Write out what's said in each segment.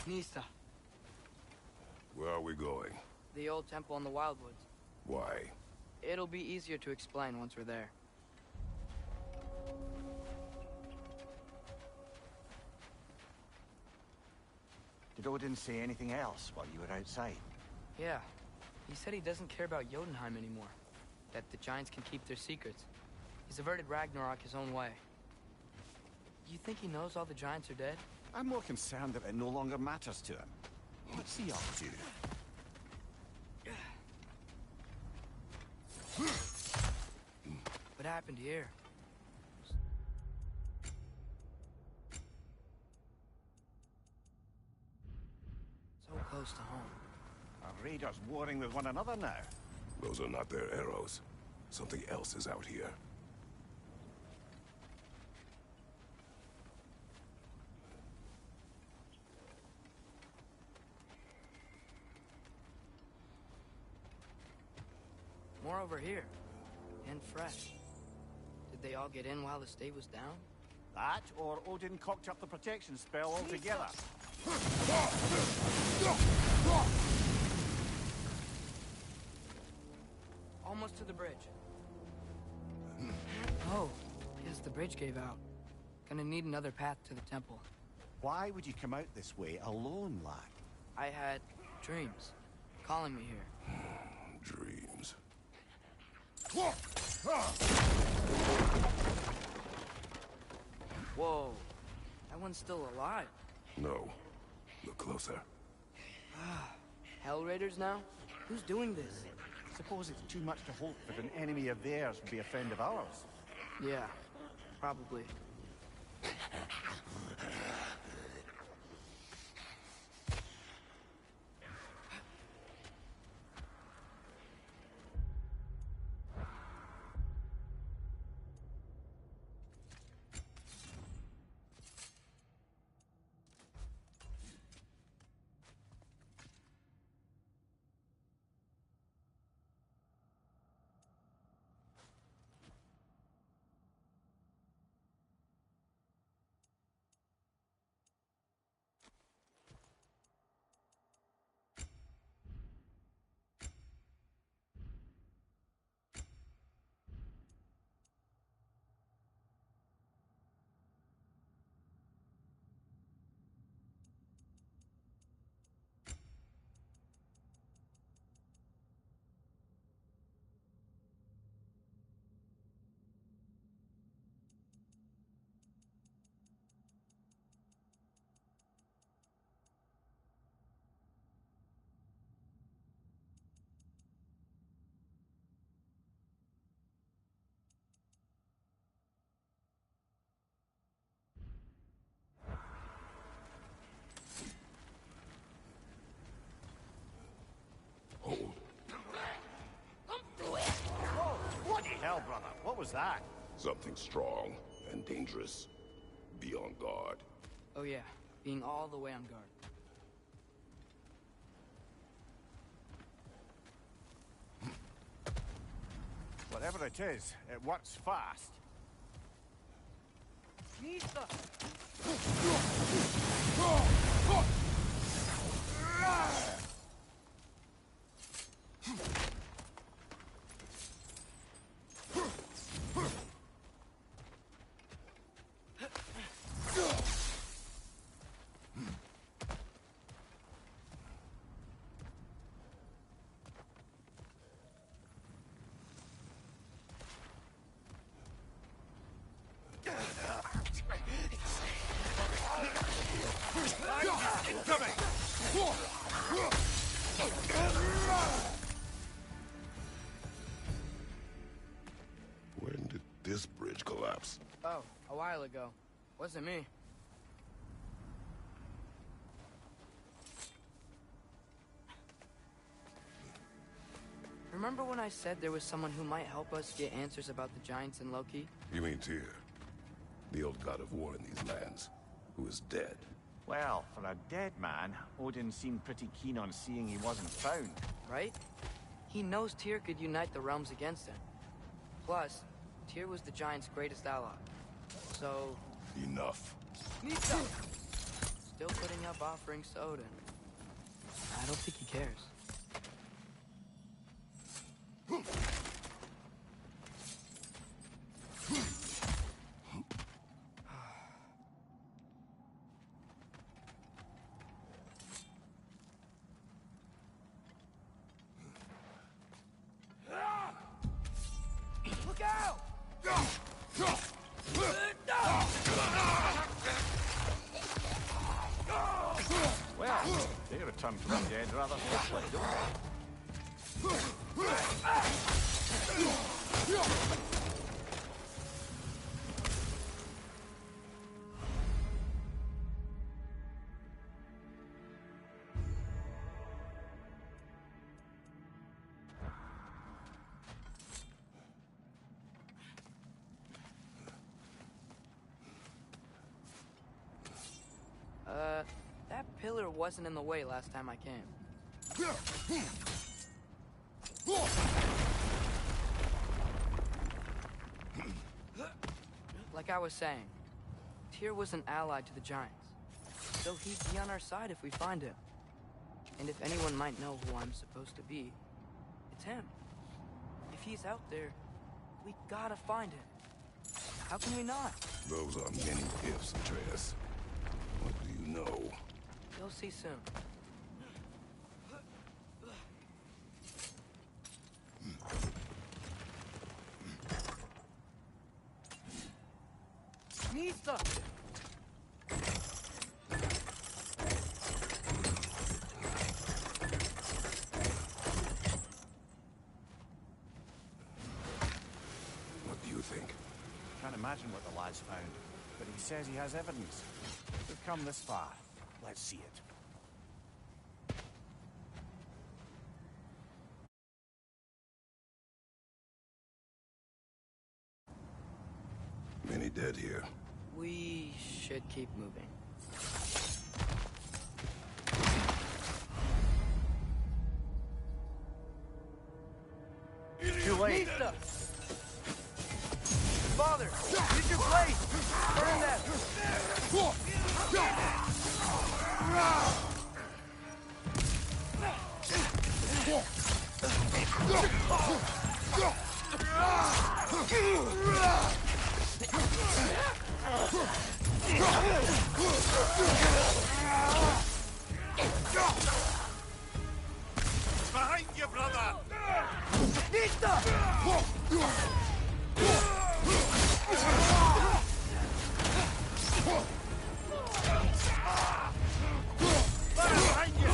Nista, Where are we going? the old temple in the Wildwoods. Why? It'll be easier to explain once we're there. Did Odin say anything else while you were outside? Yeah, he said he doesn't care about Jotunheim anymore. That the Giants can keep their secrets. He's averted Ragnarok his own way. You think he knows all the Giants are dead? I'm more concerned that it no longer matters to him. What's he up to? What happened here? So close to home. Are raiders warring with one another now? Those are not their arrows. Something else is out here. More over here. And fresh. Did they all get in while the state was down? That, or Odin cocked up the protection spell altogether. Almost to the bridge. Oh, yes, the bridge gave out. Gonna need another path to the temple. Why would you come out this way alone, lad? I had dreams calling me here. Dreams. Whoa, that one's still alive. No. Look closer. Hell Raiders now? Who's doing this? Suppose it's too much to hope that an enemy of theirs would be a friend of ours. Yeah, probably. Hold. Bloody hell, brother. What was that? Something strong and dangerous. Be on guard. Oh yeah, being all the way on guard. Whatever it is, it works fast. Nista! When did this bridge collapse? Oh, a while ago. Wasn't me. Remember when I said there was someone who might help us get answers about the Giants and Loki? You mean Tyr? The old god of war in these lands, who is dead. Well, for a dead man, Odin seemed pretty keen on seeing he wasn't found. Right? He knows Tyr could unite the realms against him. Plus, Tyr was the Giants' greatest ally. So... Enough. Nista! Still putting up offerings to Odin. I don't think he cares. Look out! Well, they return from the dead rather quickly, don't That pillar wasn't in the way last time I came. Like I was saying, Tyr was an ally to the Giants, so he'd be on our side if we find him. And if anyone might know who I'm supposed to be, it's him. If he's out there, we gotta find him. How can we not? Those are many ifs, Atreus. What do you know? You'll see soon. Nista! What do you think? Can't imagine what the lad's found, but he says he has evidence. We've come this far. Let's see it. Many dead here. We should keep moving. Too late. Nista! Father, use your blade! Burn them! Behind you, brother! Behind you!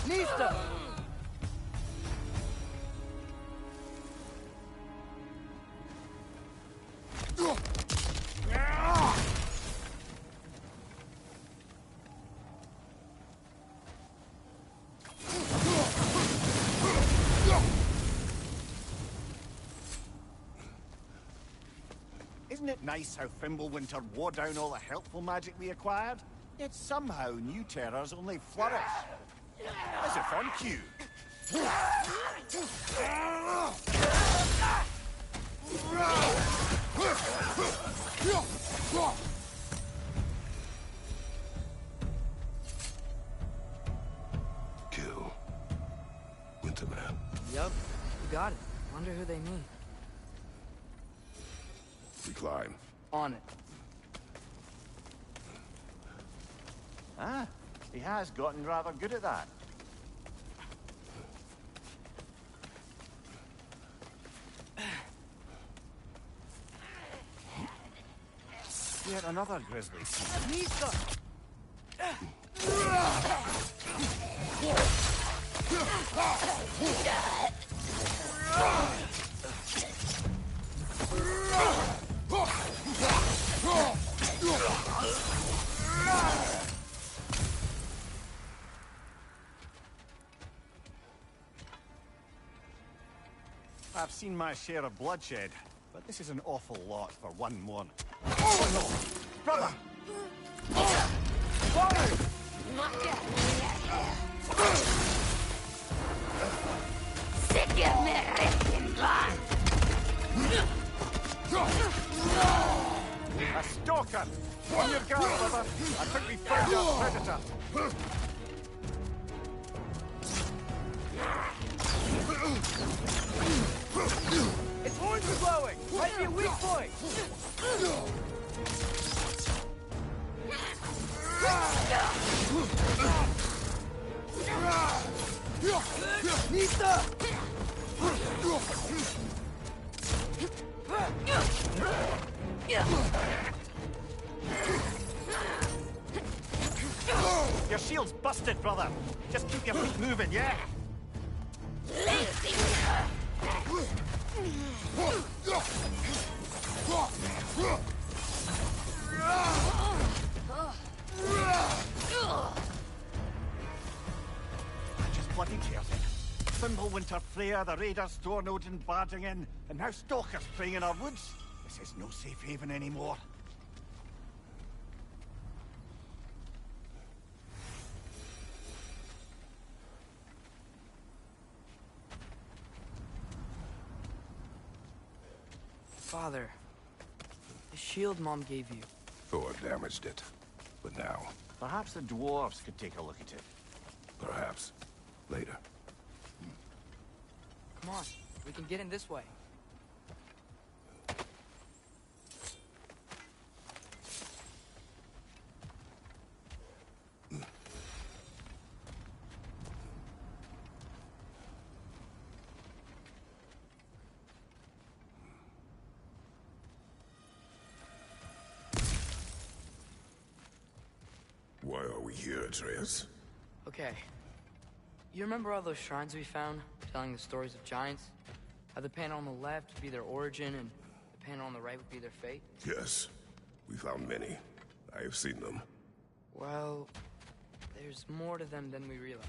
Nista! Isn't it nice how Fimbulwinter wore down all the helpful magic we acquired? Yet somehow new terrors only flourish. As if on cue. Kill. Winterman. Yup, you got it. Wonder who they mean. We climb. On it. Ah, he has gotten rather good at that. Yet another grisly scene. Nista! I've seen my share of bloodshed, but this is an awful lot for one morning. Oh no! Brother! Father! A stalker! On your guard, brother! I think we found our predator! Its horns are glowing! Might be a weak point! Nita! Your shield's busted, brother! Just keep your feet moving, yeah? Just bloody tears. Winter Freya, the raiders, Stornodin barging in, and now stalkers preying in our woods. This is no safe haven anymore. Father, the shield Mom gave you. Thor damaged it. But now, Perhaps the dwarves could take a look at it. perhaps, later. Come on, we can get in this way. Why are we here, Atreus? Okay. You remember all those shrines we found, telling the stories of giants? How the panel on the left would be their origin, and the panel on the right would be their fate? Yes. We found many. I have seen them. Well, there's more to them than we realize.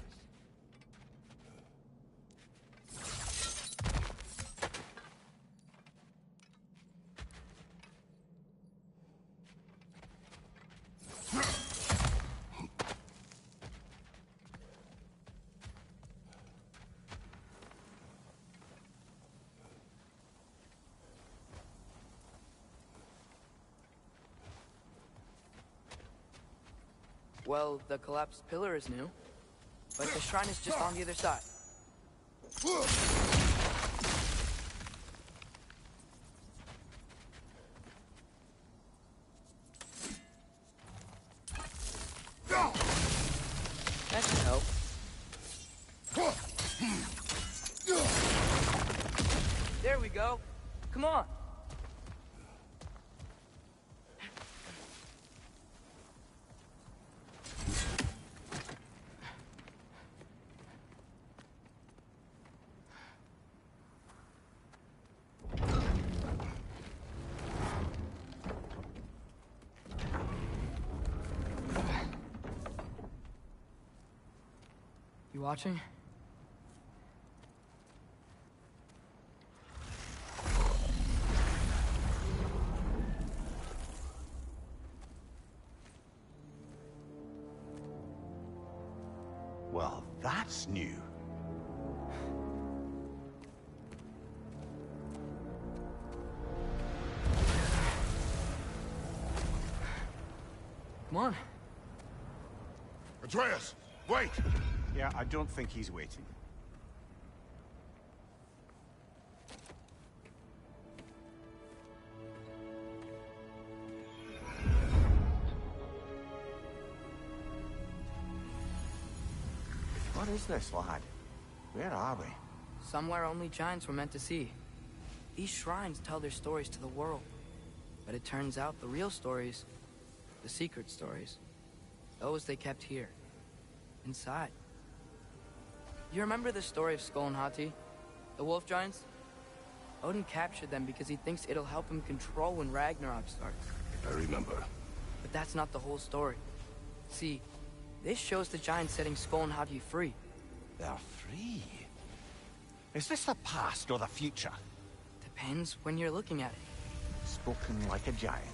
Well, the collapsed pillar is new, but the shrine is just on the other side. That should help. There we go. Come on. You watching? Well, that's new. Come on. Atreus, wait! Yeah, I don't think he's waiting. What is this, lad? Where are we? Somewhere only giants were meant to see. These shrines tell their stories to the world. But it turns out the real stories, the secret stories, those they kept here, inside. You remember the story of Skull and Hati? The wolf giants? Odin captured them because he thinks it'll help him control when Ragnarok starts. I remember. But that's not the whole story. See, this shows the giants setting Skull and Hati free. They're free. Is this the past or the future? Depends when you're looking at it. Spoken like a giant.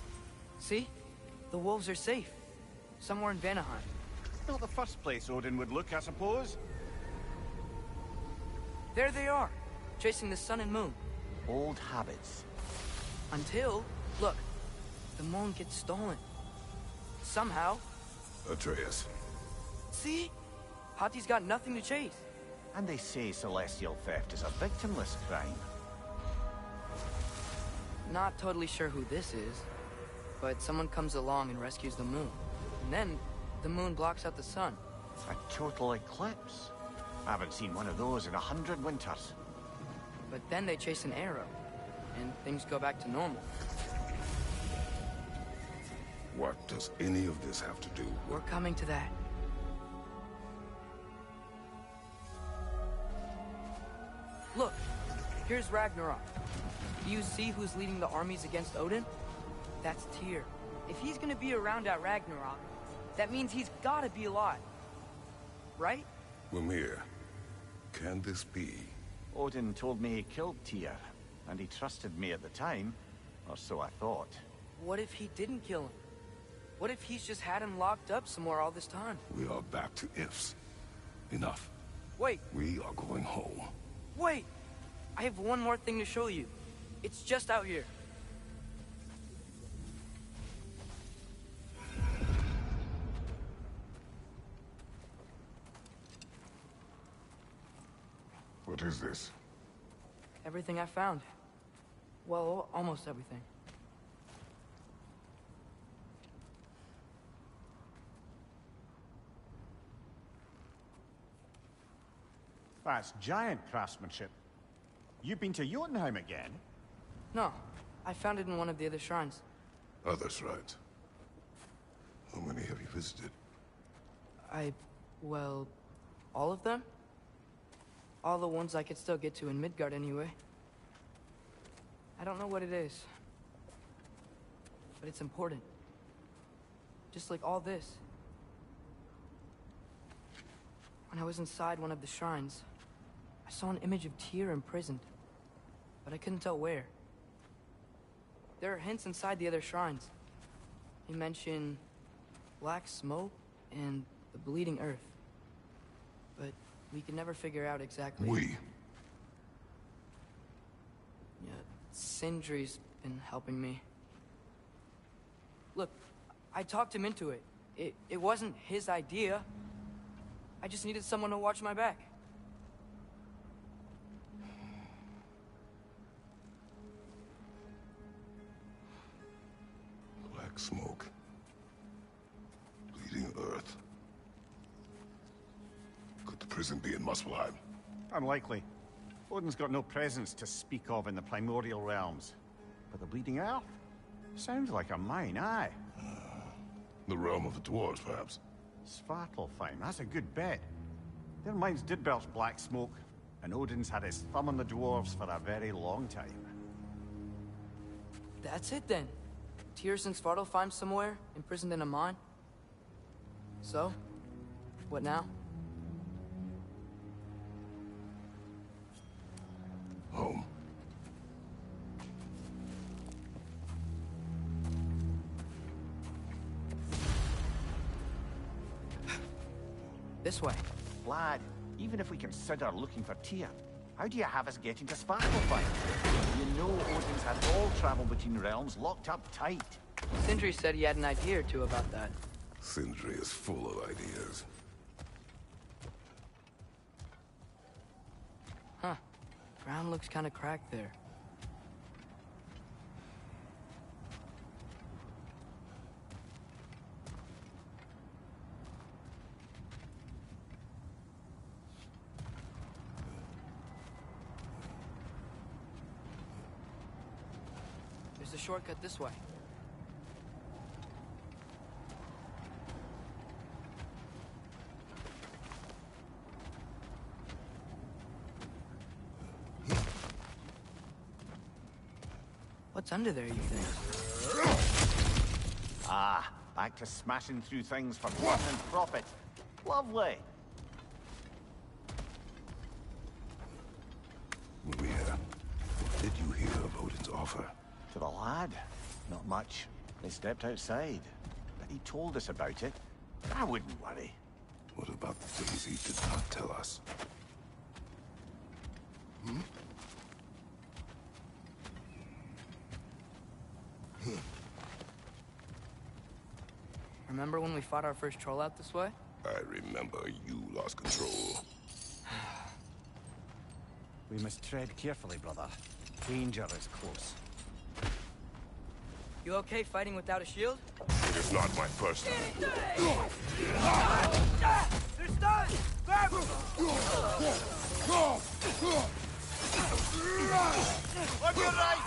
See? The wolves are safe. Somewhere in Vanaheim. Not the first place Odin would look, I suppose. There they are, chasing the sun and moon. Old habits. Until, look, the moon gets stolen. Somehow. Atreus. See? Hati's got nothing to chase. And they say celestial theft is a victimless crime. Not totally sure who this is, but someone comes along and rescues the moon. And then, the moon blocks out the sun. A total eclipse. I haven't seen one of those in 100 winters. But then they chase an arrow, and things go back to normal. What does any of this have to do We're with... coming to that. Look, here's Ragnarok. Do you see who's leading the armies against Odin? That's Tyr. If he's gonna be around at Ragnarok, that means he's gotta be alive. Right? Mimir, can this be? Odin told me he killed Tyr, and he trusted me at the time, or so I thought. What if he didn't kill him? What if he's just had him locked up somewhere all this time? We are back to ifs. Enough. Wait, We are going home. wait! I have one more thing to show you. It's just out here. What is this? Everything I found. Well, almost everything. That's giant craftsmanship. You've been to Jotunheim again? No, I found it in one of the other shrines. Others, right? How many have you visited? Well, all of them? All the ones I could still get to in Midgard anyway. I don't know what it is. But it's important. Just like all this. When I was inside one of the shrines, I saw an image of Tyr imprisoned. But I couldn't tell where. There are hints inside the other shrines. They mention black smoke and the bleeding earth. But we can never figure out exactly. We? Yeah, Sindri's been helping me. Look, I talked him into it. It wasn't his idea. I just needed someone to watch my back. Black smoke. Bleeding earth. Could the prison be in Muspelheim? Unlikely. Odin's got no presence to speak of in the primordial realms. But the Bleeding Earth? Sounds like a mine, aye. The realm of the dwarves, perhaps? Svartalfheim, that's a good bet. Their mines did belch black smoke, and Odin's had his thumb on the dwarves for a very long time. That's it then. Tyr's in Svartalfheim somewhere, imprisoned in a mine. So, what now? Home. This way. Lad, even if we consider looking for Tyr, how do you have us getting to Svartalfheim? You know Odin's had all travel between realms locked up tight. Sindri said he had an idea or two about that. Sindri is full of ideas. Huh. Ground looks kind of cracked there. There's a shortcut this way. What's under there, you think? Ah, back to smashing through things for fun and profit. Lovely. Mimir, what did you hear of Odin's offer? To the lad? Not much. They stepped outside. But he told us about it. I wouldn't worry. What about the things he did not tell us? Remember when we fought our first troll out this way? I remember you lost control. We must tread carefully, brother. Danger is close. You okay fighting without a shield? It is not my first time. They're stunned! Grab them! On your right!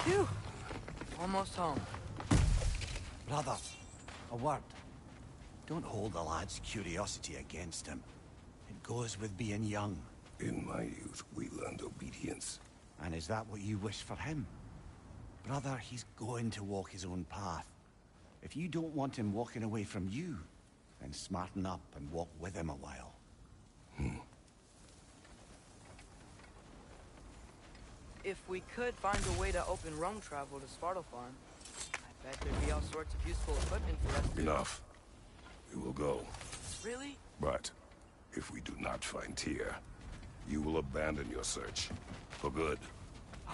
Phew! Almost home. Brother, a word. Don't hold the lad's curiosity against him. It goes with being young. In my youth, we learned obedience. And is that what you wish for him? Brother, he's going to walk his own path. If you don't want him walking away from you, then smarten up and walk with him a while. If we could find a way to open roam travel to Svartalfheim, I bet there'd be all sorts of useful equipment for us to... Enough. We will go. Really? But if we do not find Tyr, you will abandon your search. For good.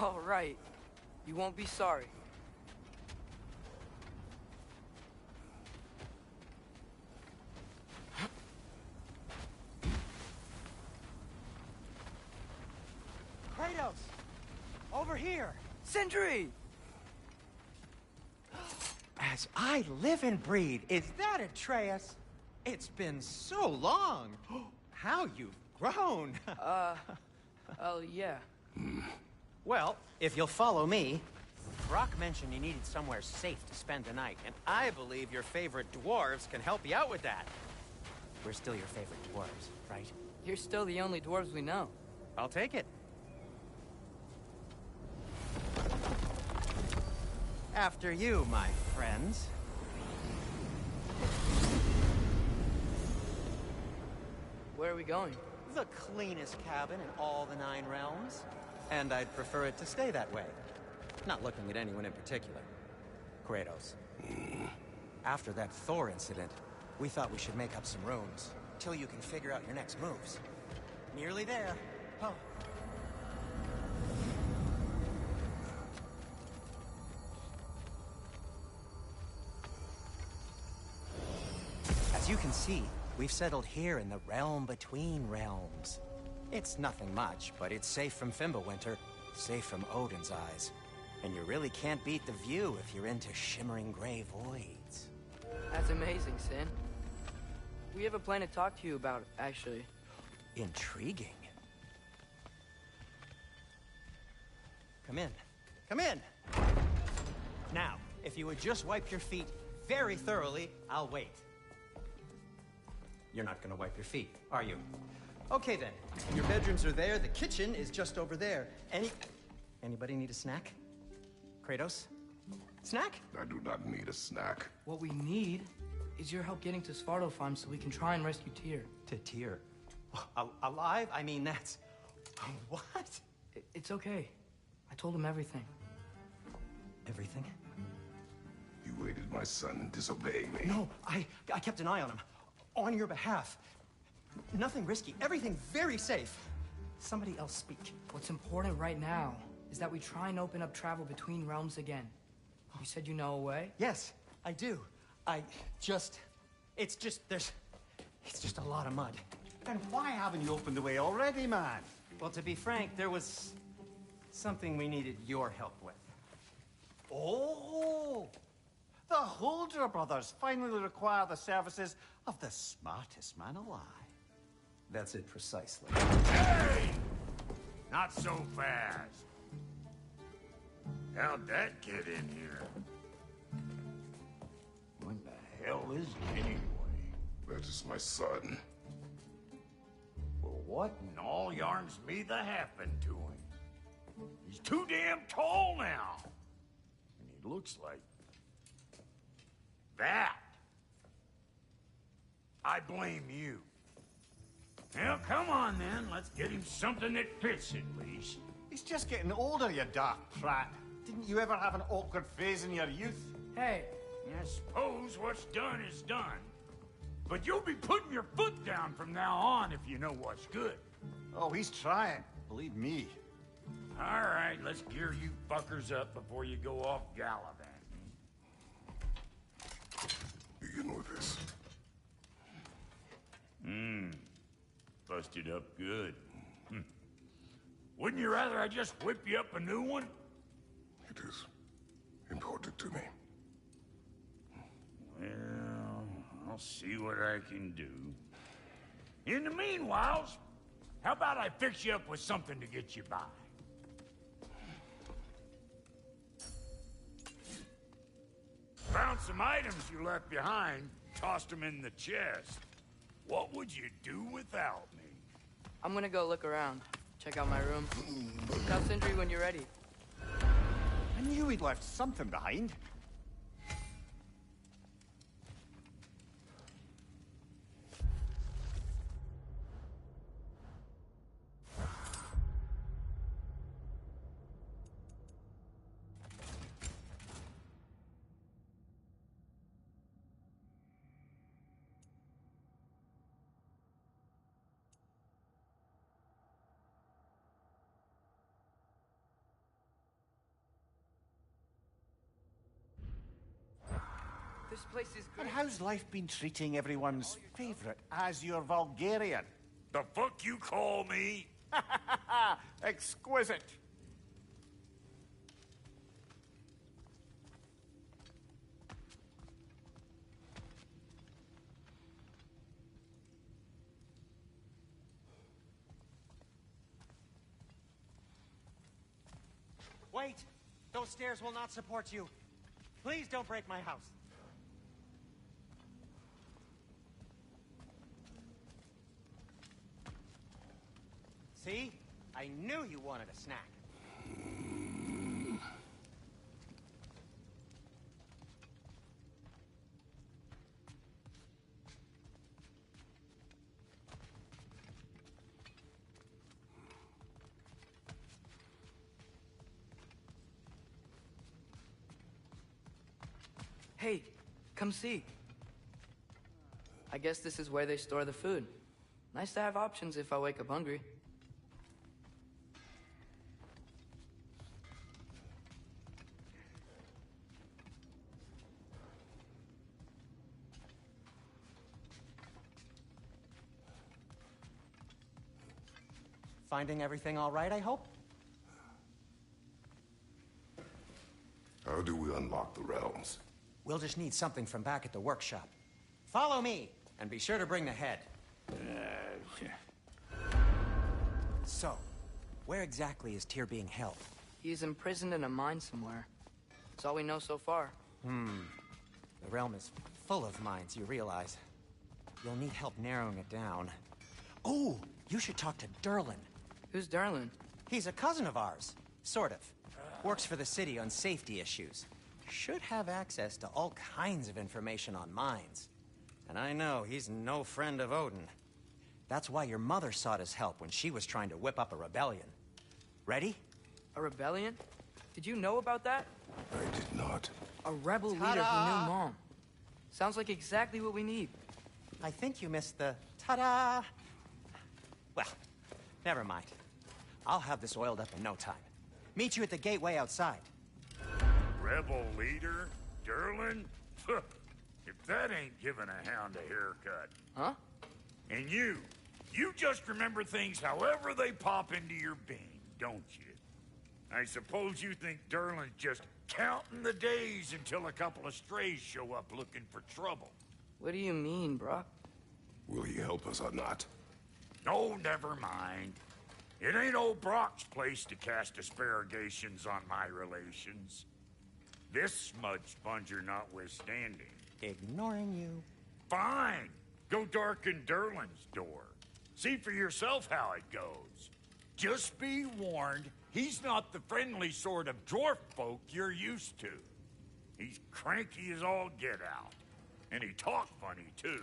All right. You won't be sorry. Kratos! Over here! Sindri! As I live and breathe, is that Atreus? It's been so long! How you've grown! Oh, yeah. Well, if you'll follow me, Brock mentioned you needed somewhere safe to spend the night, and I believe your favorite dwarves can help you out with that. We're still your favorite dwarves, right? You're still the only dwarves we know. I'll take it. After you, my friends. Where are we going? The cleanest cabin in all the 9 realms. And I'd prefer it to stay that way. Not looking at anyone in particular. Kratos. After that Thor incident, we thought we should make up some runes, till you can figure out your next moves. Nearly there. Oh. As you can see, we've settled here in the realm between realms. It's nothing much, but it's safe from Fimbulwinter, safe from Odin's eyes. And you really can't beat the view if you're into shimmering gray voids. That's amazing, Sin. We have a plan to talk to you about, actually. Intriguing. Come in. Come in! Now, if you would just wipe your feet very thoroughly, I'll wait. You're not gonna wipe your feet, are you? Okay then. Your bedrooms are there, the kitchen is just over there. Anybody need a snack? Kratos? Snack? I do not need a snack. What we need is your help getting to Svartalfheim so we can try and rescue Tyr. To Tyr? Alive? I mean, that's... What? It's okay. I told him everything. Everything? You aided my son in disobeying me. No, I kept an eye on him. On your behalf. Nothing risky. Everything very safe. Somebody else speak. What's important right now is that we try and open up travel between realms again. You said you know a way? Yes, I do. It's just a lot of mud. Then why haven't you opened the way already, man? Well, to be frank, there was something we needed your help with. Oh! The Holder brothers finally require the services of the smartest man alive. That's it precisely. Hey! Not so fast. How'd that get in here? What the hell is it anyway? That is my son. Well, what in all yarns me that happened to him? He's too damn tall now. And he looks like... that. I blame you. Well, come on then. Let's get him something that fits at least. He's just getting older, you dark prat. Didn't you ever have an awkward phase in your youth? Hey, I suppose what's done is done. But you'll be putting your foot down from now on if you know what's good. Oh, he's trying. Believe me. All right, let's gear you fuckers up before you go off gallivanting. Begin with this. Busted up good. Wouldn't you rather I just whip you up a new one? It is important to me. Well, I'll see what I can do. In the meanwhile, how about I fix you up with something to get you by? Found some items you left behind, tossed them in the chest. What would you do without me? I'm gonna go look around. Check out my room. Tell Sindri when you're ready. I knew he'd left something behind. This place is And great. how's life been treating everyone's favorite Azure Vulgarian? The fuck you call me? Exquisite. Wait! Those stairs will not support you. Please don't break my house. See? I knew you wanted a snack. Hey, come see. I guess this is where they store the food. Nice to have options if I wake up hungry. Finding everything all right, I hope? How do we unlock the realms? We'll just need something from back at the workshop. Follow me, and be sure to bring the head. So, where exactly is Tyr being held? He's imprisoned in a mine somewhere. That's all we know so far. The realm is full of mines, you realize. You'll need help narrowing it down. Oh, you should talk to Derlin. Who's Darlin? He's a cousin of ours. Sort of. Works for the city on safety issues. Should have access to all kinds of information on mines. And I know he's no friend of Odin. That's why your mother sought his help when she was trying to whip up a rebellion. Ready? A rebellion? Did you know about that? I did not. A rebel leader who Ta-da! knew Mom. Sounds like exactly what we need. I think you missed the ta-da. Well, never mind. I'll have this oiled up in no time. Meet you at the gateway outside. Rebel leader? Derlin? If that ain't giving a hound a haircut. Huh? And you just remember things however they pop into your being, don't you? I suppose you think Derlin's just counting the days until a couple of strays show up looking for trouble. What do you mean, Brock? Will he help us or not? No, never mind. It ain't old Brock's place to cast asparagations on my relations. This smudge sponger notwithstanding. Ignoring you. Fine. Go darken Derlin's door. See for yourself how it goes. Just be warned, He's not the friendly sort of dwarf folk you're used to. He's cranky as all get out. And he talk funny, too.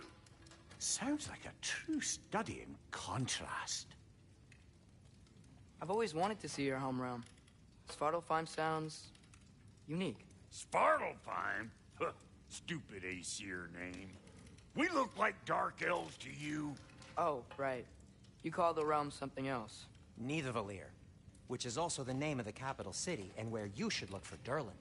Sounds like a true study in contrast. I've always wanted to see your home realm. Svartalfheim sounds unique. Svartalfheim? Huh, stupid Aesir name. We look like dark elves to you. Oh, right. You call the realm something else. Nidavellir, which is also the name of the capital city and where you should look for Durlin.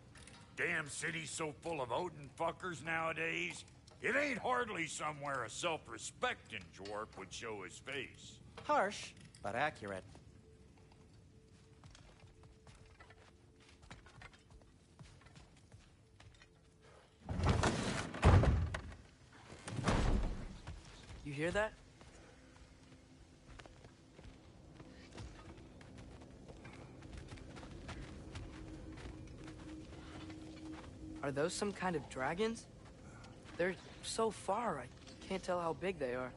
Damn city's so full of Odin fuckers nowadays. It ain't hardly somewhere a self-respecting dwarf would show his face. Harsh, but accurate. You hear that? Are those some kind of dragons? They're so far, I can't tell how big they are.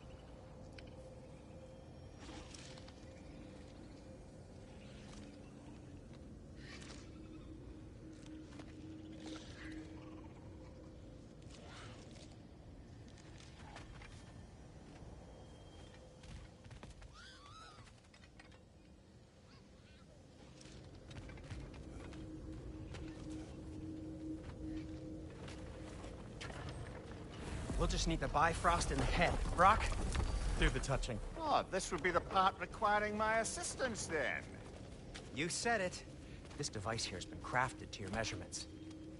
We'll just need the Bifrost in the head. Brock, do the touching. Oh, this would be the part requiring my assistance, then. You said it. This device here has been crafted to your measurements.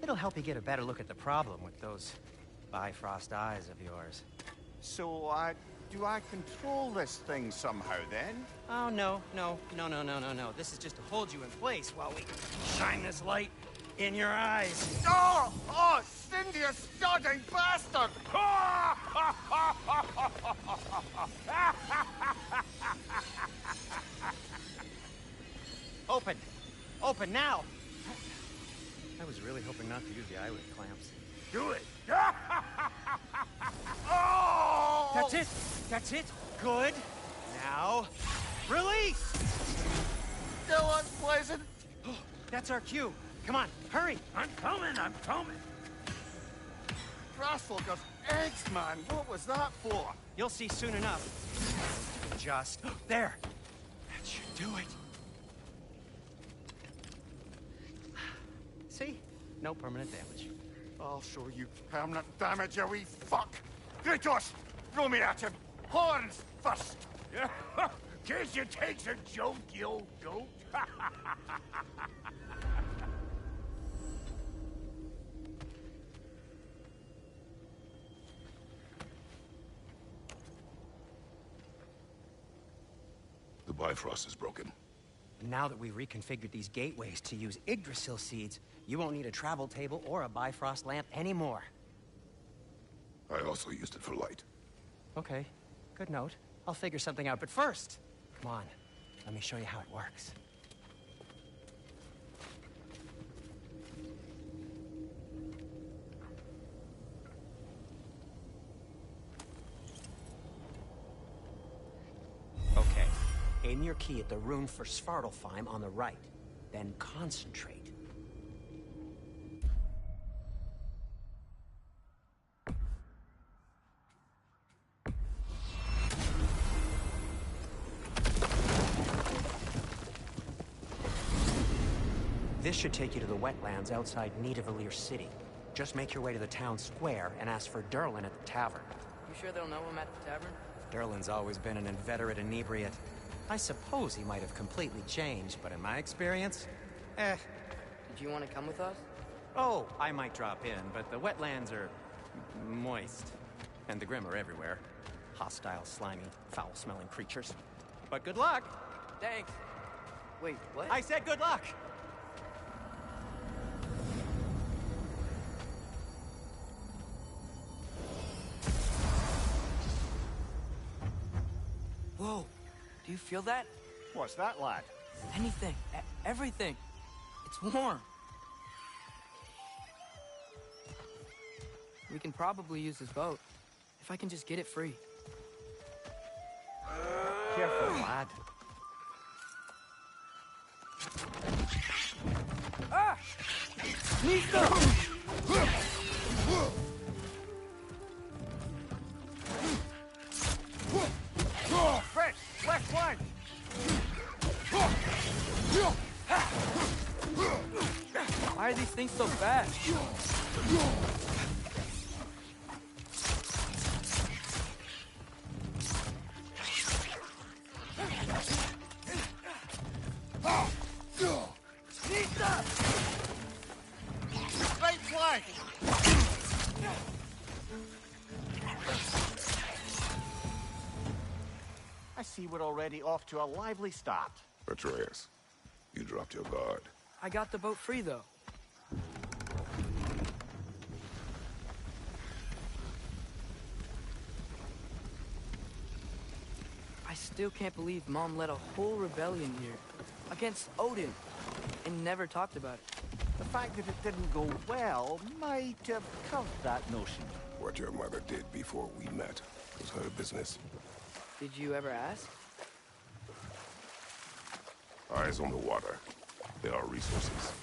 It'll help you get a better look at the problem with those Bifrost eyes of yours. So, do I control this thing somehow, then? Oh, no. This is just to hold you in place while we shine this light in your eyes. Oh! Oh, Cindy, you sodding bastard! Open! Open now! I was really hoping not to use the eyelid clamps. Do it! Oh! That's it! That's it! Good! Now, release! Still unpleasant. That's our cue. Come on, hurry! I'm coming! Grassfolkers, eggs, man. What was that for? You'll see soon enough. Just... there! That should do it. See? No permanent damage. I'll show you permanent damage, you wee fuck. Kratos, throw me at him. Horns first. Guess you takes a joke, you old goat. The Bifrost is broken. Now that we've reconfigured these gateways to use Yggdrasil seeds, you won't need a travel table or a Bifrost lamp anymore. I also used it for light. Okay, good note. I'll figure something out, but first, come on, let me show you how it works. Okay, aim your key at the rune for Svartalfheim on the right, then concentrate. This should take you to the wetlands outside Nidavellir City. Just make your way to the town square and ask for Durlin at the tavern. You sure they'll know him at the tavern? Durlin's always been an inveterate inebriate. I suppose he might have completely changed, but in my experience, Did you want to come with us? Oh, I might drop in, but the wetlands are moist. And the Grim are everywhere. Hostile, slimy, foul-smelling creatures. But good luck! Thanks. Wait, what? I said good luck! Whoa, do you feel that? What's that, lad? Anything, everything. It's warm. We can probably use this boat, if I can just get it free. Careful, lad. Ah! Nista! Fred, left flank! Why are these things so fast? Right flank! I see we're already off to a lively start. Atreus, you dropped your guard. I got the boat free, though. I still can't believe Mom led a whole rebellion here. Against Odin. And never talked about it. The fact that it didn't go well might have curved that notion. What your mother did before we met was her business. Did you ever ask? Eyes on the water. There are resources.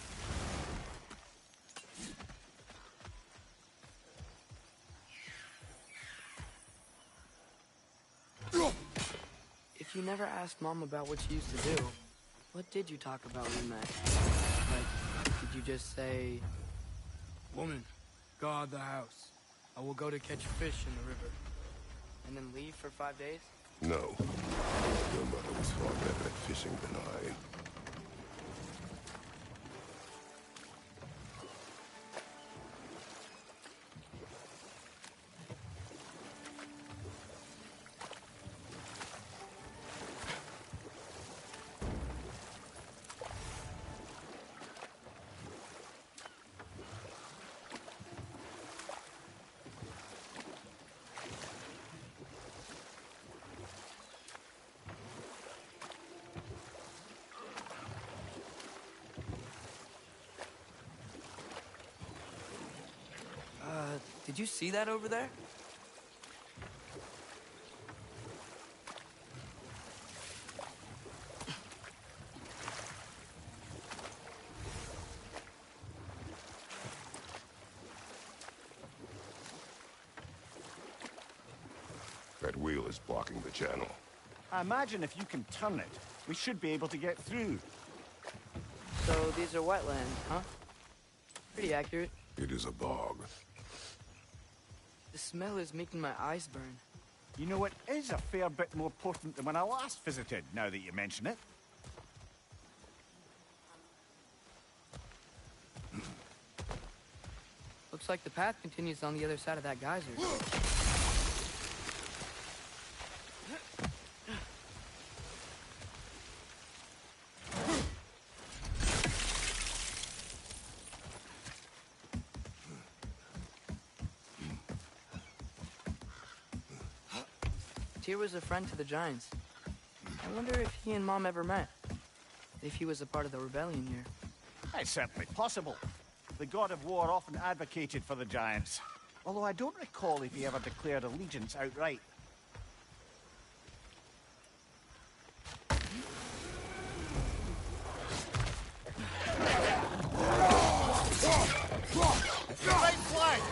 If you never asked Mom about what you used to do, what did you talk about when we met? Like, did you just say, "Woman, guard the house. I will go to catch fish in the river," and then leave for 5 days? No. Your mother was far better at fishing than I. Did you see that over there? That wheel is blocking the channel. I imagine if you can turn it, we should be able to get through. So these are wetlands, huh? Pretty accurate. It is a bog. The smell is making my eyes burn. You know, it is a fair bit more potent than when I last visited, now that you mention it. Looks like the path continues on the other side of that geyser. Tyr was a friend to the Giants. I wonder if he and Mom ever met. If he was a part of the rebellion here. It's certainly possible. The god of war often advocated for the Giants. Although I don't recall if he ever declared allegiance outright. Right flank!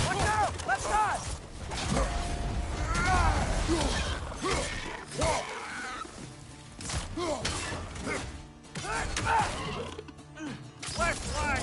Watch out! Left side! Left flank! Left side!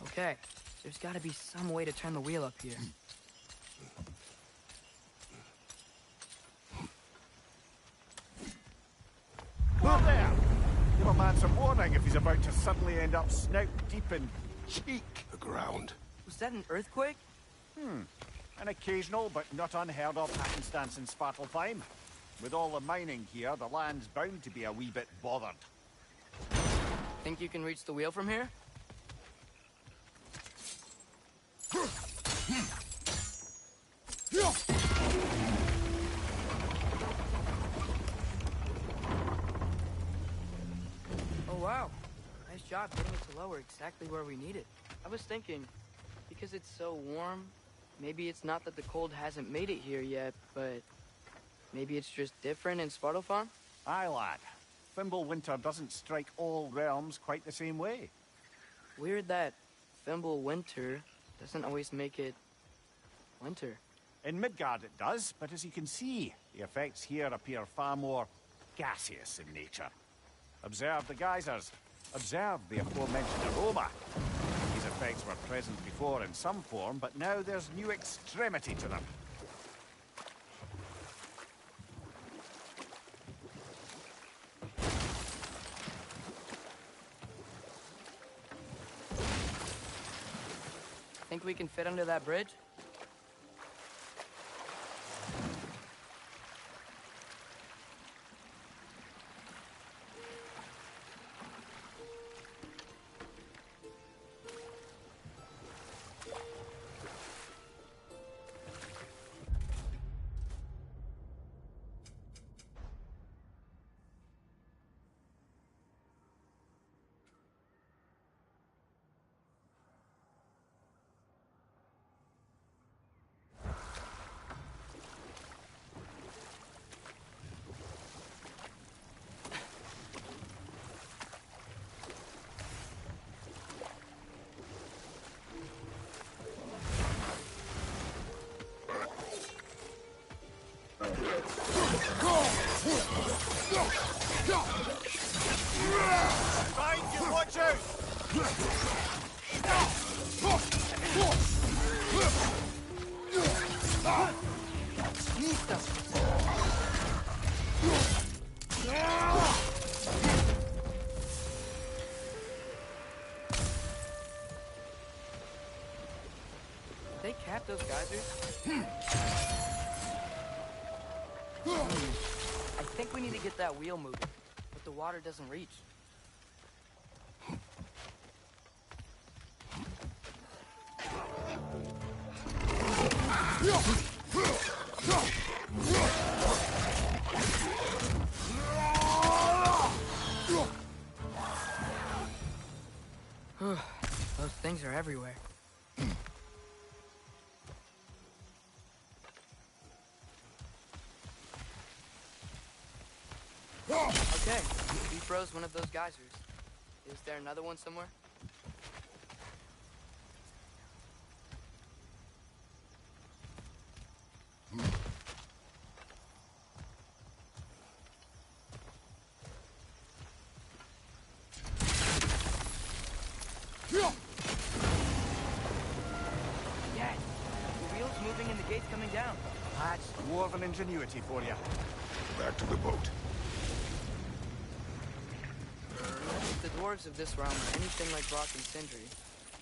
Okay, there's gotta be some way to turn the wheel up here. Whoa there! Give a man some warning if he's about to suddenly end up snout deep in cheek. The ground. Was that an earthquake? An occasional but not unheard of happenstance in Svartalfheim. With all the mining here, the land's bound to be a wee bit bothered. Think you can reach the wheel from here? Oh wow, nice job getting it to lower exactly where we need it. I was thinking, because it's so warm, maybe it's not that the cold hasn't made it here yet, but maybe it's just different in Svartalfheim? Aye, lad. Fimbulwinter doesn't strike all realms quite the same way. Weird that Fimbulwinter doesn't always make it winter. In Midgard it does, but as you can see, the effects here appear far more gaseous in nature. Observe the geysers. Observe the aforementioned aroma. These effects were present before in some form, but now there's new extremity to them. Think we can fit under that bridge? Find you, watch out! They cap those geysers? I think we need to get that wheel moving, but the water doesn't reach. Those things are everywhere. Okay, we froze one of those geysers. Is there another one somewhere? Yes! The wheel's moving and the gate's coming down. That's dwarven ingenuity for you. Back to the boat. If the dwarves of this realm are anything like Rock and Sindri,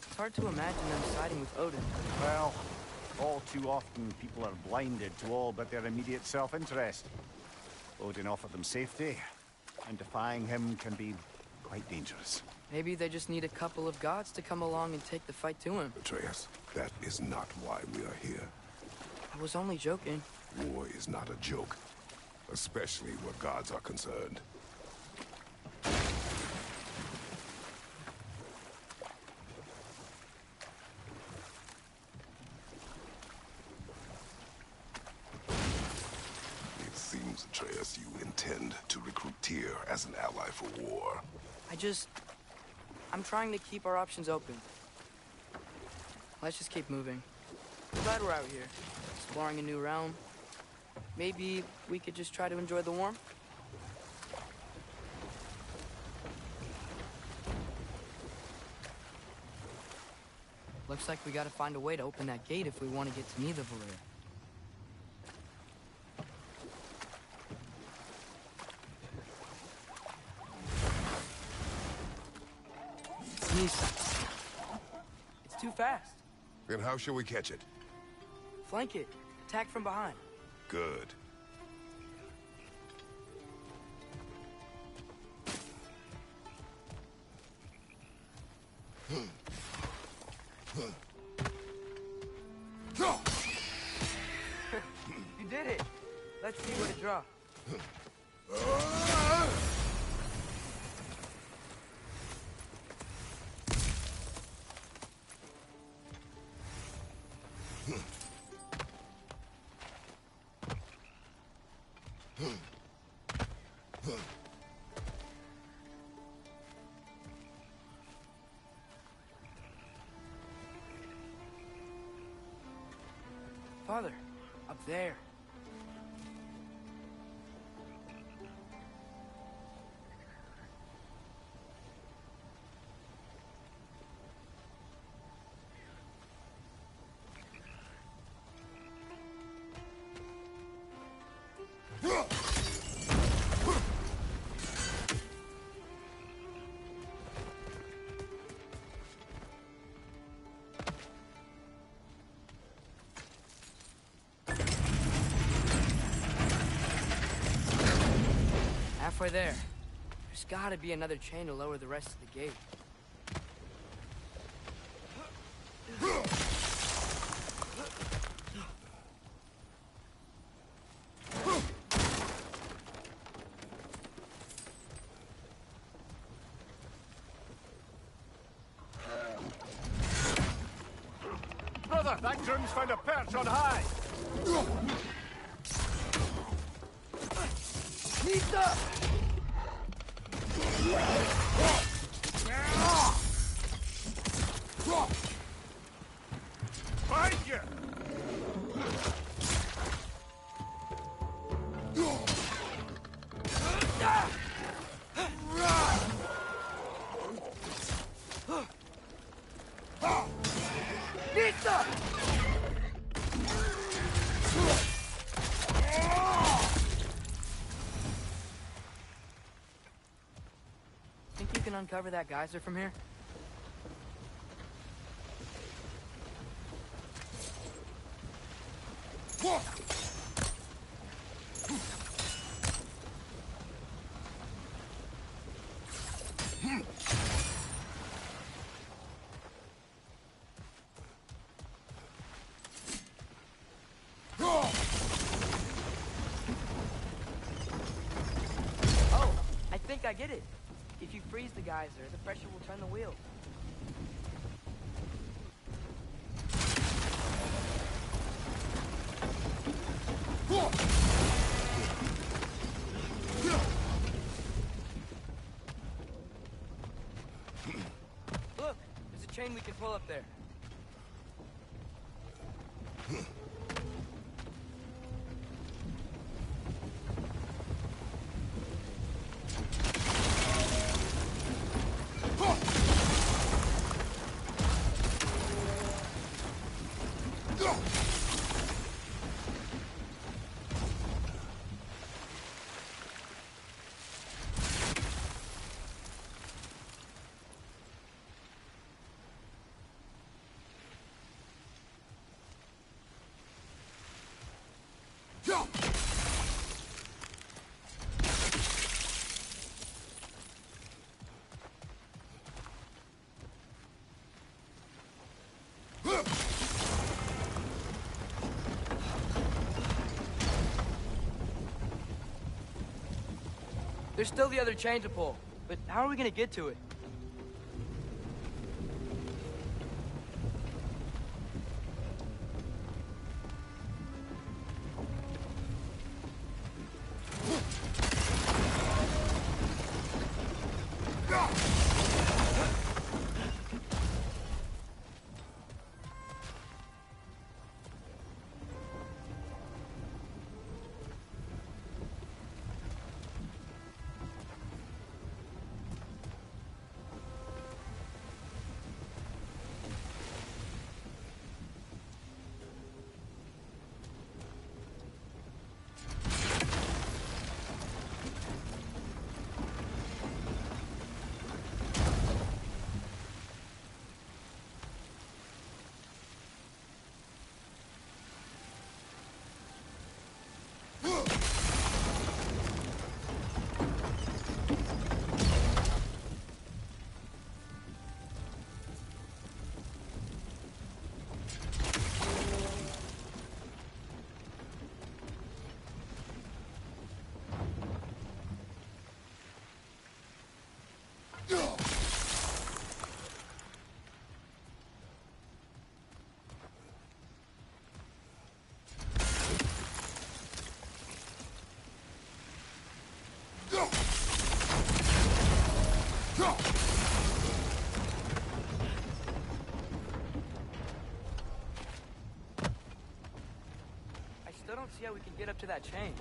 it's hard to imagine them siding with Odin. Well, all too often people are blinded to all but their immediate self-interest. Odin offered them safety, and defying him can be quite dangerous. Maybe they just need a couple of gods to come along and take the fight to him. Atreus, that is not why we are here. I was only joking. War is not a joke, especially where gods are concerned. It seems, Atreus, you intend to recruit Tyr as an ally for war. I'm trying to keep our options open. Let's just keep moving. I'm glad we're out here, exploring a new realm. Maybe we could just try to enjoy the warmth? Looks like we gotta find a way to open that gate if we want to get to neither Valyr. Nisa. It's too fast. Then how shall we catch it? Flank it. Attack from behind. Good. You did it. Let's see what it draws. Father, up there. Halfway there. There's gotta be another chain to lower the rest of the gate. Brother, that groom's found a perch on high! Nisa! Behind you! Nisa! Think you can uncover that geyser from here? Oh, I think I get it. If you freeze the geyser, the pressure will turn the wheel. Look, there's a chain we can pull up there. There's still the other chain to pull, but how are we gonna get to it? get up to that chain.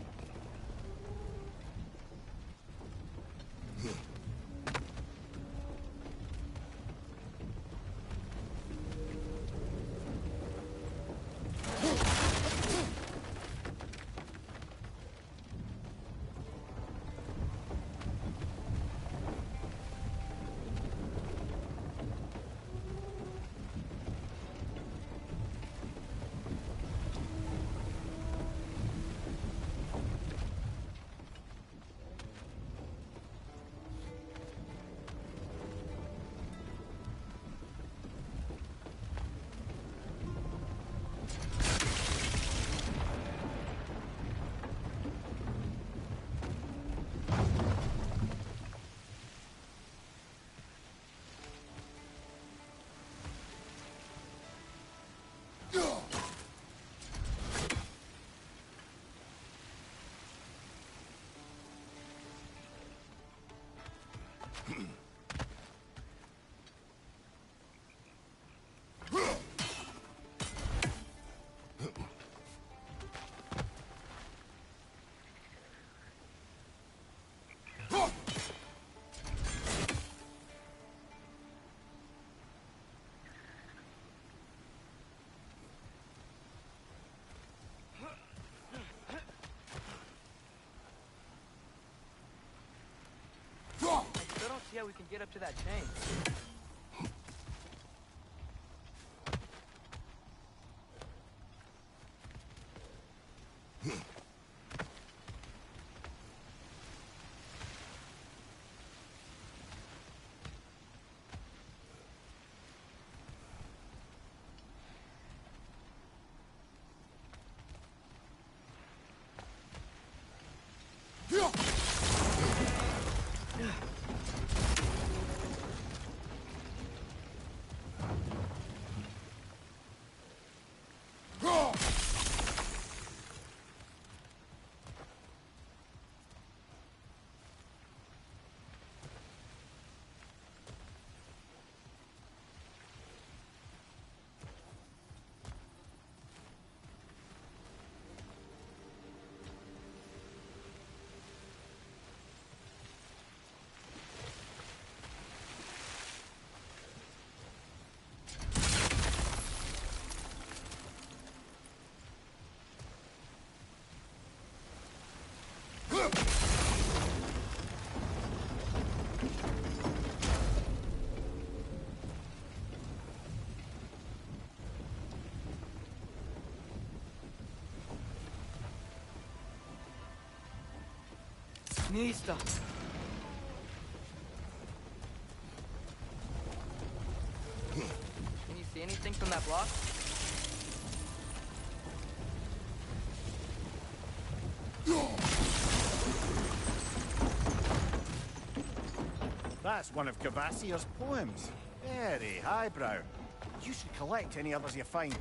I still don't see how we can get up to that chain. Nista. Can you see anything from that block? That's one of Cavassier's poems. Very highbrow. You should collect any others you find.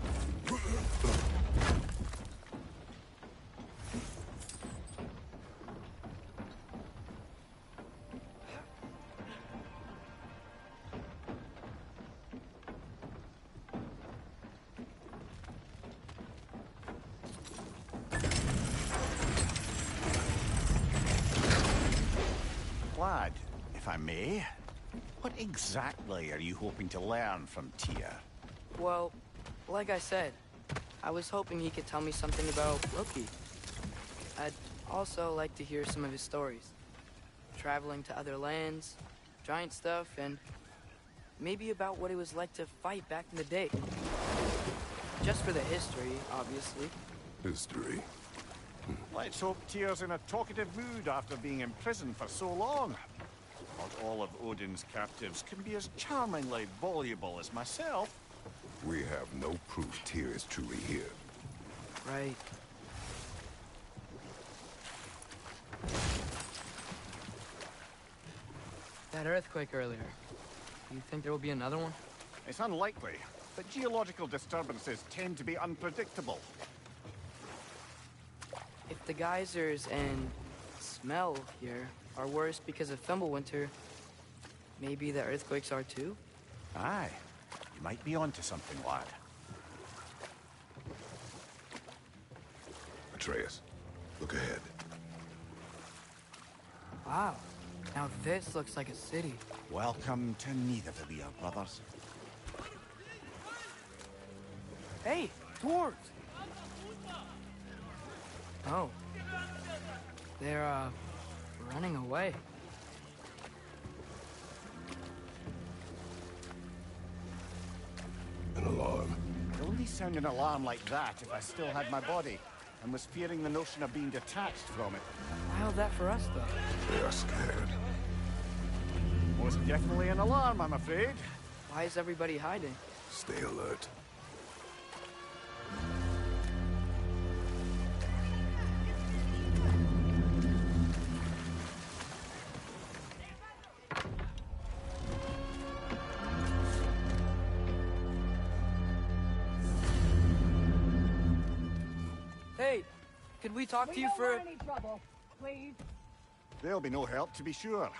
Lad, if I may, what exactly are you hoping to learn from Tyr? Well, like I said, I was hoping he could tell me something about Loki. I'd also like to hear some of his stories. Traveling to other lands, giant stuff, and maybe about what it was like to fight back in the day. Just for the history, obviously. History. Let's hope Tyr's in a talkative mood after being in prison for so long. Not all of Odin's captives can be as charmingly voluble as myself. We have no proof Tyr is truly here. Right. That earthquake earlier. Do you think there will be another one? It's unlikely, but geological disturbances tend to be unpredictable. If the geysers and smell here are worse because of Fimbulwinter, maybe the earthquakes are too? Aye, you might be onto something, lad. Atreus, Look ahead. Wow. Now this looks like a city. Welcome to Nidavellir, brothers. Hey, dwarves! Oh. They're, running away. An alarm. I'd only sound an alarm like that if I still had my body, and was fearing the notion of being detached from it. Why held that for us, though? They are scared. Most definitely an alarm, I'm afraid. Why is everybody hiding? Stay alert. Hey, could we talk to you don't for... want any trouble, please. There'll be no help, to be sure.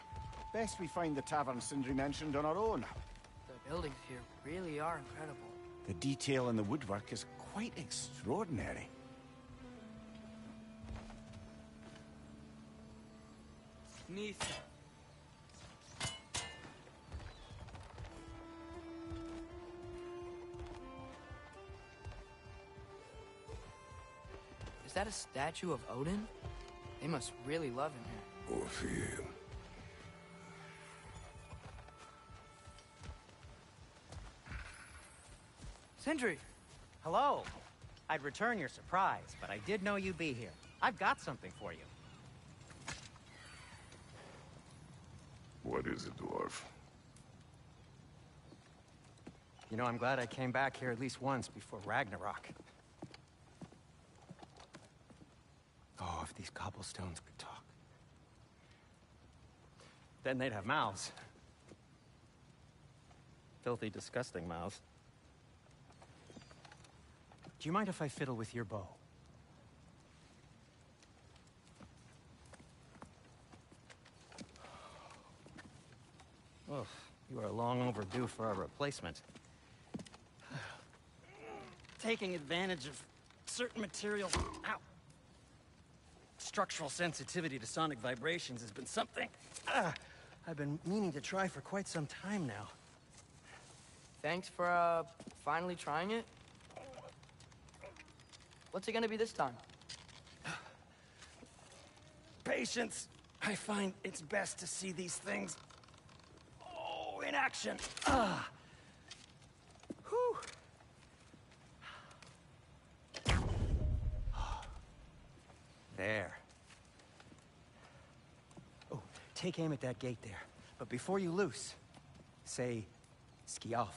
Best we find the tavern Sindri mentioned on our own. The buildings here really are incredible. The detail in the woodwork is quite extraordinary. Neath. Is that a statue of Odin? They must really love him here. Or fear him. Sindri! Hello. I'd return your surprise, but I did know you'd be here. I've got something for you. What is it, dwarf? You know, I'm glad I came back here at least once before Ragnarok. Oh, if these cobblestones could talk. Then they'd have mouths. Filthy, disgusting mouths. Do you mind if I fiddle with your bow? Oh, you are long overdue for a replacement. Taking advantage of certain materials. Ow! Structural sensitivity to sonic vibrations has been something I've been meaning to try for quite some time now. Thanks for, finally trying it. What's it gonna be this time? Patience. I find it's best to see these things, in action. Whew. There. Oh, take aim at that gate there. But before you loose, say, Skialfa.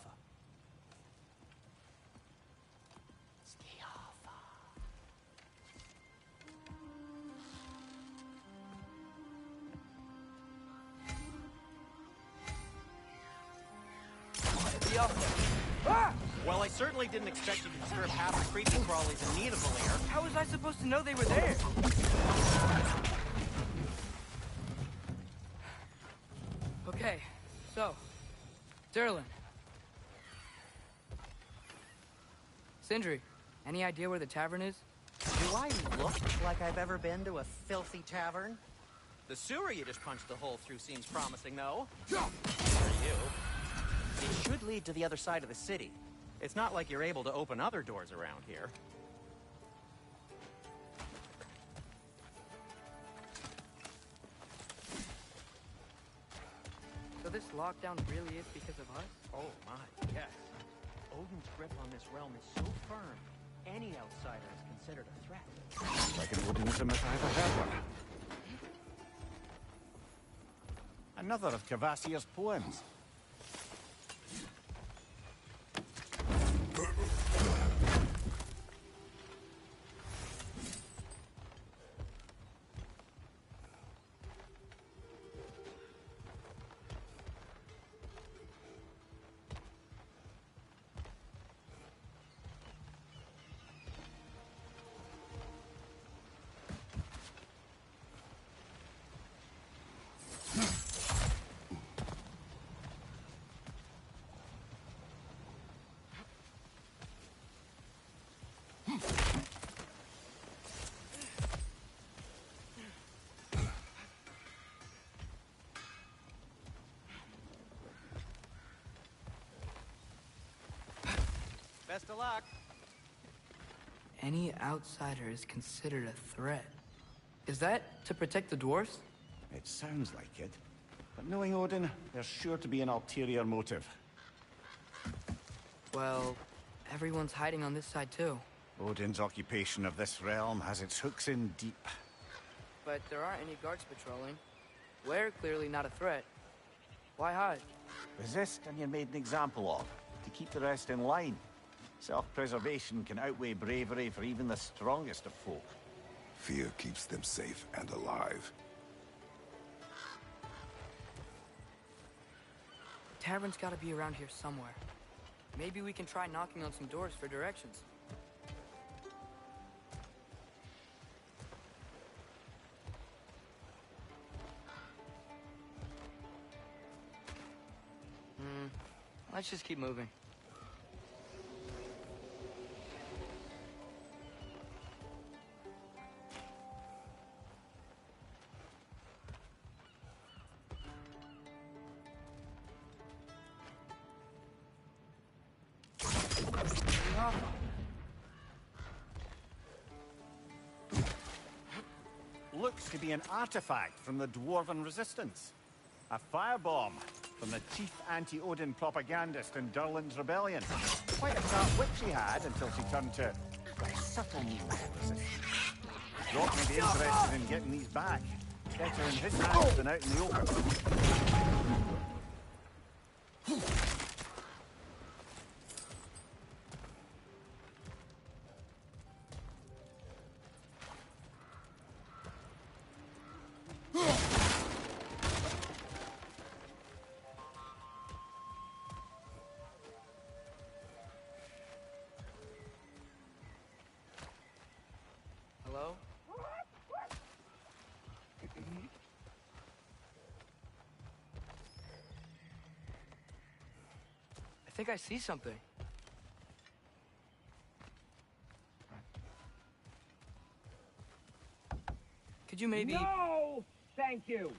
Skialfa. Ah! Well, I certainly didn't expect you to disturb half the creepy crawlies in Nidavellir. How was I supposed to know they were there? Okay, so, Durlin. Sindri, any idea where the tavern is? Do I look like I've ever been to a filthy tavern? The sewer you just punched a hole through seems promising, though. For you. It should lead to the other side of the city. It's not like you're able to open other doors around here. So this lockdown really is because of us? Oh my, yes. Odin's grip on this realm is so firm, any outsider is considered a threat. Like an Odinism if I ever heard one. Another of Kvasir's poems. Best of luck. Any outsider is considered a threat. Is that to protect the dwarves? It sounds like it. But knowing Odin, there's sure to be an ulterior motive. Well, everyone's hiding on this side too. Odin's occupation of this realm has its hooks in deep. But there aren't any guards patrolling. We're clearly not a threat. Why hide? Resist and you're made an example of, to keep the rest in line. Self-preservation can outweigh bravery for even the strongest of folk. Fear keeps them safe and alive. Tavern's gotta be around here somewhere. Maybe we can try knocking on some doors for directions. Let's just keep moving. Looks to be an artifact from the Dwarven Resistance. A firebomb from the chief anti-Odin propagandist in Durlin's rebellion. Quite a sharp wit she had until she turned to subtle means of resistance. Rock may be interested in getting these back. Better in his hands than out in the open. Hello? I think I see something. Could you maybe... No! Thank you!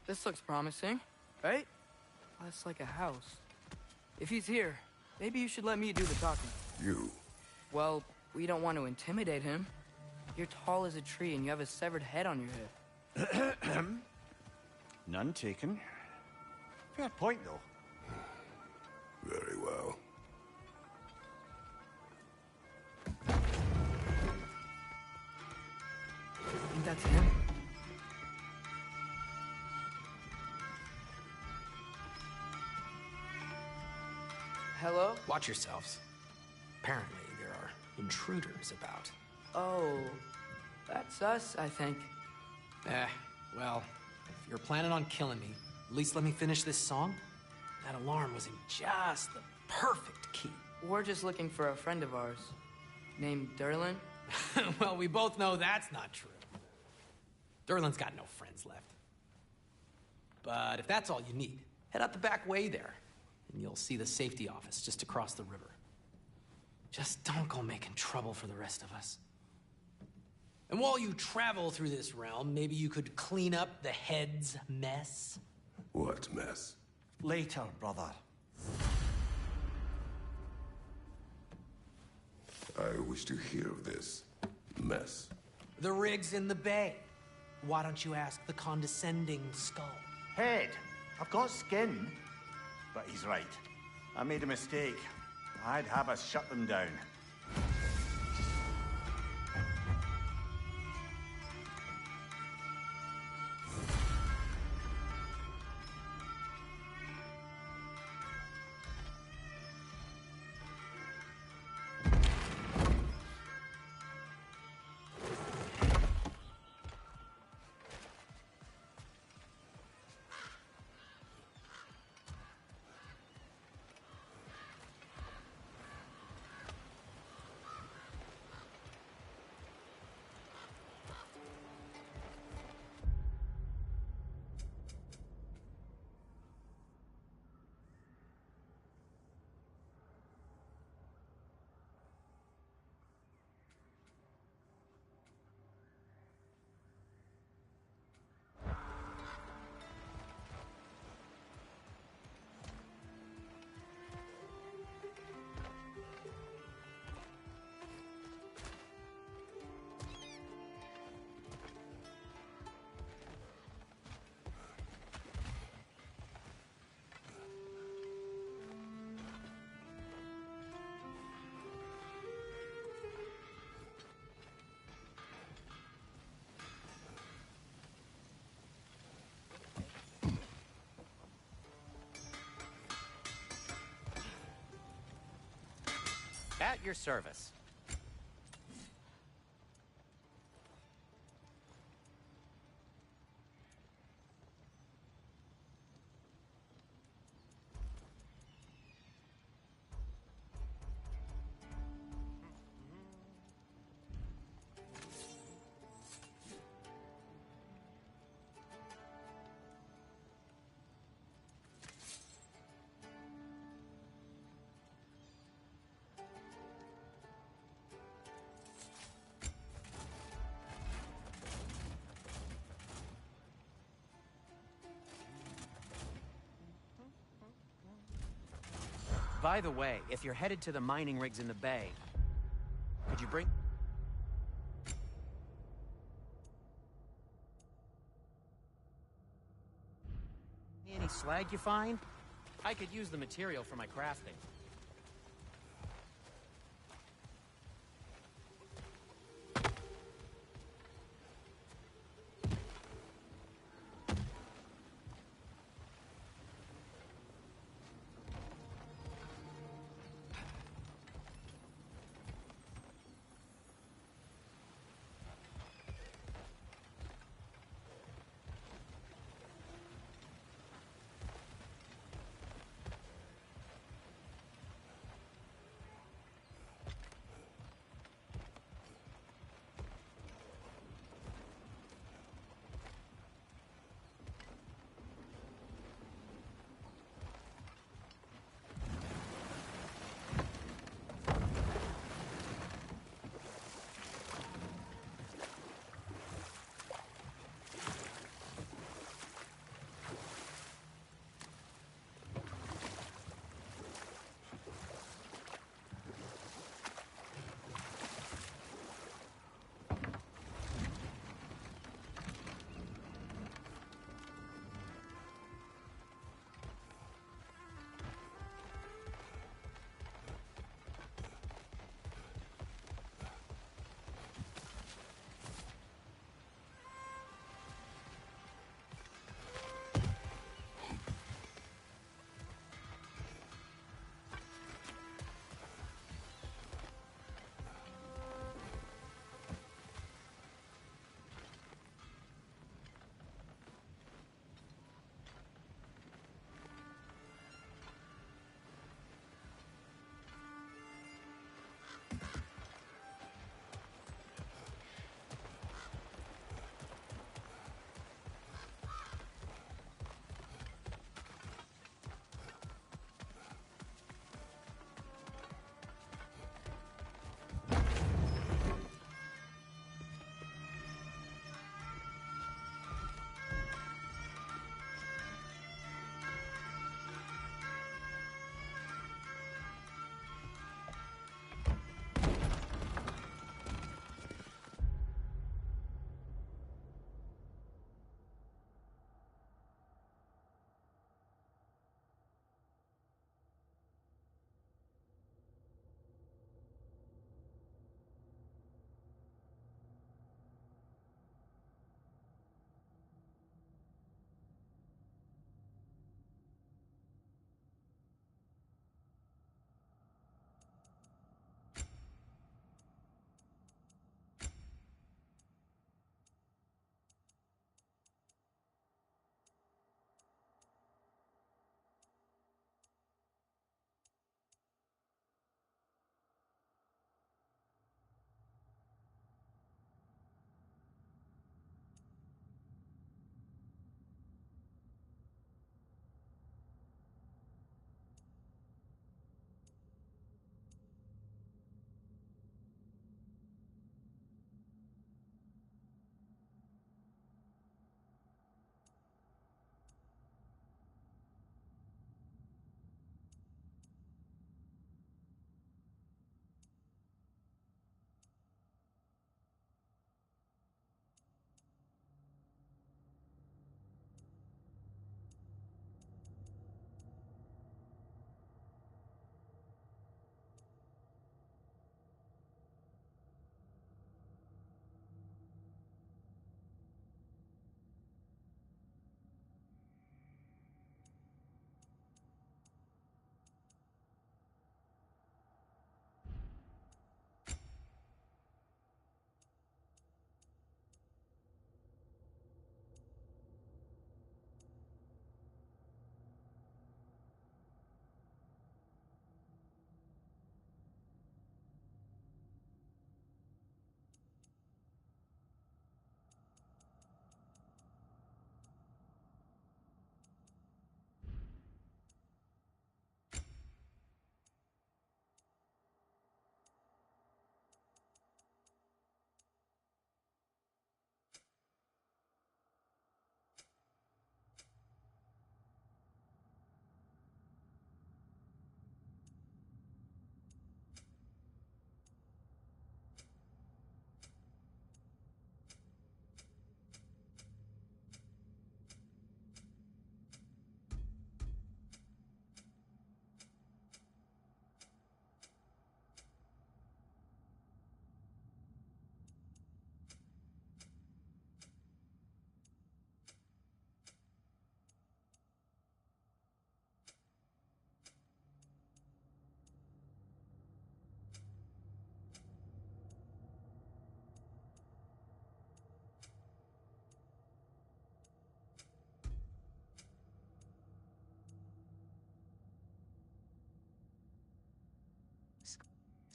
This looks promising, right? That's like a house. If he's here, maybe you should let me do the talking. You? Well, we don't want to intimidate him. You're tall as a tree and you have a severed head on your head. None taken. Fair point, though. Very well. Think that's him? Hello? Watch yourselves. Apparently, there are intruders about. Oh, that's us, I think. Well, if you're planning on killing me, at least let me finish this song. That alarm was in just the perfect key. We're just looking for a friend of ours, named Durlin. Well, we both know that's not true. Durlin's got no friends left. But if that's all you need, head out the back way there, and you'll see the safety office just across the river. Just don't go making trouble for the rest of us. And while you travel through this realm, maybe you could clean up the head's mess? What mess? Later, brother. I wish to hear of this mess. The rig's in the bay. Why don't you ask the condescending skull? Head. I've got skin. But he's right. I made a mistake. I'd have us shut them down. At your service. By the way, if you're headed to the mining rigs in the bay, could you bring... any slag you find? I could use the material for my crafting.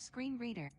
screen reader.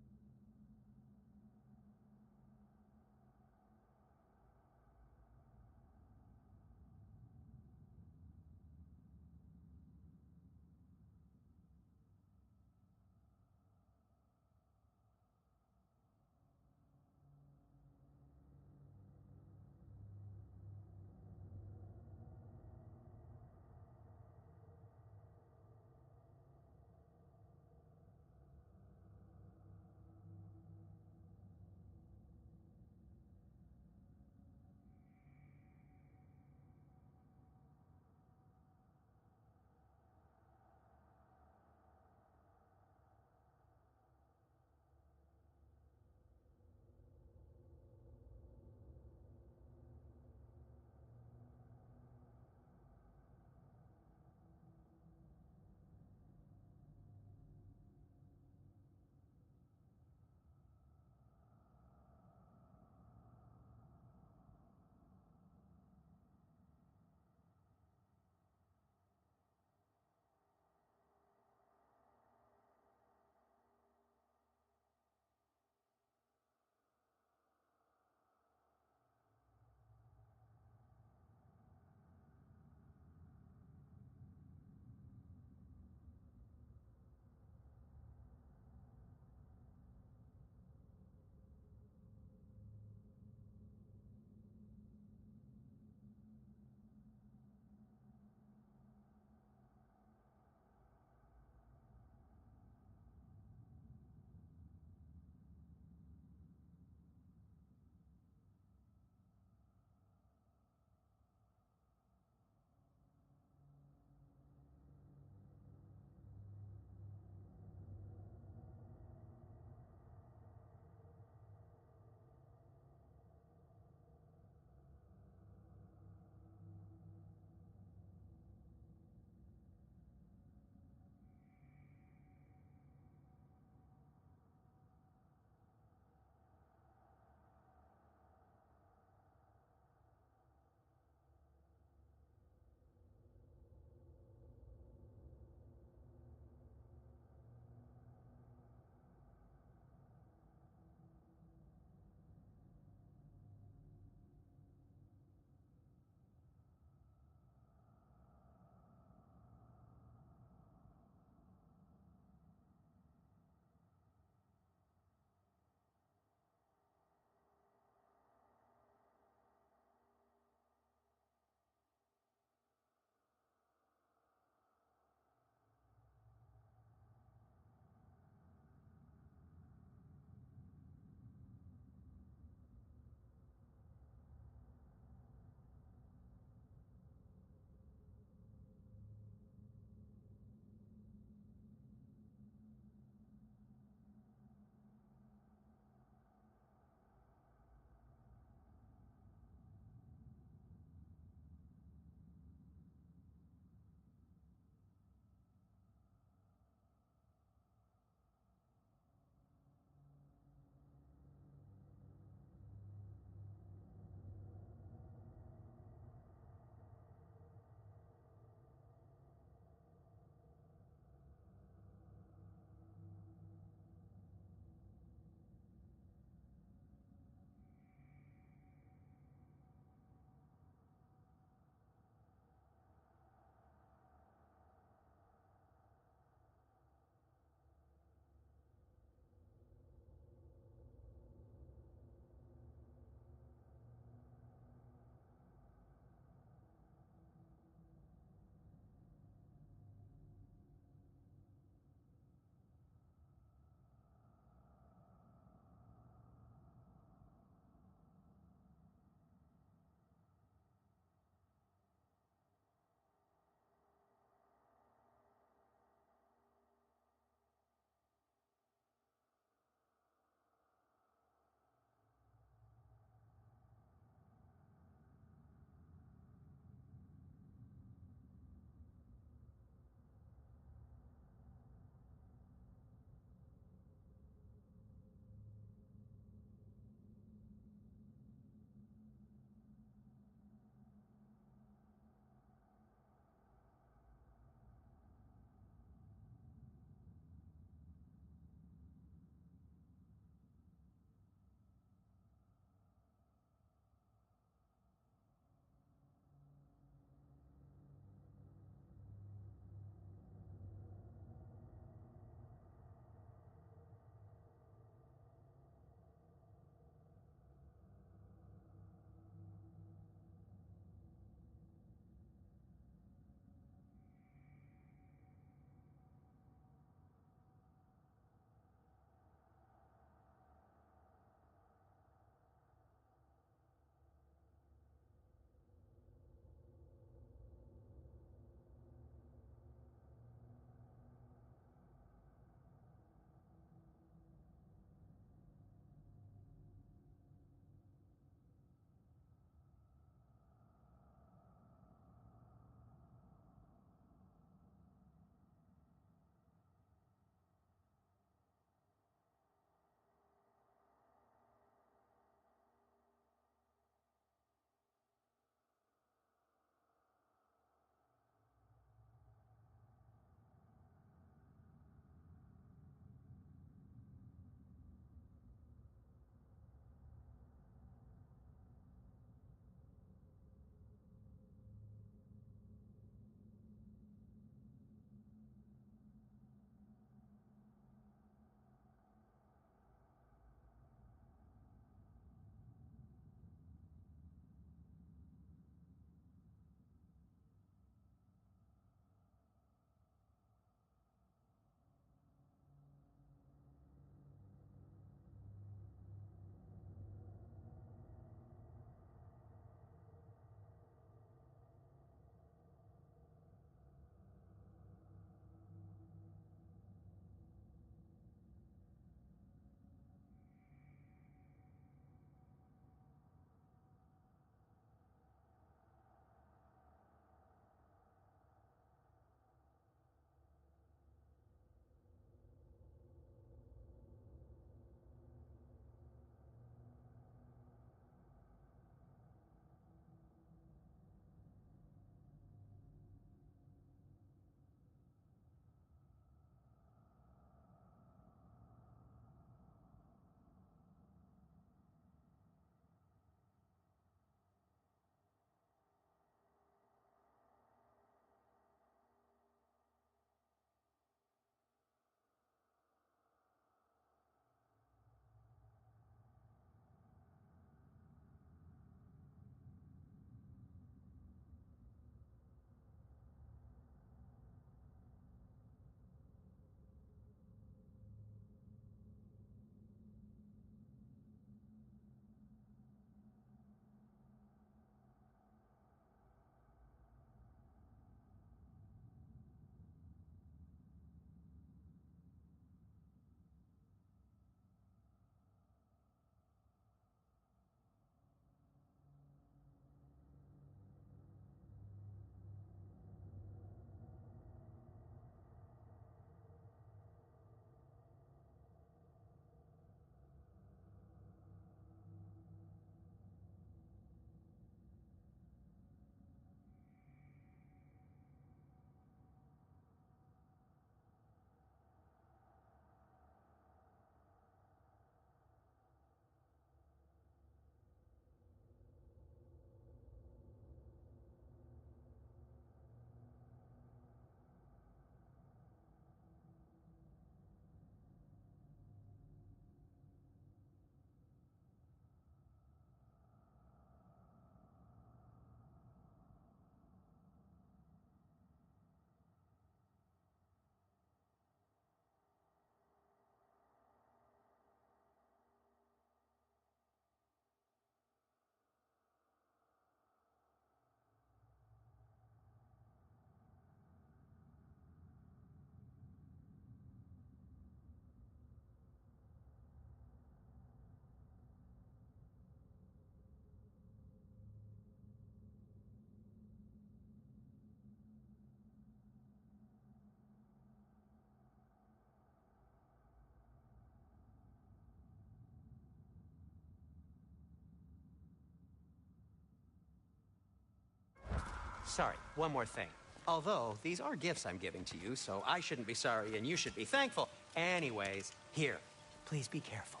Sorry, one more thing. Although, these are gifts I'm giving to you, so I shouldn't be sorry and you should be thankful. Anyways, here, please be careful.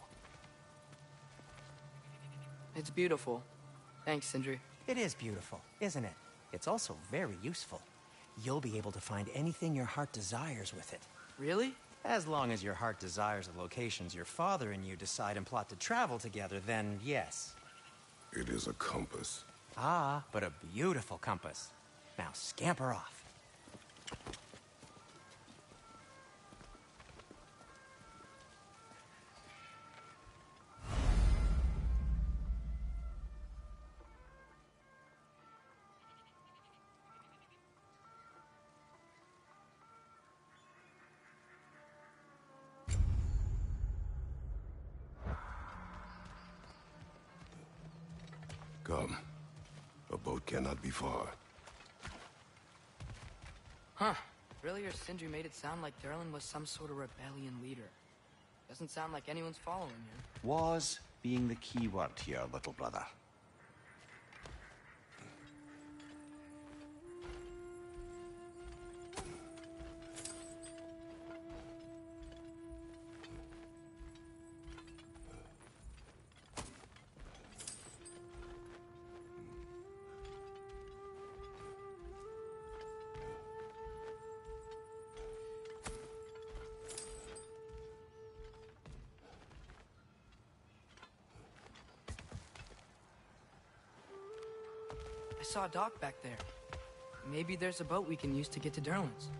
It's beautiful. Thanks, Sindri. It is beautiful, isn't it? It's also very useful. You'll be able to find anything your heart desires with it. Really? As long as your heart desires the locations your father and you decide and plot to travel together, then yes. It is a compass. Ah, but a beautiful compass. Now scamper off. Come. A boat cannot be far. Huh. Earlier, Sindri made it sound like Durlin was some sort of rebellion leader. Doesn't sound like anyone's following him. Was being the key word here, little brother. I saw a dock back there. Maybe there's a boat we can use to get to Durlin's.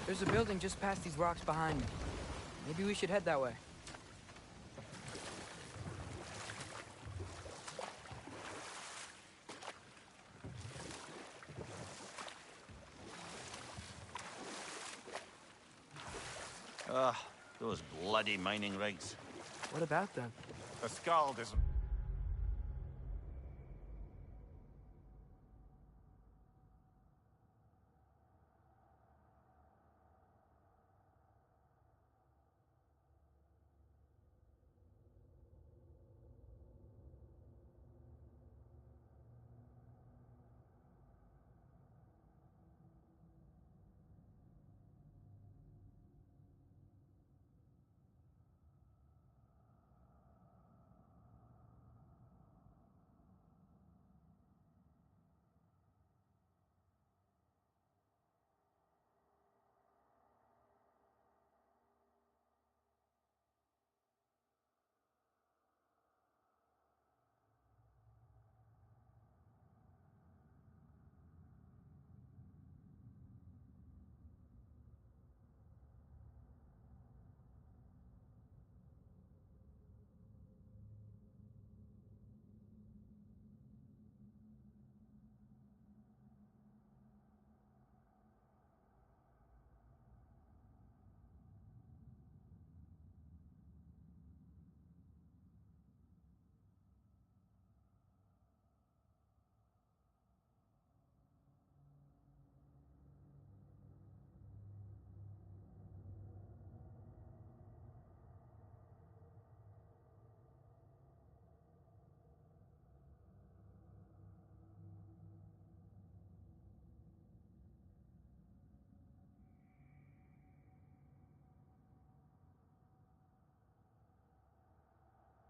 There's a building just past these rocks behind me. Maybe we should head that way. Ugh, those bloody mining rigs. What about them? The skull isn't...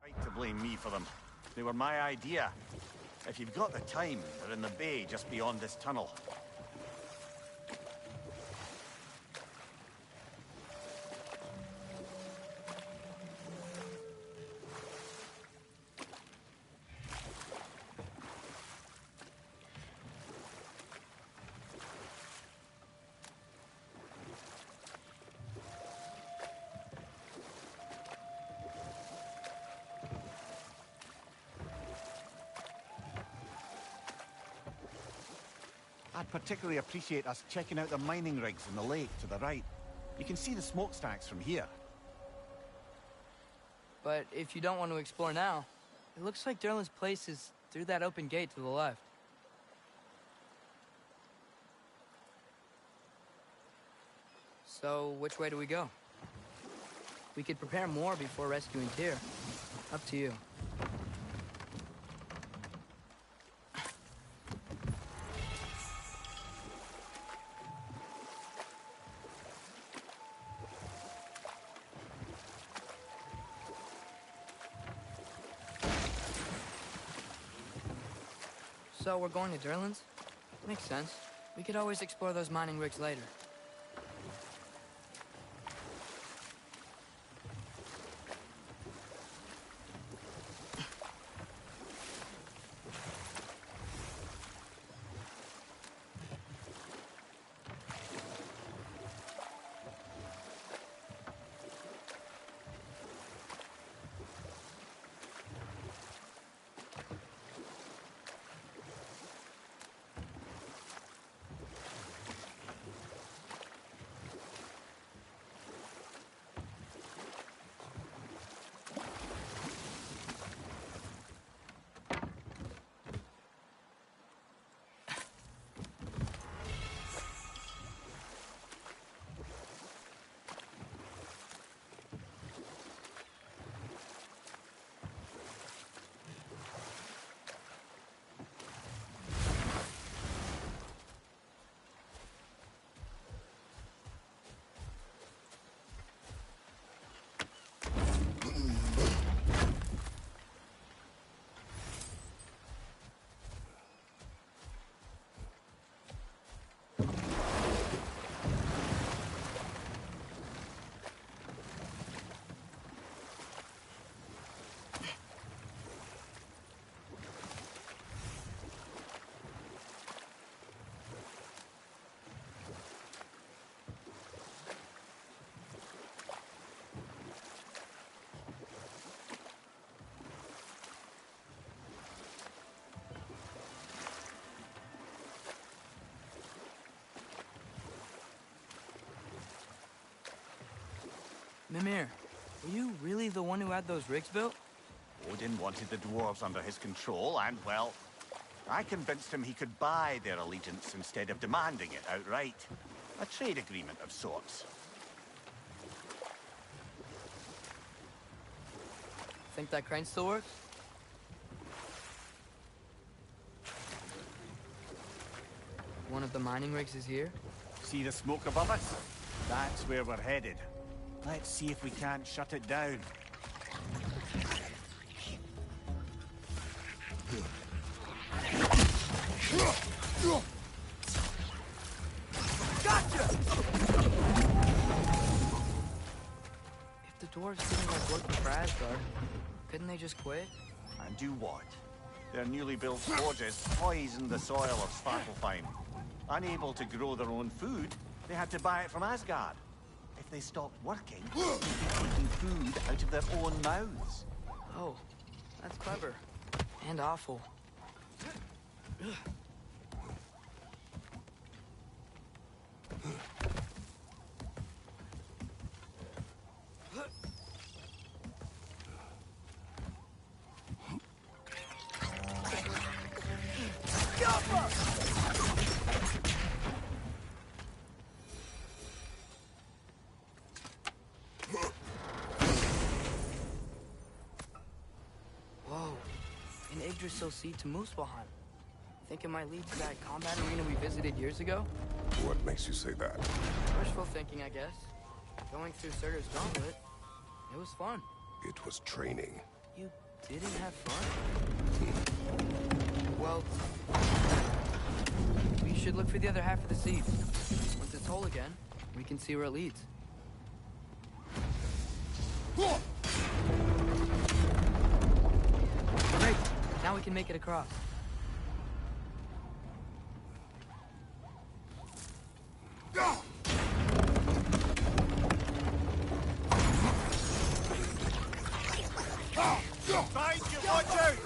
Right to blame me for them. They were my idea. If you've got the time, they're in the bay just beyond this tunnel. I'd particularly appreciate us checking out the mining rigs in the lake to the right. You can see the smokestacks from here. But if you don't want to explore now, it looks like Derlin's place is through that open gate to the left. So, which way do we go? We could prepare more before rescuing Tyr. Up to you. So we're going to Derlin's? Makes sense. We could always explore those mining rigs later. Mimir, were you really the one who had those rigs built? Odin wanted the dwarves under his control, and, well, I convinced him he could buy their allegiance instead of demanding it outright. A trade agreement of sorts. Think that crane still works? One of the mining rigs is here? See the smoke above us? That's where we're headed. Let's see if we can't shut it down. Gotcha! If the dwarves didn't like working for Asgard, couldn't they just quit? And do what? Their newly built forges poisoned the soil of Svartalfheim. Unable to grow their own food, they had to buy it from Asgard. If they stopped working, they'd be taking food out of their own mouths. Oh, that's clever. And awful. Whoa, an Yggdrasil seed to Muspelheim. Think it might lead to that combat arena we visited years ago? What makes you say that? Wishful thinking, I guess. Going through Surtur's gauntlet, it was fun. It was training. You didn't have fun? Well, we should look for the other half of the seed. Once it's whole again, we can see where it leads. Great, now we can make it across. Find you, watch out!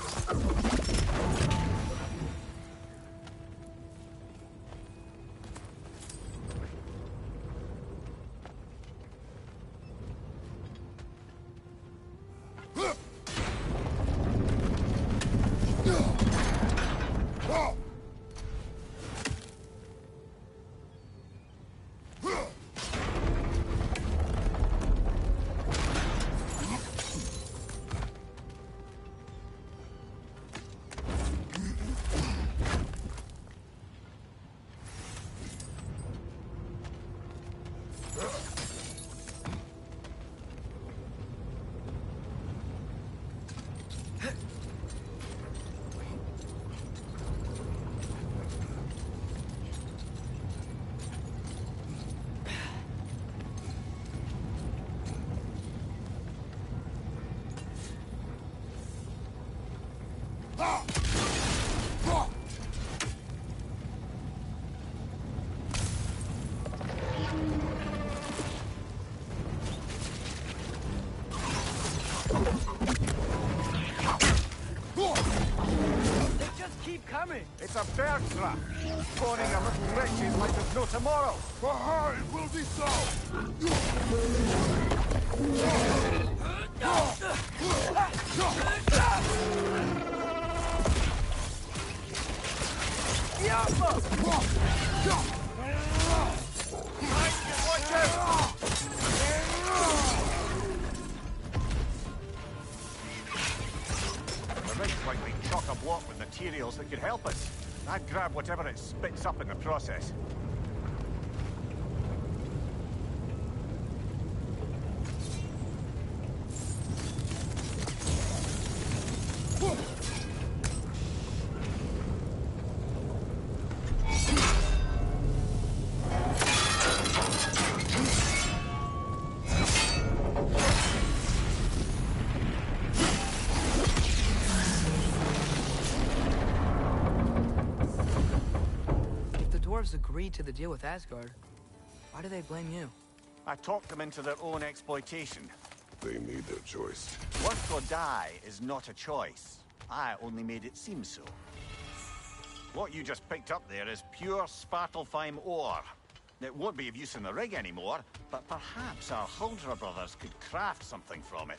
They just keep coming. It's a bear trap. Spawning a little wretches like there's no tomorrow. For her, it will be so! The rig's likely chock-a-block with materials that could help us. I'd grab whatever it spits up in the process. Agreed to the deal with Asgard. Why do they blame you? I talked them into their own exploitation. They made their choice. Work or die is not a choice. I only made it seem so. What you just picked up there is pure Svartalfheim ore. It won't be of use in the rig anymore, but perhaps our Huldra brothers could craft something from it.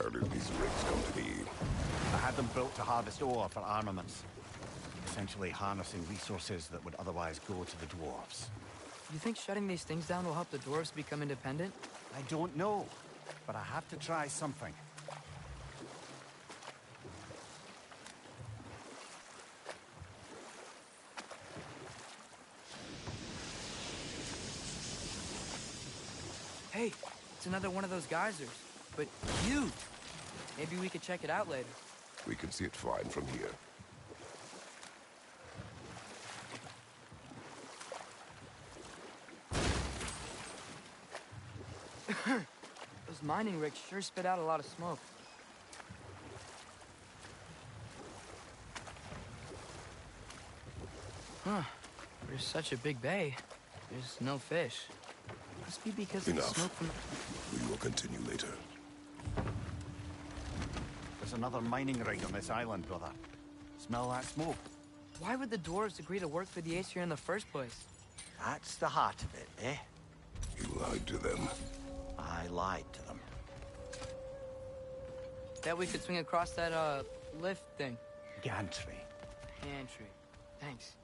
How did these rigs come to be? I had them built to harvest ore for armaments. Essentially harnessing resources that would otherwise go to the dwarves. You think shutting these things down will help the dwarves become independent? I don't know, but I have to try something. Hey, it's another one of those geysers, but huge. Maybe we could check it out later. We can see it fine from here. Those mining rigs sure spit out a lot of smoke. Huh. There's such a big bay. There's no fish. Must be because of the Enough. smoke from... We will continue later. There's another mining rig on this island, brother. Smell that smoke? Why would the dwarves agree to work for the Aesir in the first place? That's the heart of it, eh? You lied to them. I lied to them. Bet we could swing across that, lift thing. Gantry. Pantry. Thanks.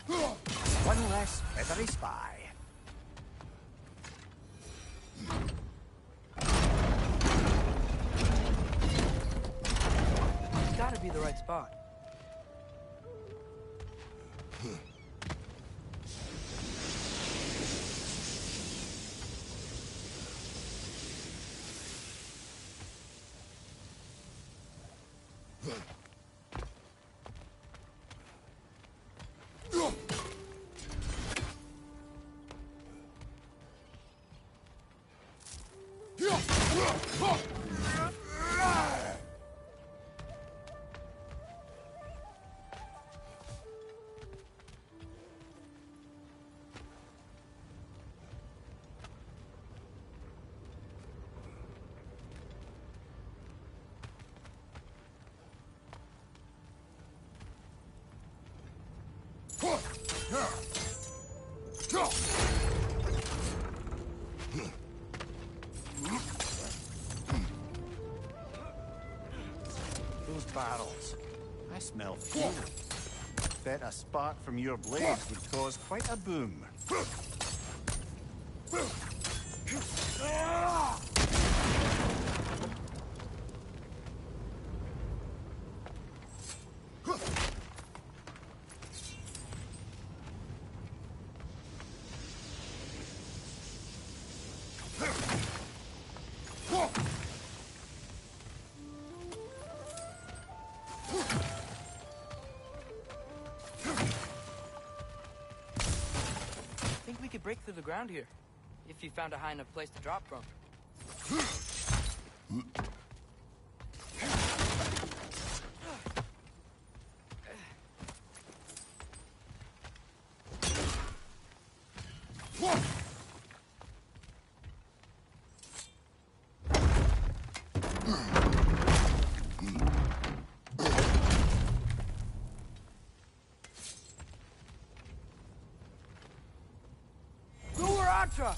One less feathery spy. It's gotta be the right spot. Those barrels. I smell fuel. Bet a spark from your blades would cause quite a boom. I think we could break through the ground here, if you found a high enough place to drop from. Ultra!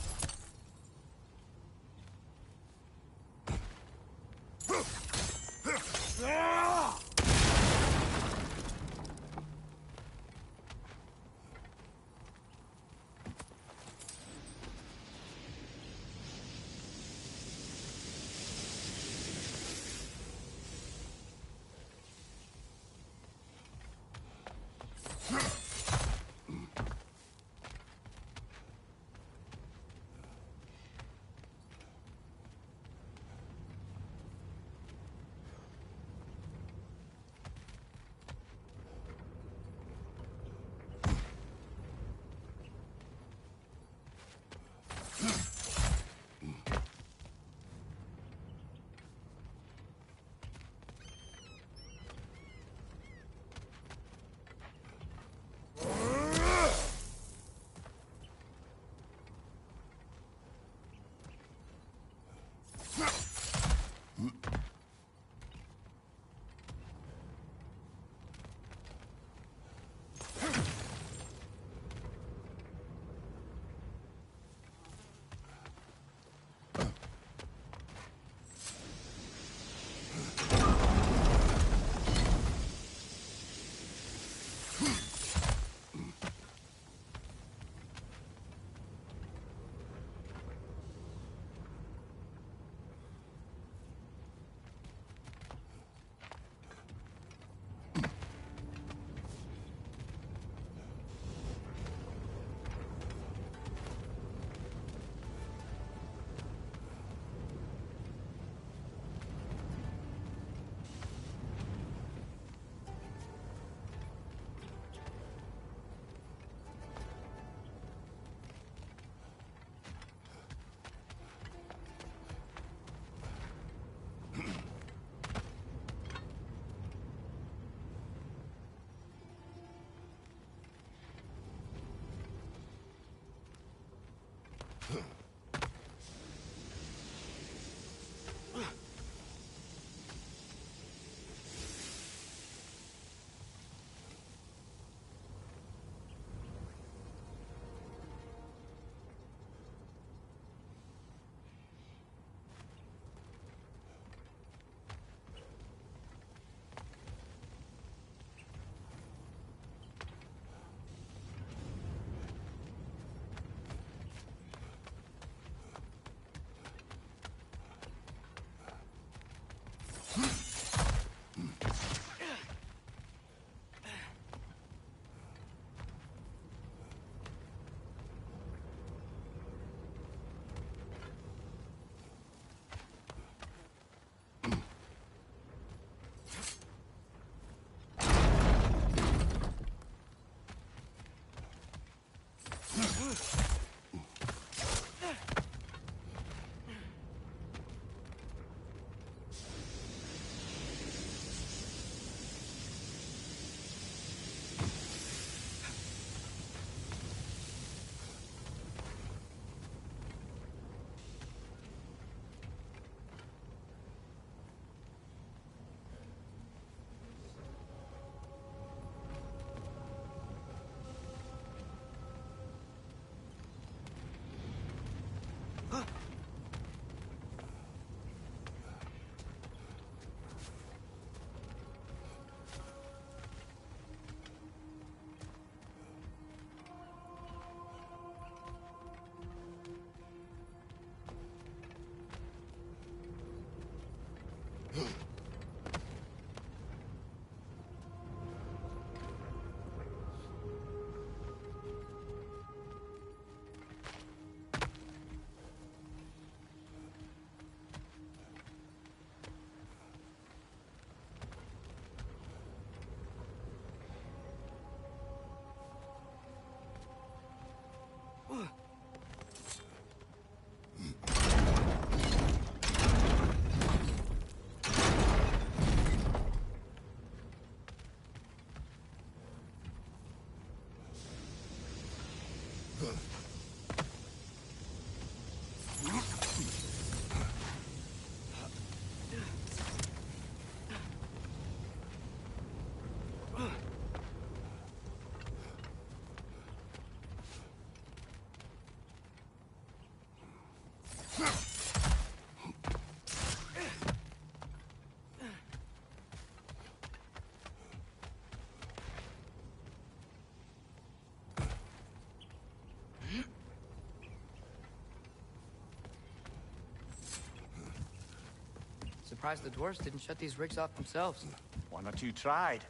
Surprised the dwarves didn't shut these rigs off themselves. One or two tried.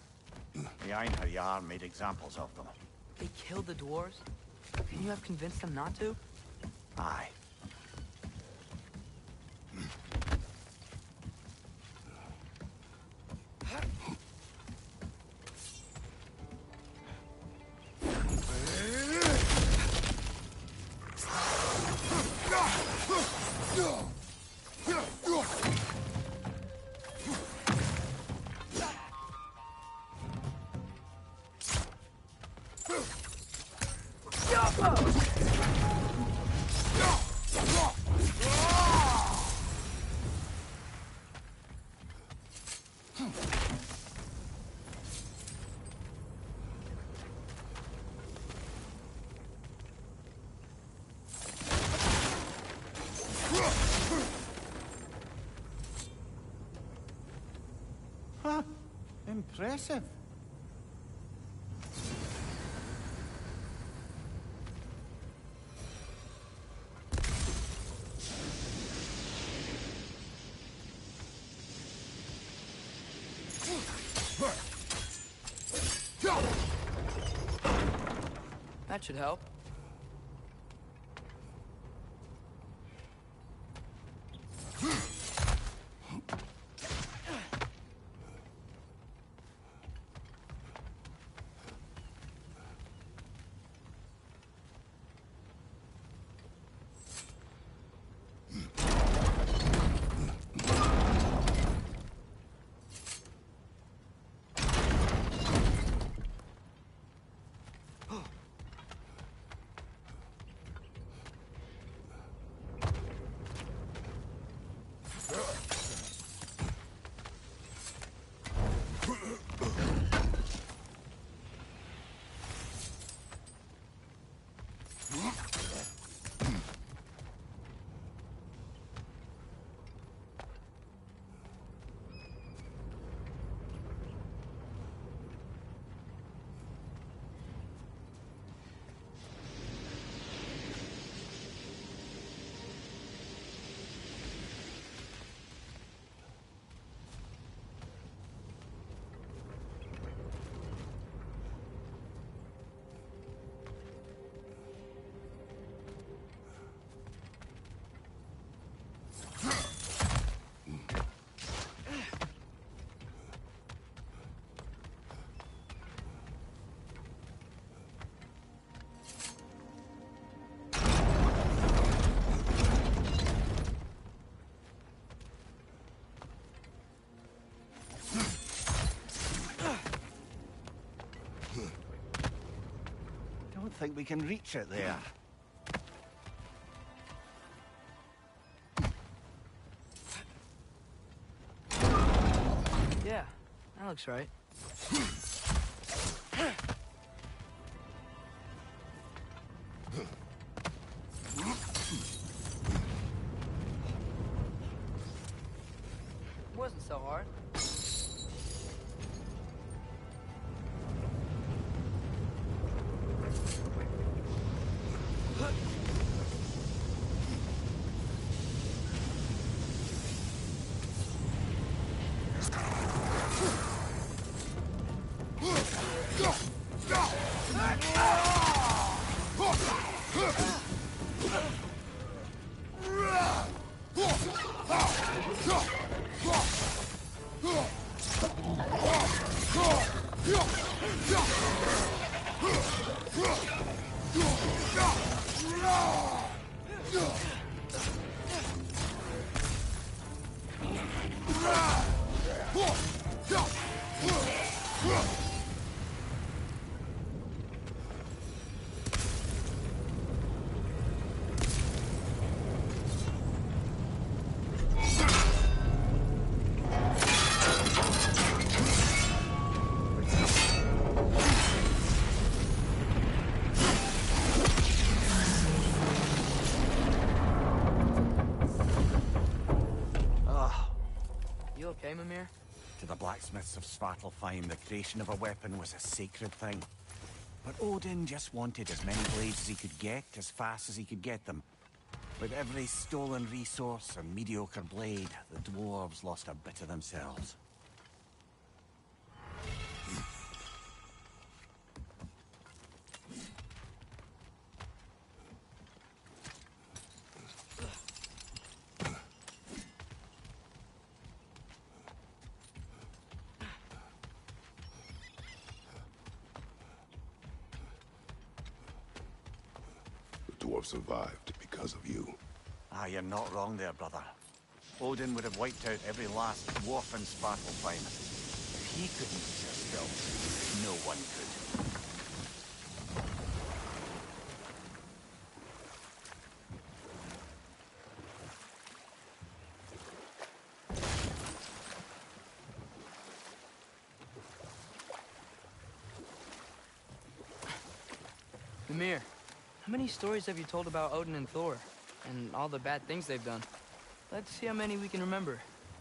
The Einherjar made examples of them. They killed the dwarves? Can you have convinced them not to? Aye. Huh. Impressive. That should help. Don't think we can reach it there. Yeah, that looks right. Wasn't so hard. You okay, Mimir? To the blacksmiths of Svartalfheim, the creation of a weapon was a sacred thing. But Odin just wanted as many blades as he could get, as fast as he could get them. With every stolen resource and mediocre blade, the dwarves lost a bit of themselves. The dwarf survived because of you. Ah, you're not wrong there, brother. Odin would have wiped out every last dwarf in Svartalfheim. If he couldn't keep her still, no one could. Mimir, how many stories have you told about Odin and Thor? And all the bad things they've done? Let's see how many we can remember.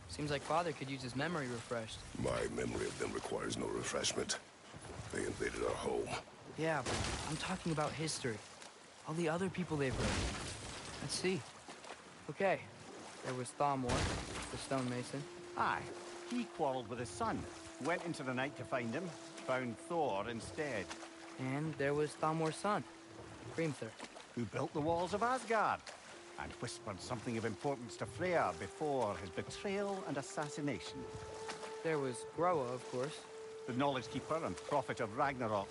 Seems like Father could use his memory refreshed. My memory of them requires no refreshment. They invaded our home. Yeah, but I'm talking about history. All the other people they've hurt. Let's see. Okay, there was Thamor, the stonemason. Aye, he quarreled with his son. Went into the night to find him, found Thor instead. And there was Thamor's son, Hrimthur. Who built the walls of Asgard, and whispered something of importance to Freya before his betrayal and assassination. There was Groa, of course. The knowledge keeper and prophet of Ragnarok.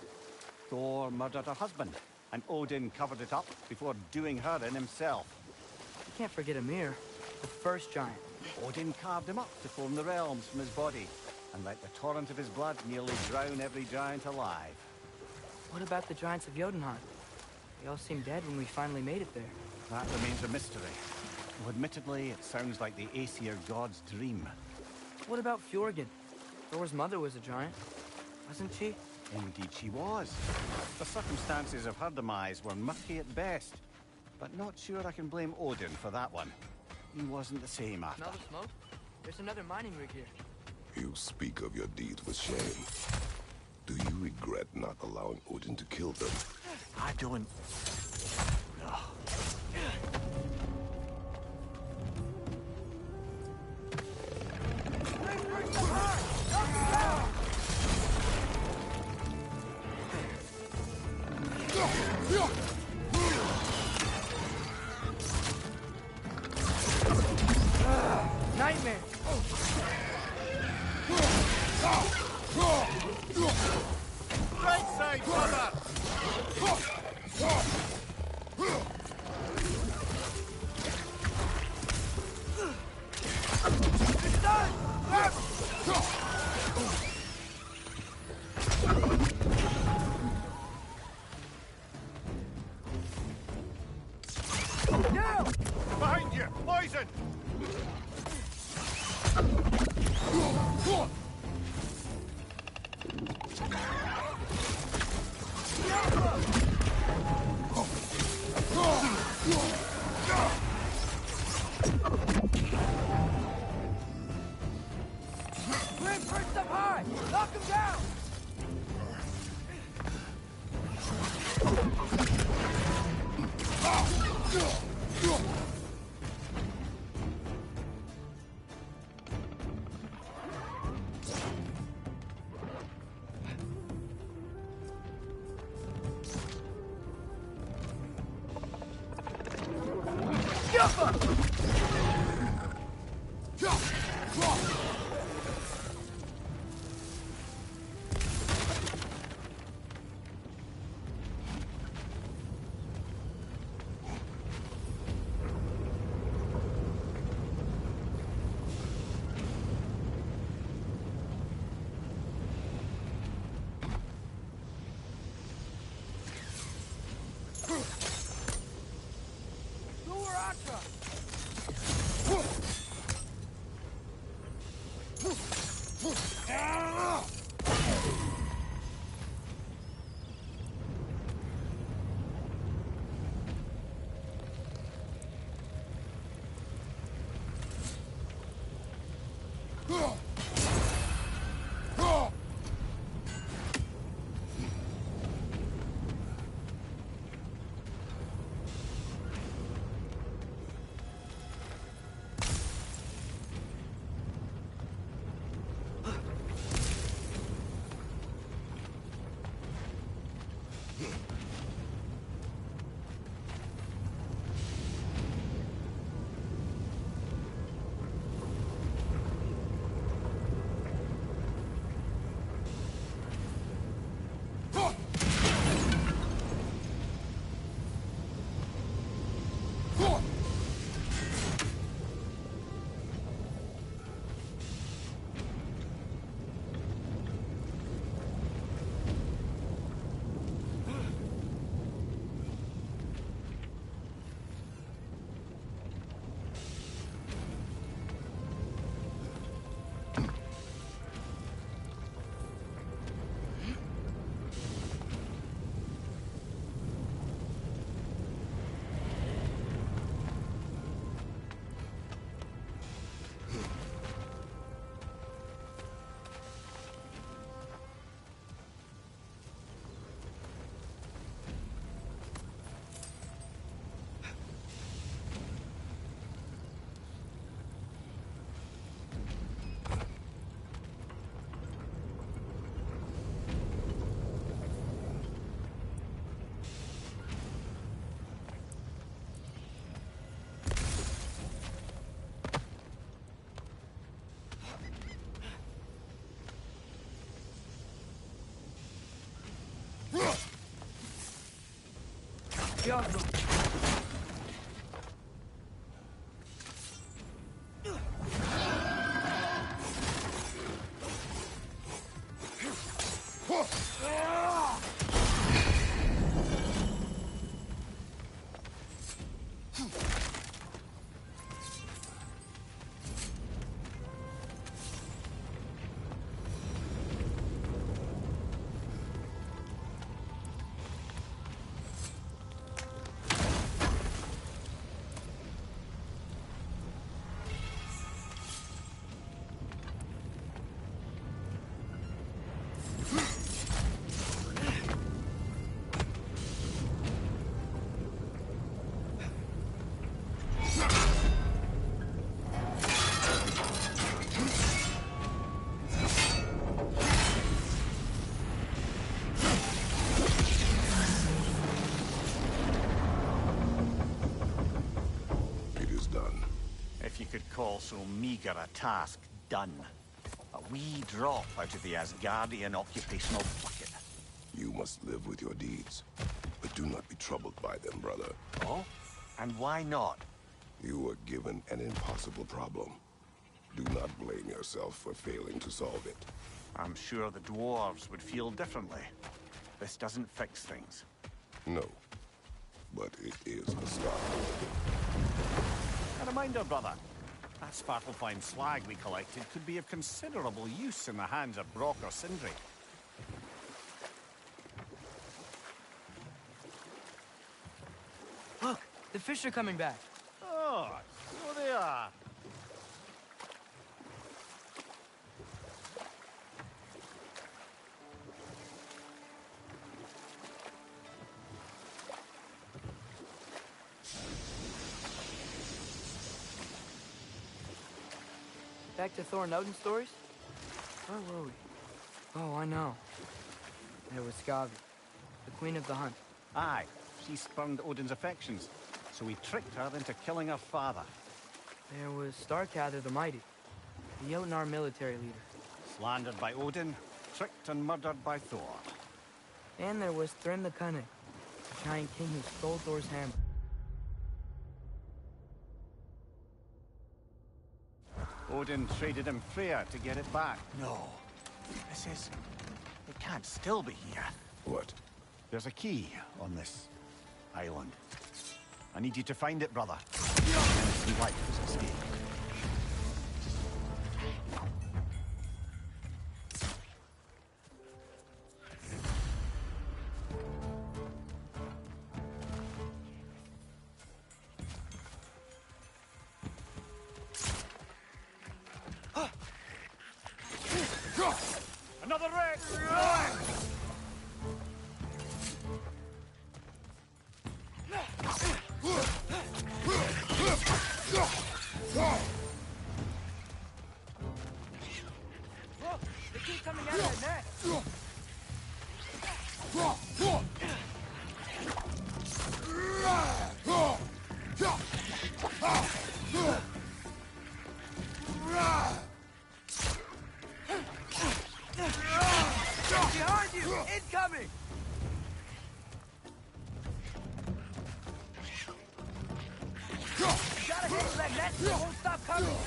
Thor murdered her husband, and Odin covered it up before doing her in himself. You can't forget Ymir, the first giant. Odin carved him up to form the realms from his body, and let the torrent of his blood nearly drown every giant alive. What about the giants of Jotunheim? They all seemed dead when we finally made it there. That remains a mystery. Though admittedly, it sounds like the Aesir god's dream. What about Fjorgyn? Thor's mother was a giant, wasn't she? Indeed she was. The circumstances of her demise were murky at best, but not sure I can blame Odin for that one. He wasn't the same after. Smell the smoke? There's another mining rig here. You speak of your deeds with shame. Do you regret not allowing Odin to kill them? I don't... No. Nightmare! Right side, brother! It's done! Now! Behind you! Poison! Grim, perched up high! Knock him down! Diablo! If you could call so meager a task done. A wee drop out of the Asgardian occupational bucket. You must live with your deeds, but do not be troubled by them, brother. Oh? And why not? You were given an impossible problem. Do not blame yourself for failing to solve it. I'm sure the dwarves would feel differently. This doesn't fix things. No, but it is a start. A reminder, brother. That Svartalfheim slag we collected could be of considerable use in the hands of Brock or Sindri. Look, the fish are coming back. Oh, so they are. Back to Thor and Odin stories? Where were we? Oh, I know. There was Skavi, the queen of the hunt. Aye, she spurned Odin's affections. so he tricked her into killing her father. There was Starkather the Mighty, the Jotnar military leader. Slandered by Odin, tricked and murdered by Thor. And there was Thrym the Cunning, the giant king who stole Thor's hammer. Odin traded him Freya to get it back. No. This is... It can't still be here. What? There's a key on this island. I need you to find it, brother. Innocent life is at stake. Another wreck! Look! They keep coming out of that net! Behind you! Incoming! Gotta hit that net so it won't stop coming!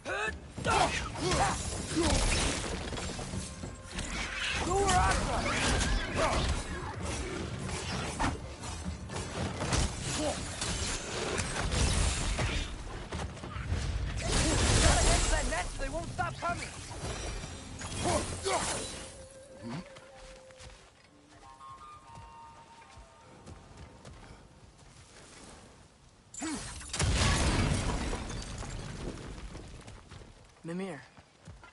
Gotta hit that net so they won't stop coming! Mimir,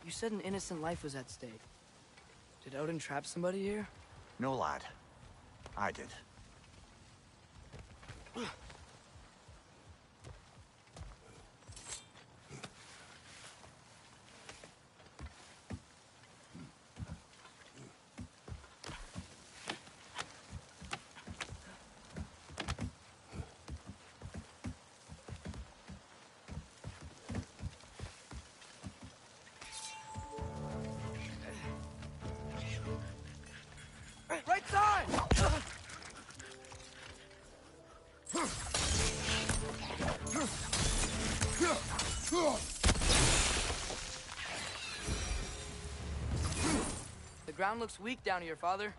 you said an innocent life was at stake. Did Odin trap somebody here? No, lad. I did. Right side! The ground looks weak down here, Father.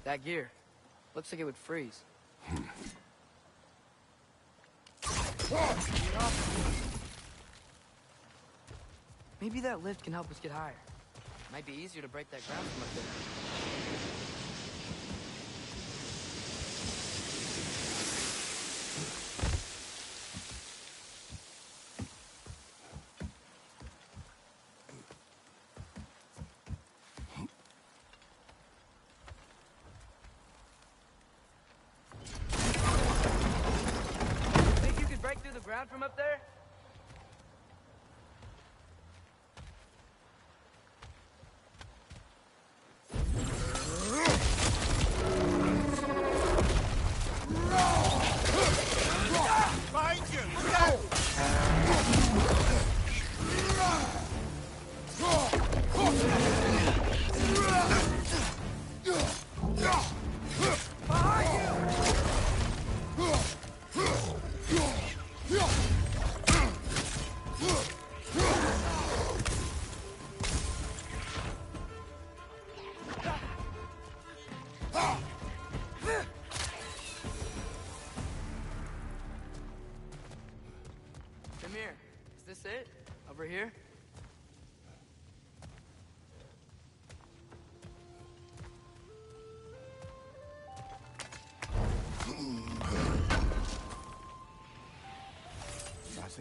That gear. Looks like it would freeze. Maybe that lift can help us get higher. Might be easier to break that ground from up there. Think you could break through the ground from up there?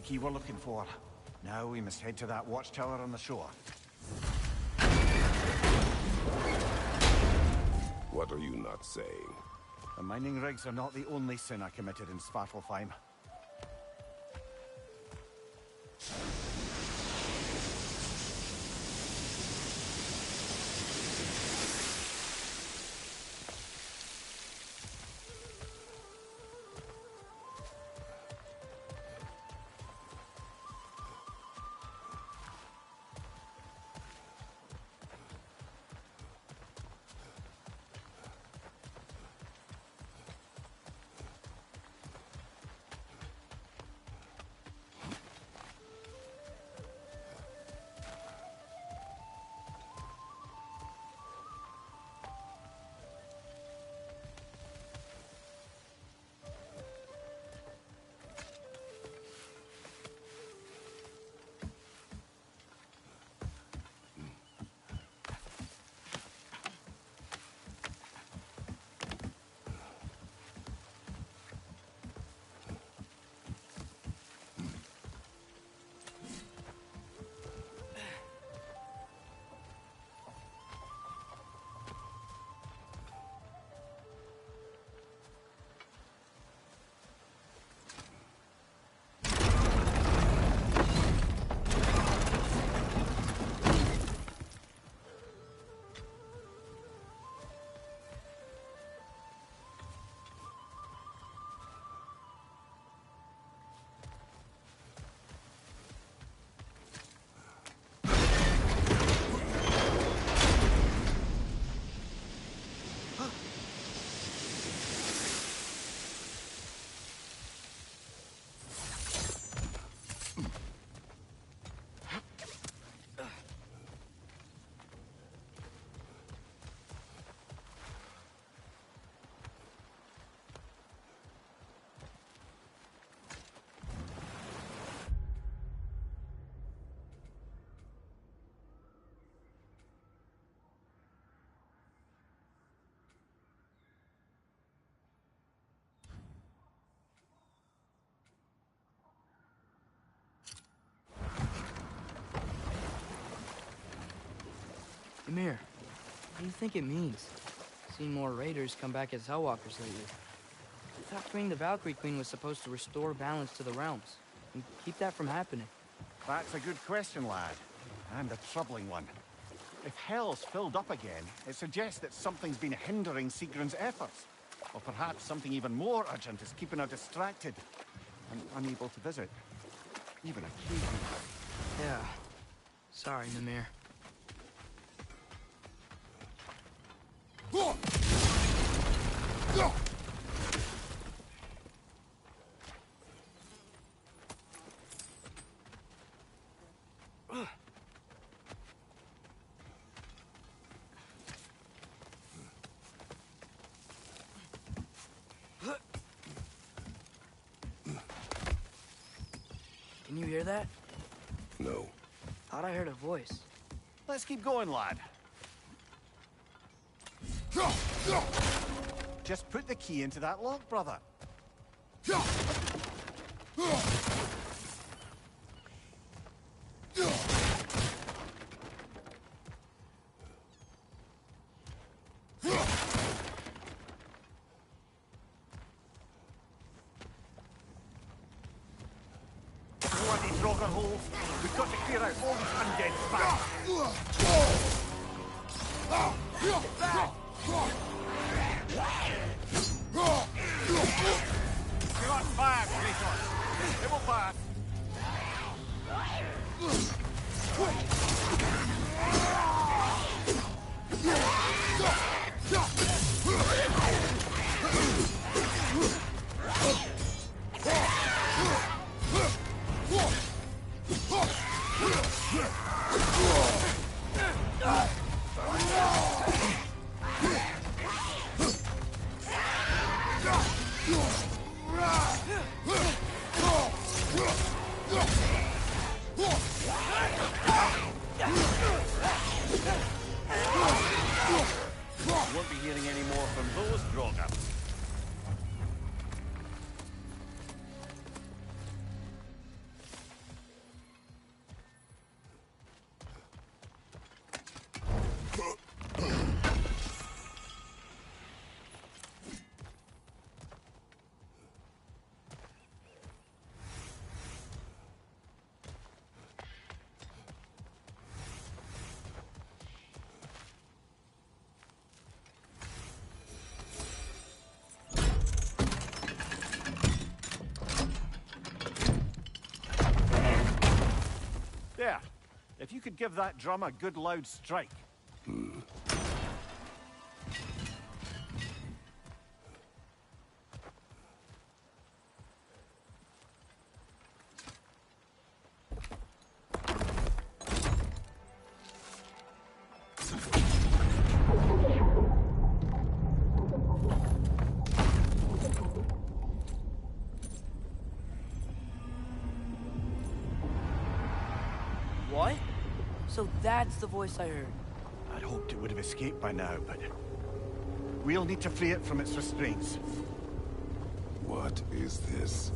key we're looking for. Now we must head to that watchtower on the shore. What are you not saying? The mining rigs are not the only sin I committed in Svartalfheim. Ymir, what do you think it means? Seen more raiders come back as Hellwalkers lately. I thought freeing the Valkyrie Queen was supposed to restore balance to the realms and keep that from happening. That's a good question, lad. And a troubling one. If Hell's filled up again, it suggests that something's been hindering Sigrun's efforts. Or perhaps something even more urgent is keeping her distracted and unable to visit. Even occasionally. Yeah. Sorry, Mimir. Can you hear that? No. Thought I heard a voice. Let's keep going, lad. Just put the key into that lock, brother. Bloody Draugr holes. We've got to clear out all these undead spats. You're on fire, Kratos. It will pass. could give that drum a good loud strike. What? So that's the voice I heard. I'd hoped it would have escaped by now, but we'll need to free it from its restraints. What is this?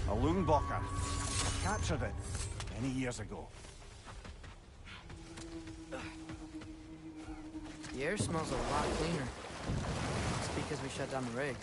A Lungbocker. Captured it many years ago. The air smells a lot cleaner. It's because we shut down the rigs.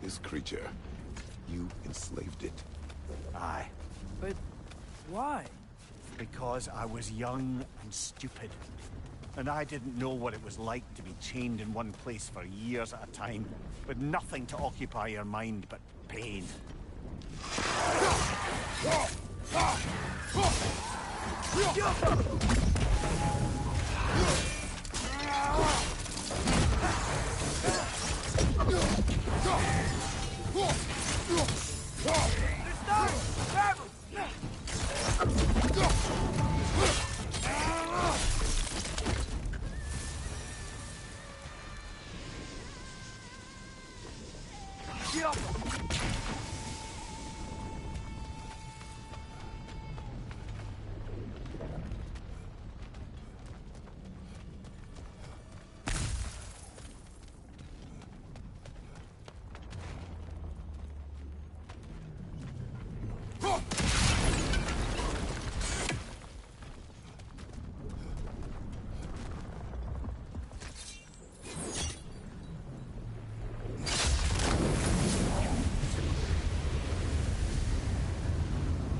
This creature, you enslaved it. Aye. But why? Because I was young and stupid. And I didn't know what it was like to be chained in one place for years at a time, with nothing to occupy your mind but pain.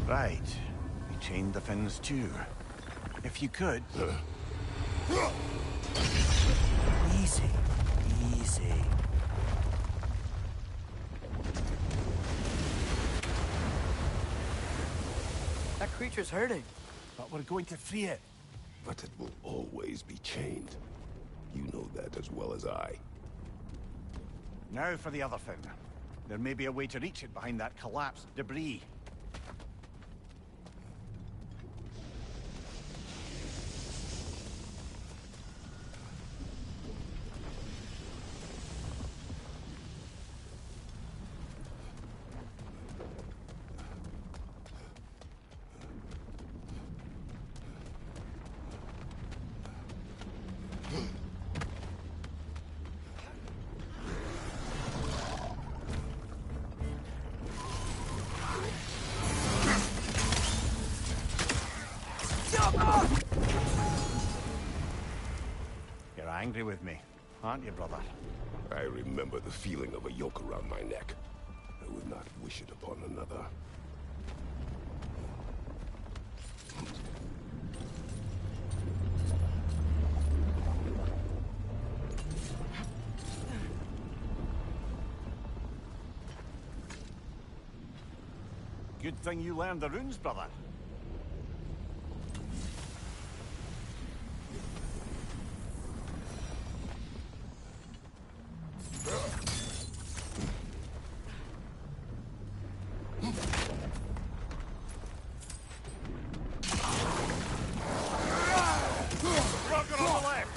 Right. We chained the fins too. If you could... Easy. Easy. That creature's hurting. But we're going to free it. But it will always be chained. You know that as well as I. Now for the other fin. There may be a way to reach it behind that collapsed debris. You're angry with me, aren't you, brother? I remember the feeling of a yoke around my neck. I would not wish it upon another. Good thing you learned the runes, brother. Rocket on the left!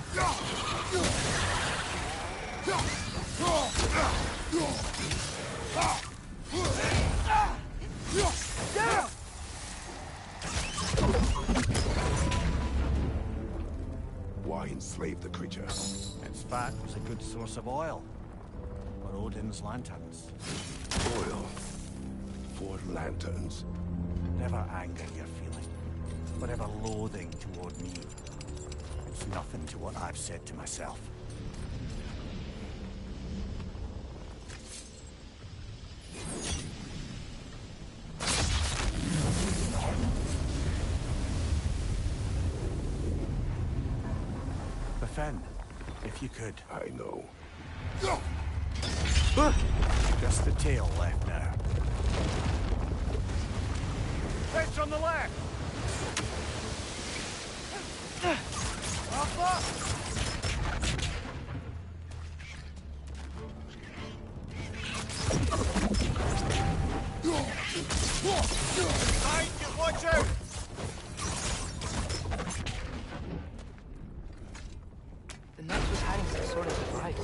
Why enslave the creature? Its fat was a good source of oil for Odin's lanterns. Oil. For lanterns. Whatever anger you're feeling, whatever loathing toward me, It's nothing to what I've said to myself. Finn, if you could. I know. Just the tail left now. Fetch on the left! Behind you, watch out! The nut was hiding some sort of device.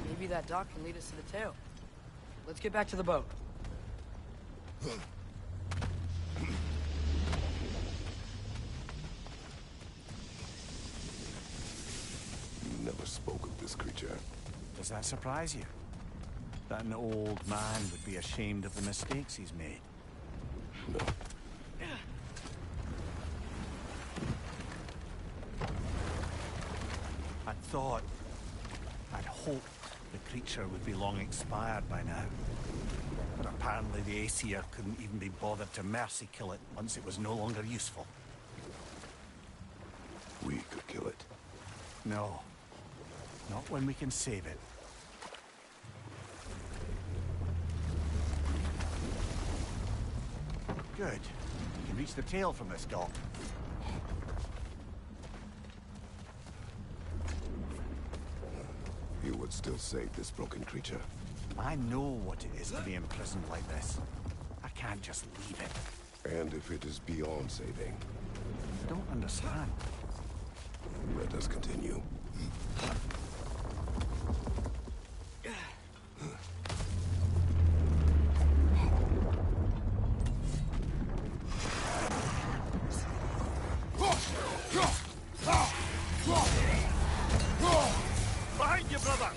Maybe that dock can lead us to the tail. Let's get back to the boat. You never spoke of this creature. Does that surprise you? That an old man would be ashamed of the mistakes he's made? No. I'd hoped the creature would be long expired by now. But apparently the Aesir couldn't even be bothered to mercy kill it once it was no longer useful. We could kill it. No. Not when we can save it. Good. You can reach the tail from this dock. You would still save this broken creature. I know what it is to be imprisoned like this. I can't just leave it. And if it is beyond saving, I don't understand. let us continue. Behind you, brother!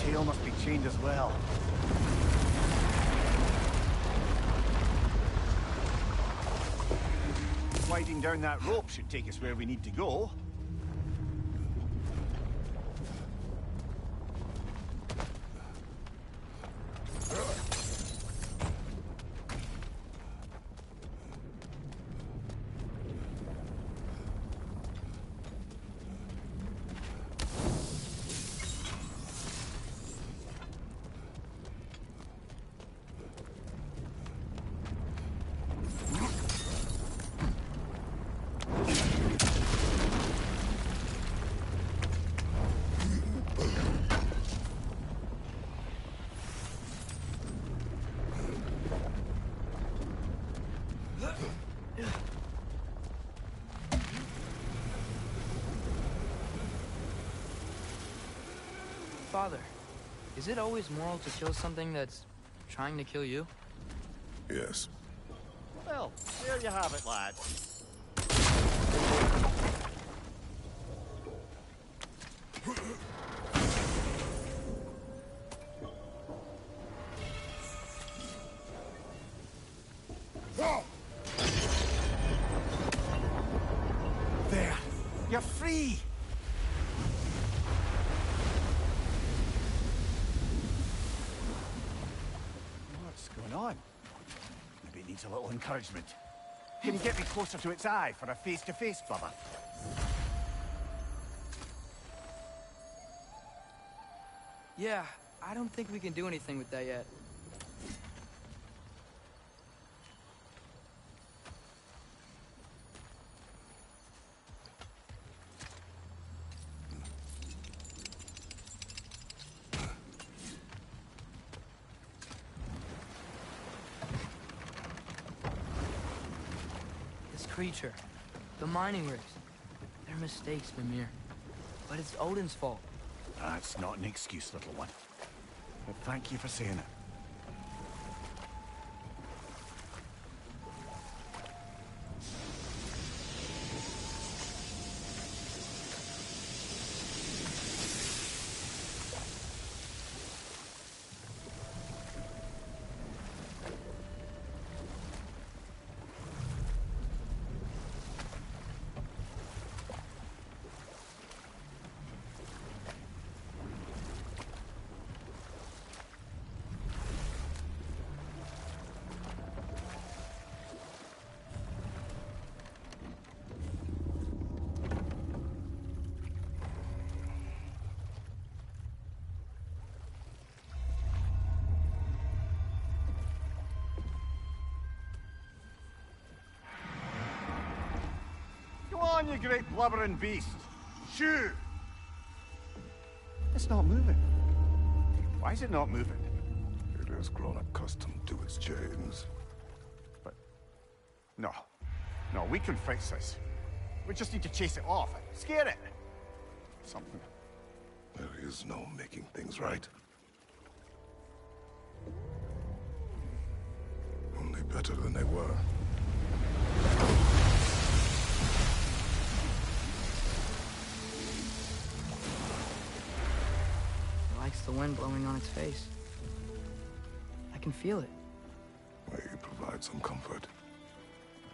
Tail must be chained as well. Sliding down that rope should take us where we need to go. Father, is it always moral to kill something that's trying to kill you? Yes. Well, there you have it, lads. There! You're free! What's going on? Maybe it needs a little encouragement. Can you get me closer to its eye for a face-to-face, brother? Yeah, I don't think we can do anything with that yet. This creature, the mining rigs, they're mistakes, Mimir. But it's Odin's fault. That's not an excuse, little one. But thank you for saying it. Go on, you great blubbering beast. Shoo! It's not moving. Why is it not moving? It has grown accustomed to its chains. But... No. No, we can fix this. We just need to chase it off and scare it. Something. There is no making things right. Only better than they were. It likes the wind blowing on its face. I can feel it. May you provide some comfort.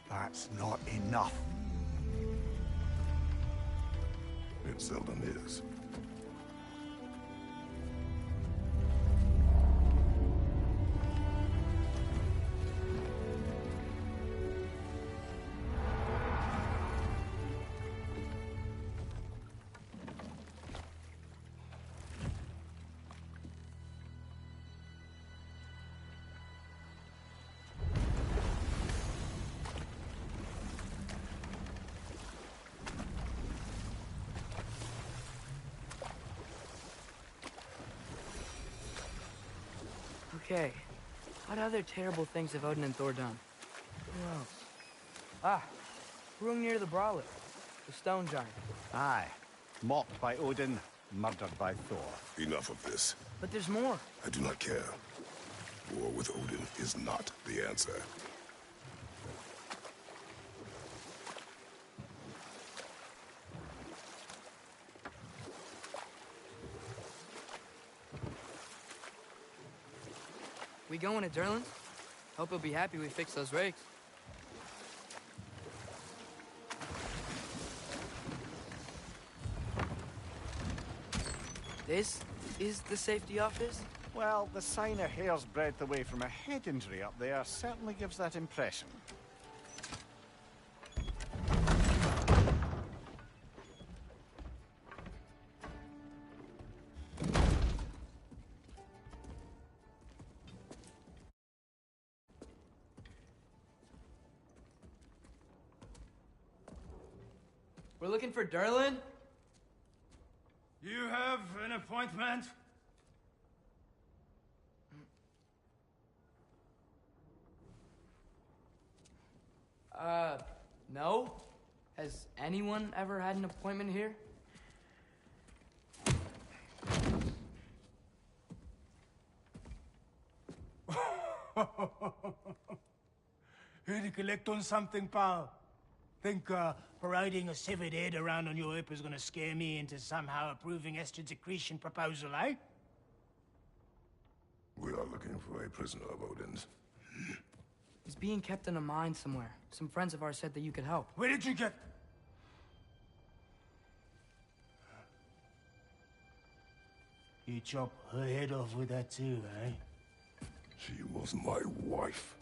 That's not enough. It seldom is. Okay. What other terrible things have Odin and Thor done? Who else? Ah, room near the Brawler. The stone giant. Aye. Mocked by Odin, murdered by Thor. Enough of this. But there's more. I do not care. War with Odin is not the answer. We going to Durlin? Hope he'll be happy we fixed those rakes. This is the safety office? Well, the sign a hair's breadth away from a head injury up there certainly gives that impression. We're looking for Durlin? You have an appointment? No. Has anyone ever had an appointment here? Here to collect on something, pal? Think parading a severed head around on your hip is gonna scare me into somehow approving Estrid's accretion proposal, eh? We are looking for a prisoner of Odin's. He's being kept in a mine somewhere. Some friends of ours said that you could help. Where did you get... You chop her head off with that too, eh? She was my wife.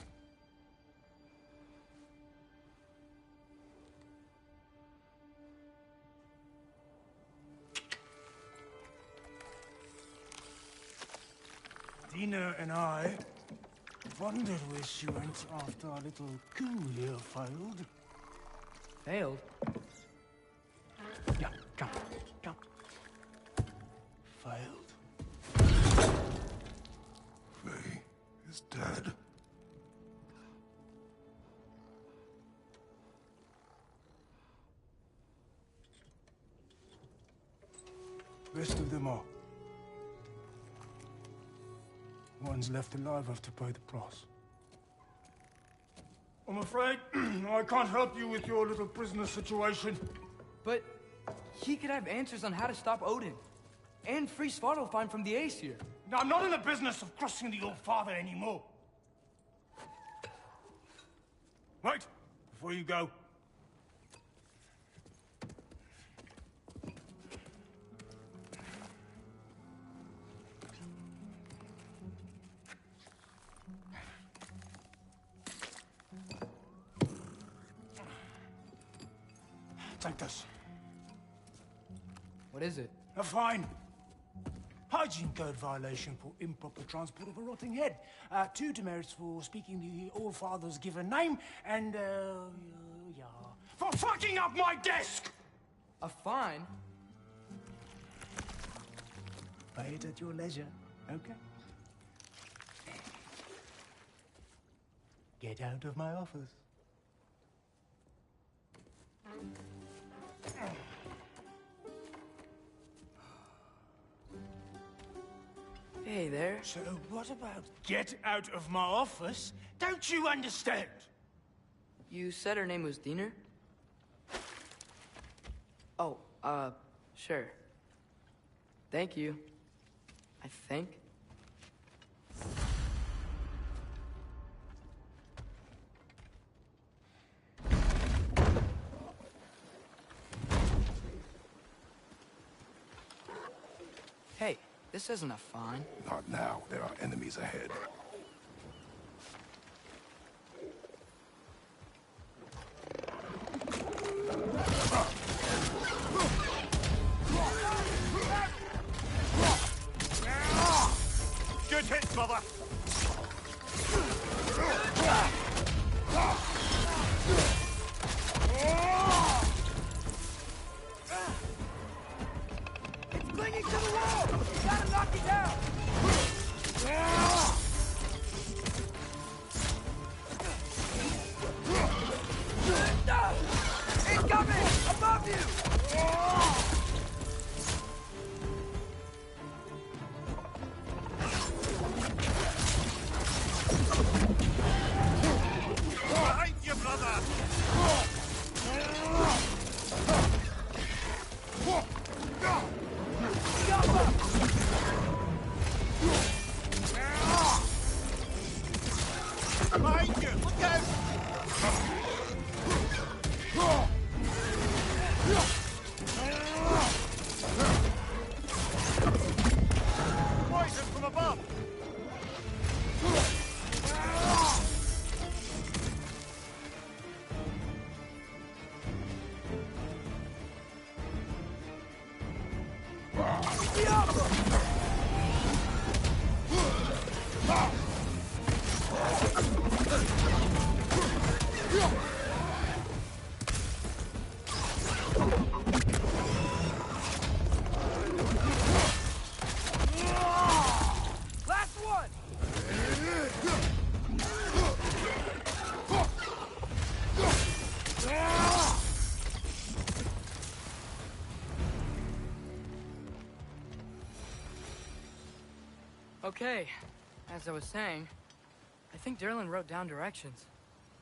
Dina and I wondered where she went after our little coup here failed. Failed? Yeah, come. Failed. Faye is dead. Rest of them are. Ones left alive have to pay the price. I'm afraid I can't help you with your little prisoner situation. But he could have answers on how to stop Odin. And free Svartalfheim from the Aesir. Now, I'm not in the business of crossing the old father anymore. Right, before you go. Take this. What is it? A fine. Hygiene code violation for improper transport of a rotting head. 2 demerits for speaking the All-Father's given name, and, yeah. For fucking up my desk! A fine? Pay it at your leisure, okay? Get out of my office. Hey there. So what about get out of my office? Don't you understand? You said her name was Diener? Oh, sure. Thank you. I think. Hey, this isn't a fine. Not now. There are enemies ahead. Good hit, brother! It's clinging to the wall! You gotta knock it down! Incoming! Above you! Behind you, brother! Behind you! Look out! Poison from above! Last one! Okay, as I was saying, I think Derlin wrote down directions.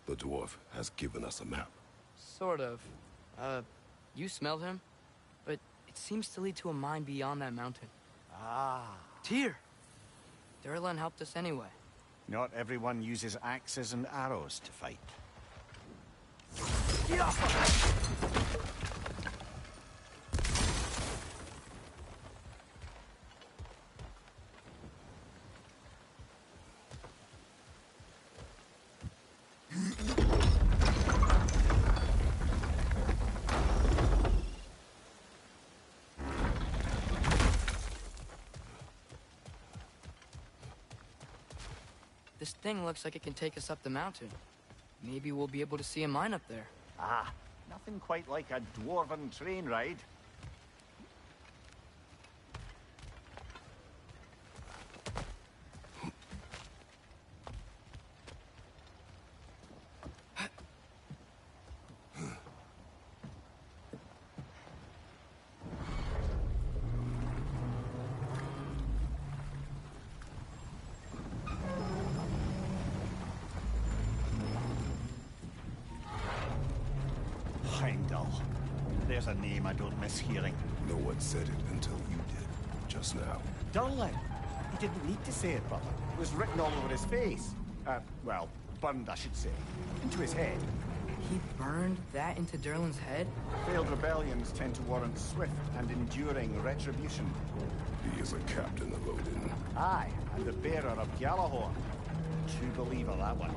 The dwarf has given us a map. Sort of. You smelled him? But it seems to lead to a mine beyond that mountain. Ah. Tyr! Derlin helped us anyway. Not everyone uses axes and arrows to fight. This thing looks like it can take us up the mountain. Maybe we'll be able to see a mine up there. Ah, nothing quite like a dwarven train ride. Heimdall. There's a name I don't miss hearing. No one said it until you did, just now. Durlin. He didn't need to say it, brother. It was written all over his face. Well, burned, I should say. Into his head. He burned that into Derlin's head? Failed rebellions tend to warrant swift and enduring retribution. He is a captain of Odin. Aye, and the bearer of Gjallarhorn. True believer, that one.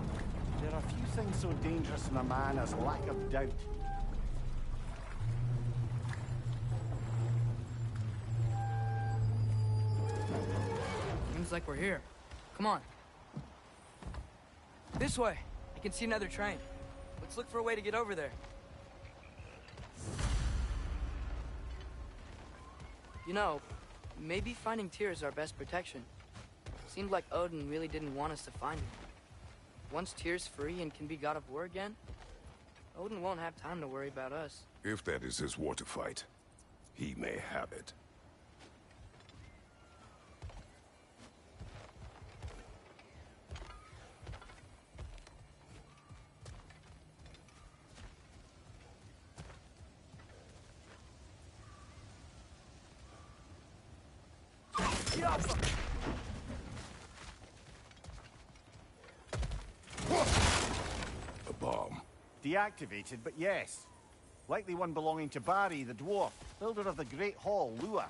There are few things so dangerous in a man as lack of doubt. Seems like we're here. Come on. This way. I can see another train. Let's look for a way to get over there. You know, maybe finding Tyr is our best protection. Seemed like Odin really didn't want us to find him. Once Tyr's free and can be god of war again, Odin won't have time to worry about us. If that is his war to fight, he may have it. A bomb. Deactivated, but yes. Likely one belonging to Barry, the dwarf, builder of the Great Hall, Lua.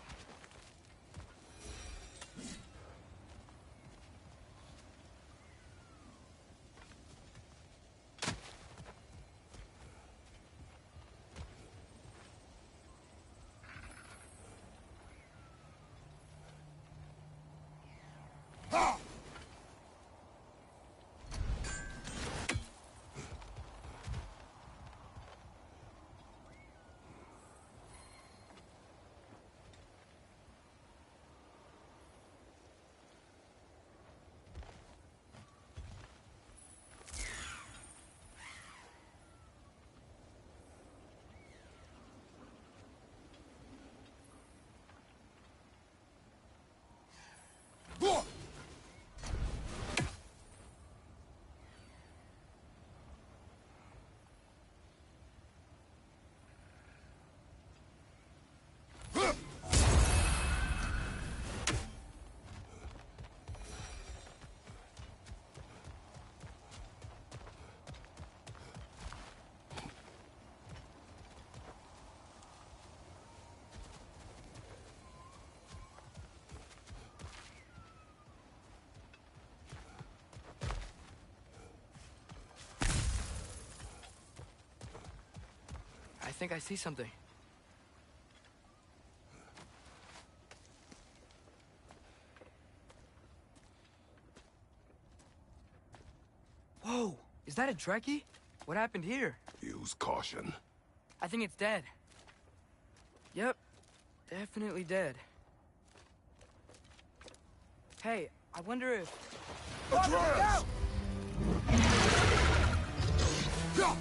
I think I see something. Whoa! Is that a Trekkie? What happened here? Use caution. I think it's dead. Yep. Definitely dead. Hey, I wonder if... Atreus! Watch out! Go!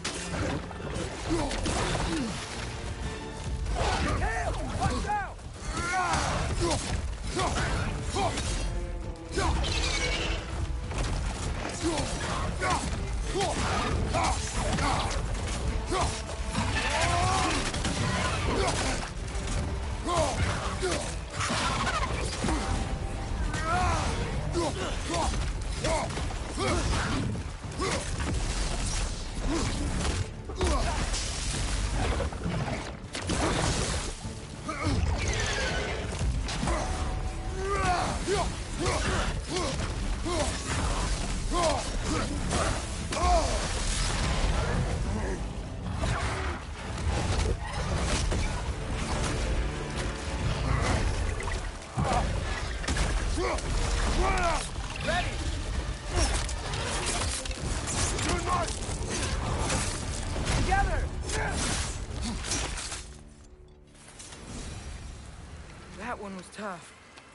That one was tough.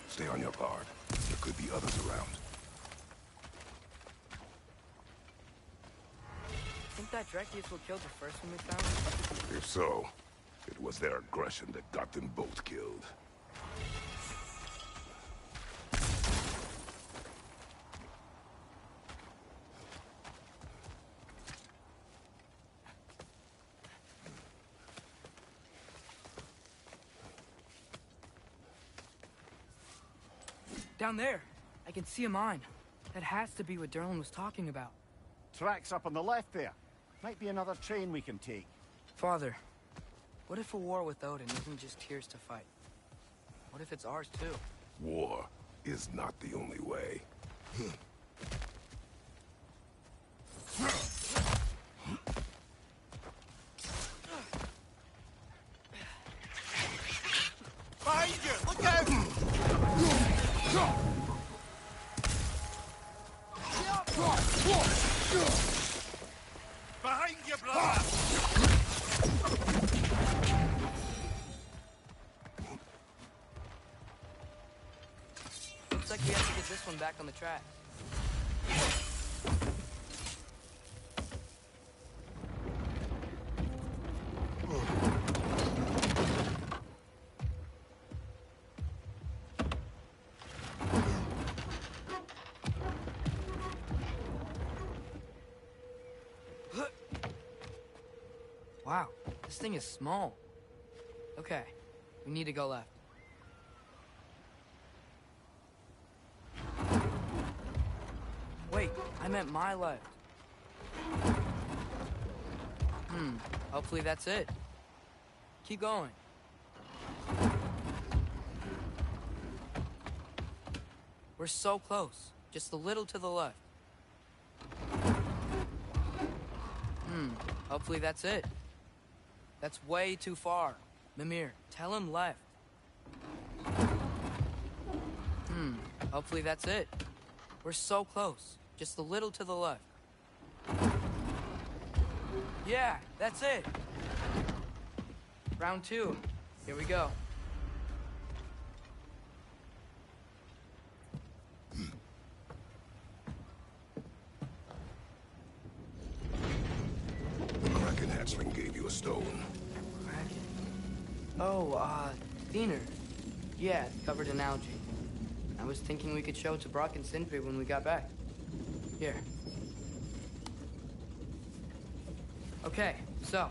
Stay on your guard. There could be others around. Think that Drekius killed the first one we found? If so, it was their aggression that got them both killed. Down there, I can see a mine. That has to be what Derlin was talking about. Tracks up on the left there. Might be another train we can take. Father, what if a war with Odin isn't just Tyr's to fight? What if it's ours too? War is not the only way. Behind you! Look out! Behind you, brother! Looks like we have to get this one back on the track. Wow, this thing is small. Okay, we need to go left. Wait, I meant my left. Hopefully that's it. Keep going. We're so close. Just a little to the left. Hopefully that's it. That's way too far. Mimir, tell him left. Hopefully that's it. We're so close. Just a little to the left. Yeah, that's it. Round 2. Here we go. The Kraken hatchling gave you a stone. Kraken. Oh, Diener. Yeah, it's covered in algae. I was thinking we could show it to Brock and Sindri when we got back. Here. Okay, so,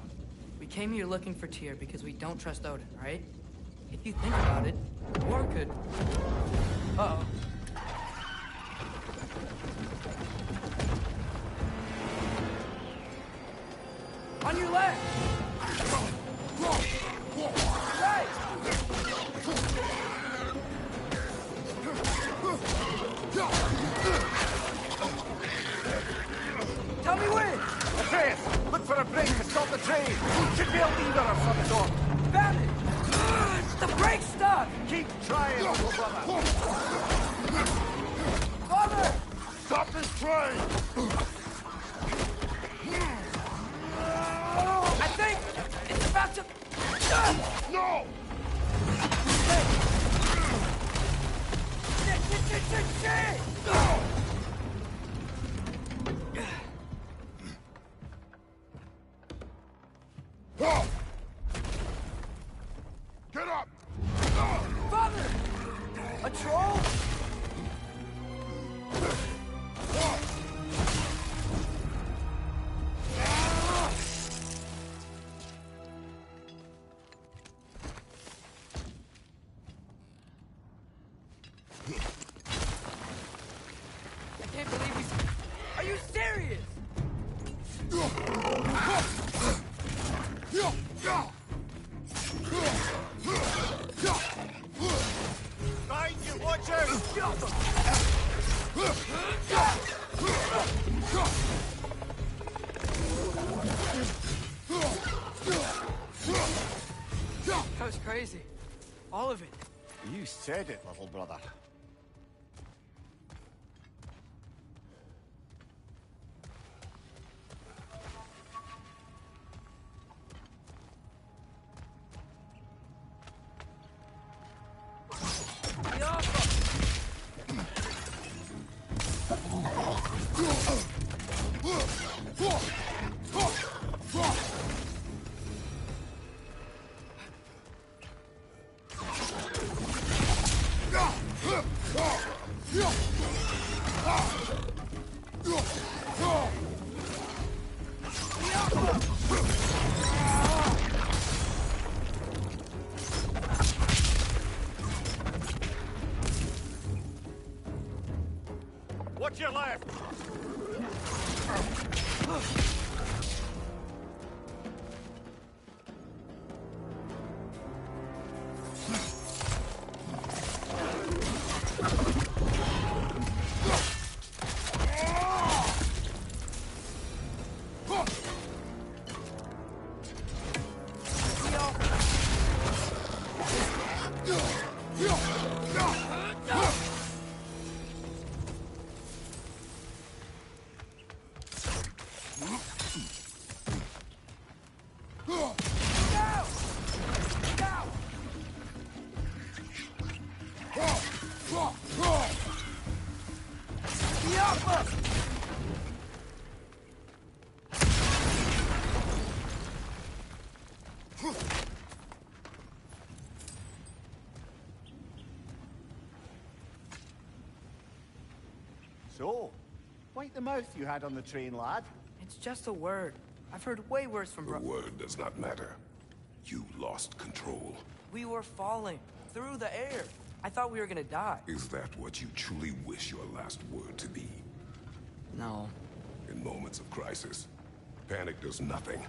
we came here looking for Tyr because we don't trust Odin, right? If you think about it, war could... Uh-oh. On your left! Right! Tell me when! Atreus, look for a break to stop the train. Should be a lever of some sort. Found it! The brake's stuck! Keep trying, little brother. Father! Stop this train! I think it's about to... No! Shit! Get up! Father! A troll? Behind you, watch out! That was crazy. All of it. You said it, little brother. Watch your left! So, wipe the mouth you had on the train, lad. It's just a word. I've heard way worse from The word does not matter. You lost control. We were falling through the air. I thought we were gonna die. Is that what you truly wish your last word to be? No. In moments of crisis, panic does nothing.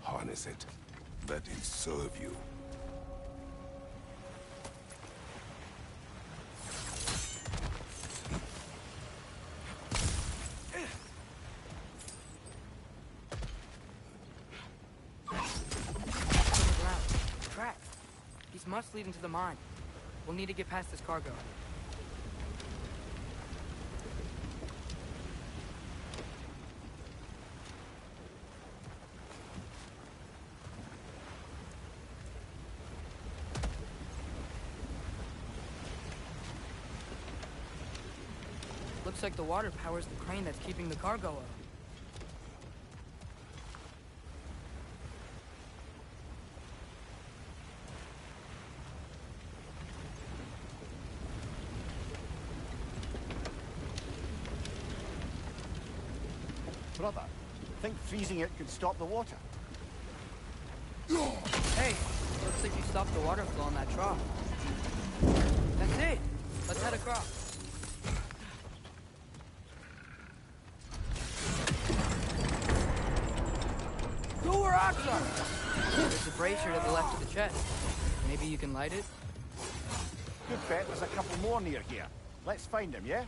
Harness it. Let it serve you. Track. These must lead into the mine. We'll need to get past this cargo. Looks like the water powers the crane that's keeping the cargo up. Brother, think freezing it could stop the water? Hey, looks like you stopped the water flow in that trough. That's it. Let's head across. Go where rocks are! There's a brazier to the left of the chest. Maybe you can light it? Good bet there's a couple more near here. Let's find them, yeah?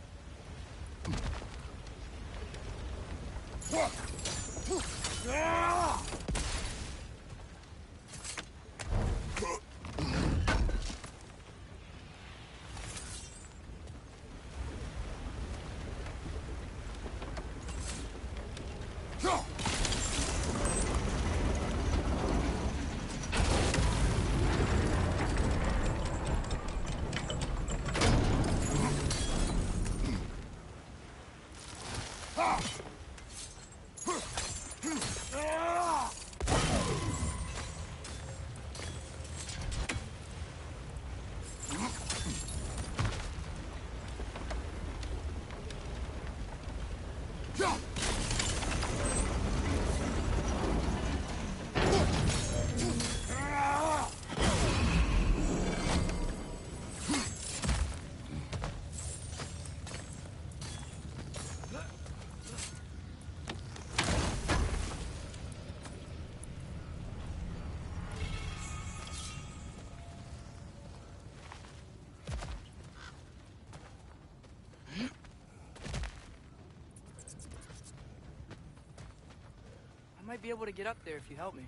might be able to get up there if you help me.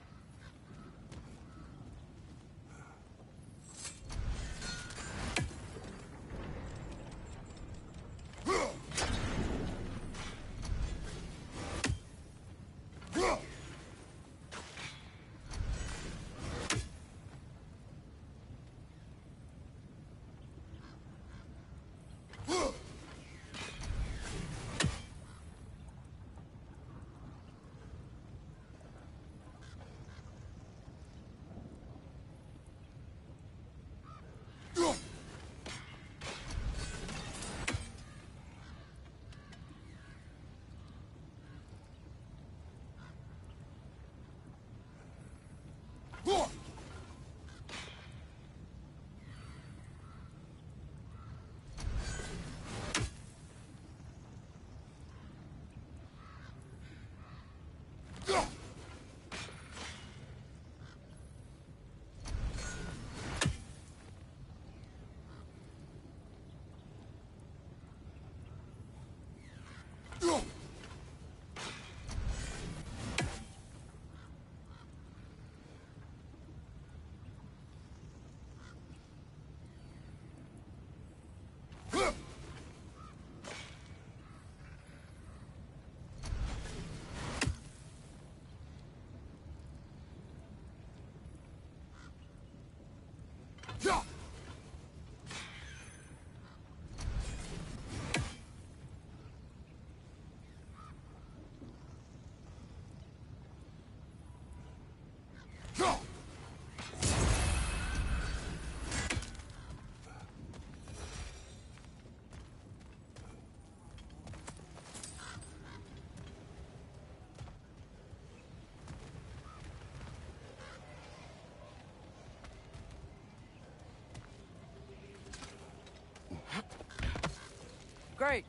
Great.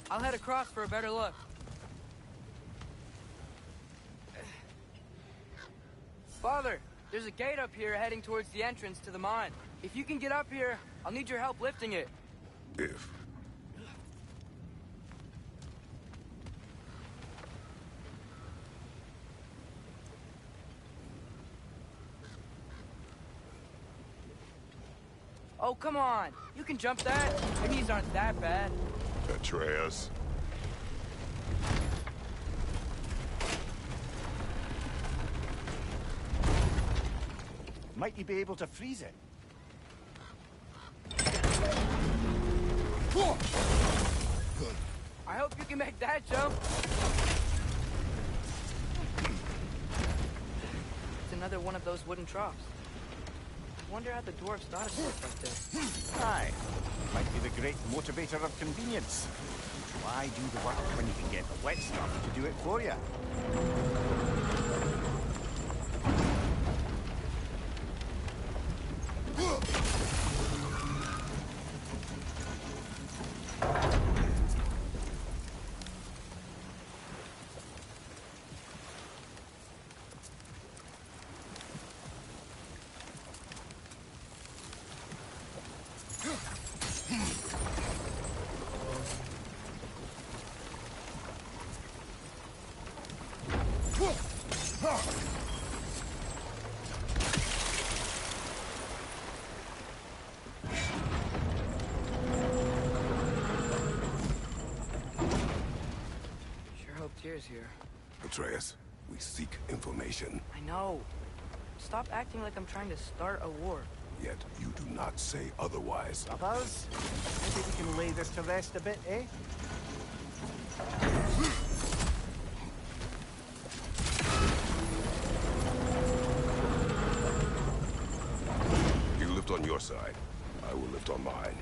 I'll head across for a better look. Father, there's a gate up here heading towards the entrance to the mine. If you can get up here, I'll need your help lifting it. If. Oh, come on. You can jump that. Your knees aren't that bad. Atreus. Might you be able to freeze it? I hope you can make that jump. It's another one of those wooden troughs. I wonder how the dwarves thought of stuff like this. Aye. Might be the great motivator of convenience. Why do the work when you can get the wet stuff to do it for you? Here. Atreus, we seek information. I know. Stop acting like I'm trying to start a war. Yet you do not say otherwise. Others? Maybe we can lay this to rest a bit, eh? You lift on your side. I will lift on mine.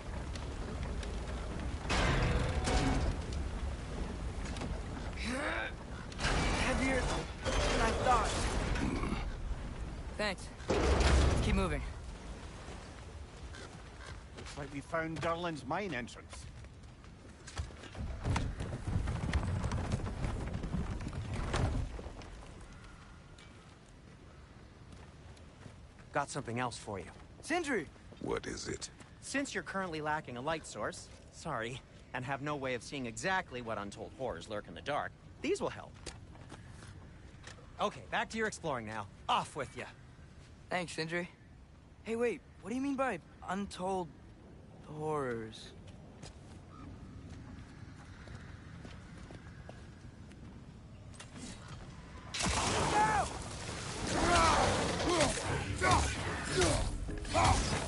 Heavier than I thought. Thanks. Keep moving. Looks like we found Durlin's mine entrance. Got something else for you. Sindri! What is it? Since you're currently lacking a light source, sorry, and have no way of seeing exactly what untold horrors lurk in the dark, these will help. Okay, back to your exploring now. Off with you. Thanks, Sindri. Hey, wait, what do you mean by untold horrors?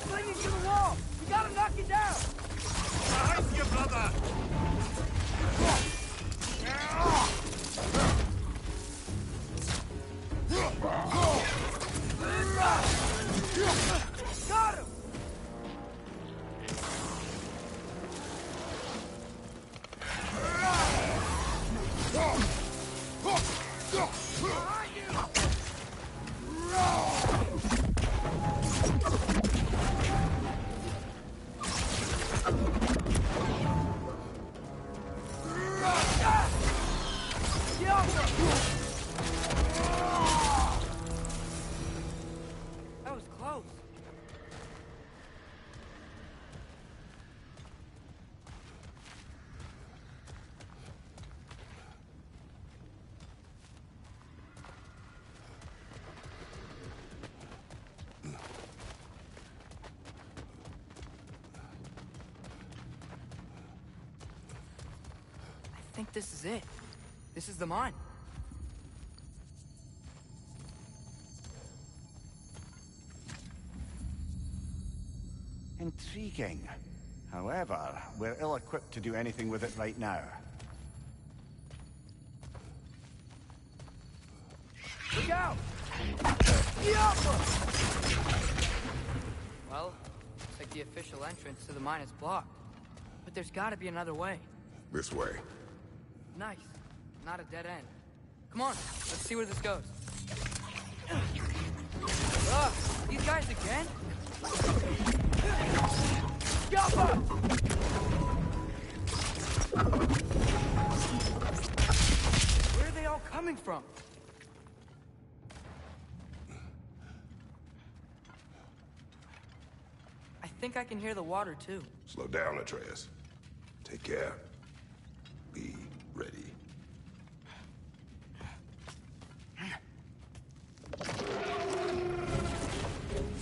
Clinging to the wall! We gotta knock it down! Behind you, brother! Got him! That was close. I think this is it. This is the mine. Intriguing. However, we're ill-equipped to do anything with it right now. Look out! Well, looks like the official entrance to the mine is blocked. But there's gotta be another way. This way. Nice. Not a dead end. Come on, let's see where this goes. Ugh, these guys again? Scalper! Where are they all coming from? I think I can hear the water, too. Slow down, Atreus. Take care. Be ready.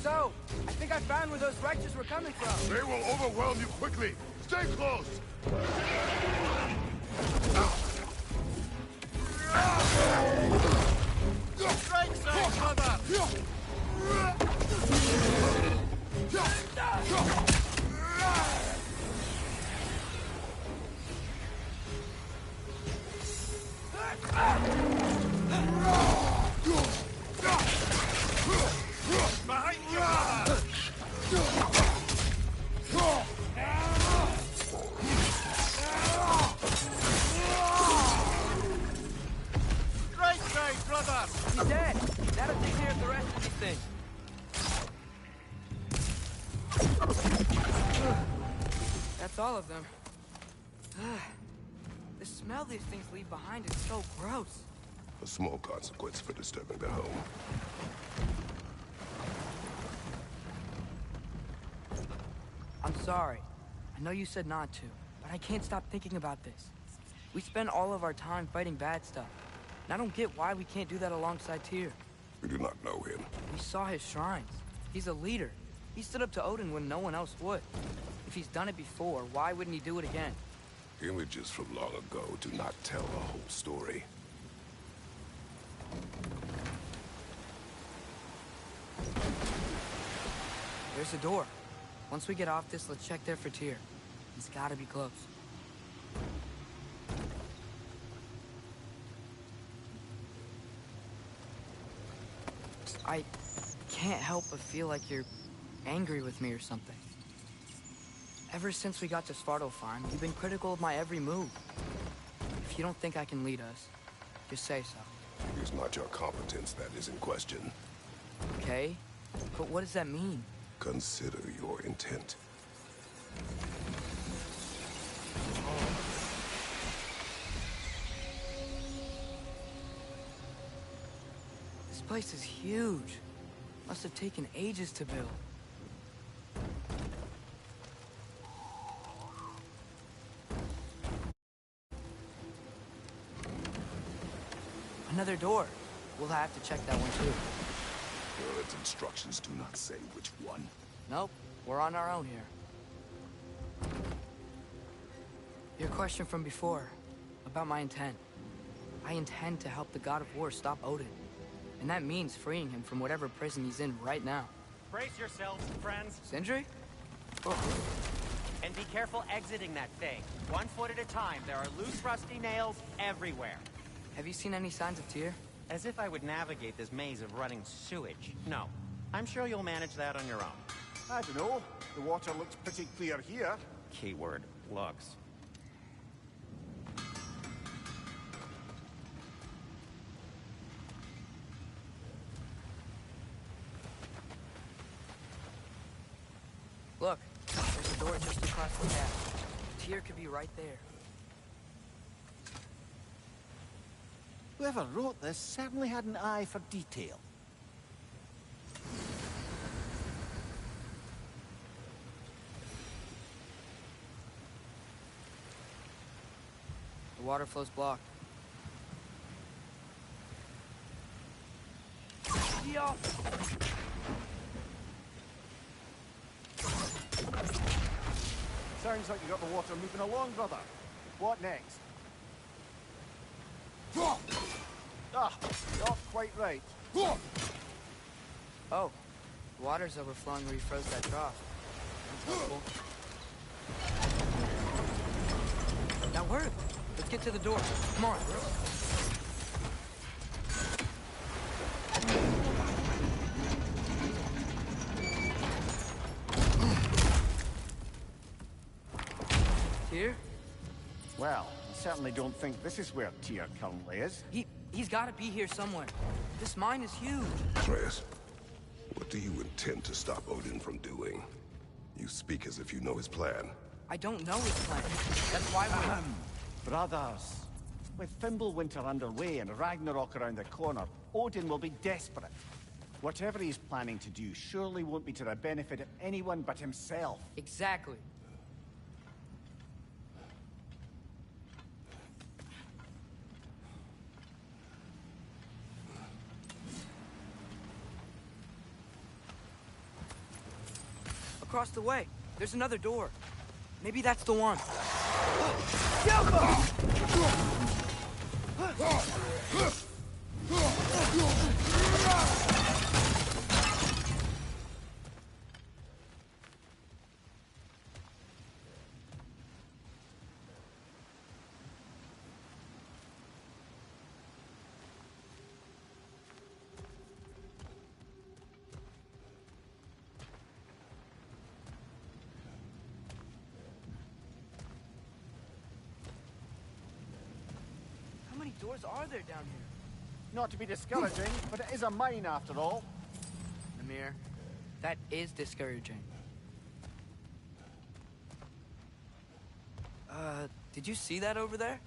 So, I think I found where those righteous were coming from. They will overwhelm you quickly. Stay close. Right side, brother! Behind you, brother! Right side, brother! He's dead. That'll take care of the rest of these things. That's all of them. The smell these things leave behind is so gross. A small consequence for disturbing their home. I'm sorry. I know you said not to, but I can't stop thinking about this. We spend all of our time fighting bad stuff. And I don't get why we can't do that alongside Tyr. We do not know him. We saw his shrines. He's a leader. He stood up to Odin when no one else would. If he's done it before, why wouldn't he do it again? Images from long ago do not tell the whole story. There's a door. Once we get off this, let's check there for Tyr. He's gotta be close. I can't help but feel like you're angry with me or something. Ever since we got to Svartalfheim, you've been critical of my every move. If you don't think I can lead us, just say so. It is not your competence that is in question. Okay? But what does that mean? Consider your intent. This place is huge. Must have taken ages to build. Another door. We'll have to check that one too. Its instructions do not say which one. Nope, we're on our own here. Your question from before, about my intent. I intend to help the God of War stop Odin. And that means freeing him from whatever prison he's in right now. Brace yourselves, friends, Sindri? and be careful exiting that thing. 1 foot at a time. There are loose, rusty nails everywhere. Have you seen any signs of Tyr? As if I would navigate this maze of running sewage. No. I'm sure you'll manage that on your own. I don't know. The water looks pretty clear here. Keyword, looks. Look, there's a door just across the path. Tyr could be right there. Whoever wrote this certainly had an eye for detail. The water flow's blocked. Yeah. Sounds like you got the water moving along, brother. What next? Ah, not quite right. Oh, the water's overflowing where you froze that trough. That's helpful. That worked. Let's get to the door. Come on. Tyr? Well, I certainly don't think this is where Tyr currently is. He's got to be here somewhere. This mine is huge. Atreus, what do you intend to stop Odin from doing? You speak as if you know his plan. I don't know his plan. That's why we... Brothers, with Fimbulwinter underway and Ragnarok around the corner, Odin will be desperate. Whatever he's planning to do surely won't be to the benefit of anyone but himself. Exactly. Across the way, there's another door. Maybe that's the one. How many doors are there down here? Not to be discouraging, but it is a mine after all. Namir, that is discouraging. Did you see that over there?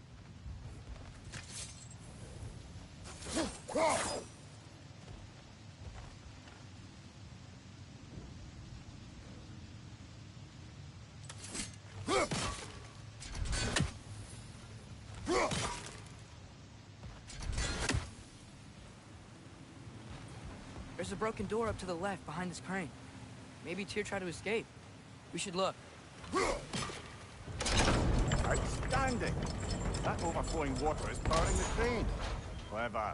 There's a broken door up to the left behind this crane. Maybe Tyr tried to escape. We should look. Outstanding! That overflowing water is powering the crane. Clever.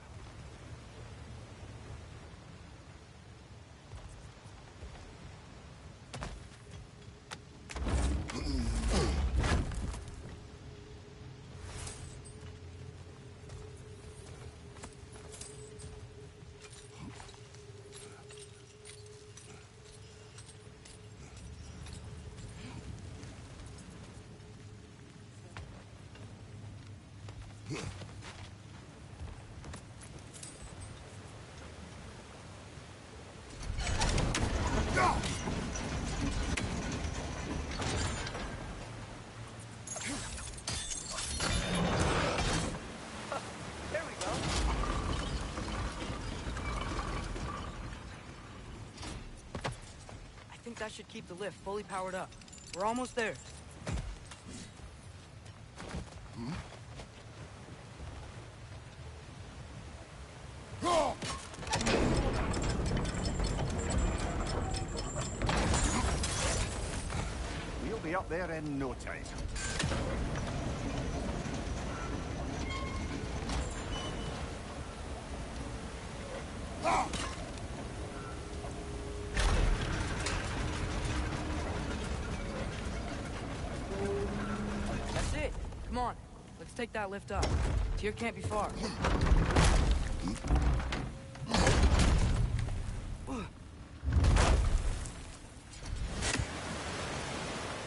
There we go. I think that should keep the lift fully powered up. We're almost there. We'll be up there in no time. That's it. Come on. Let's take that lift up. Tyr can't be far.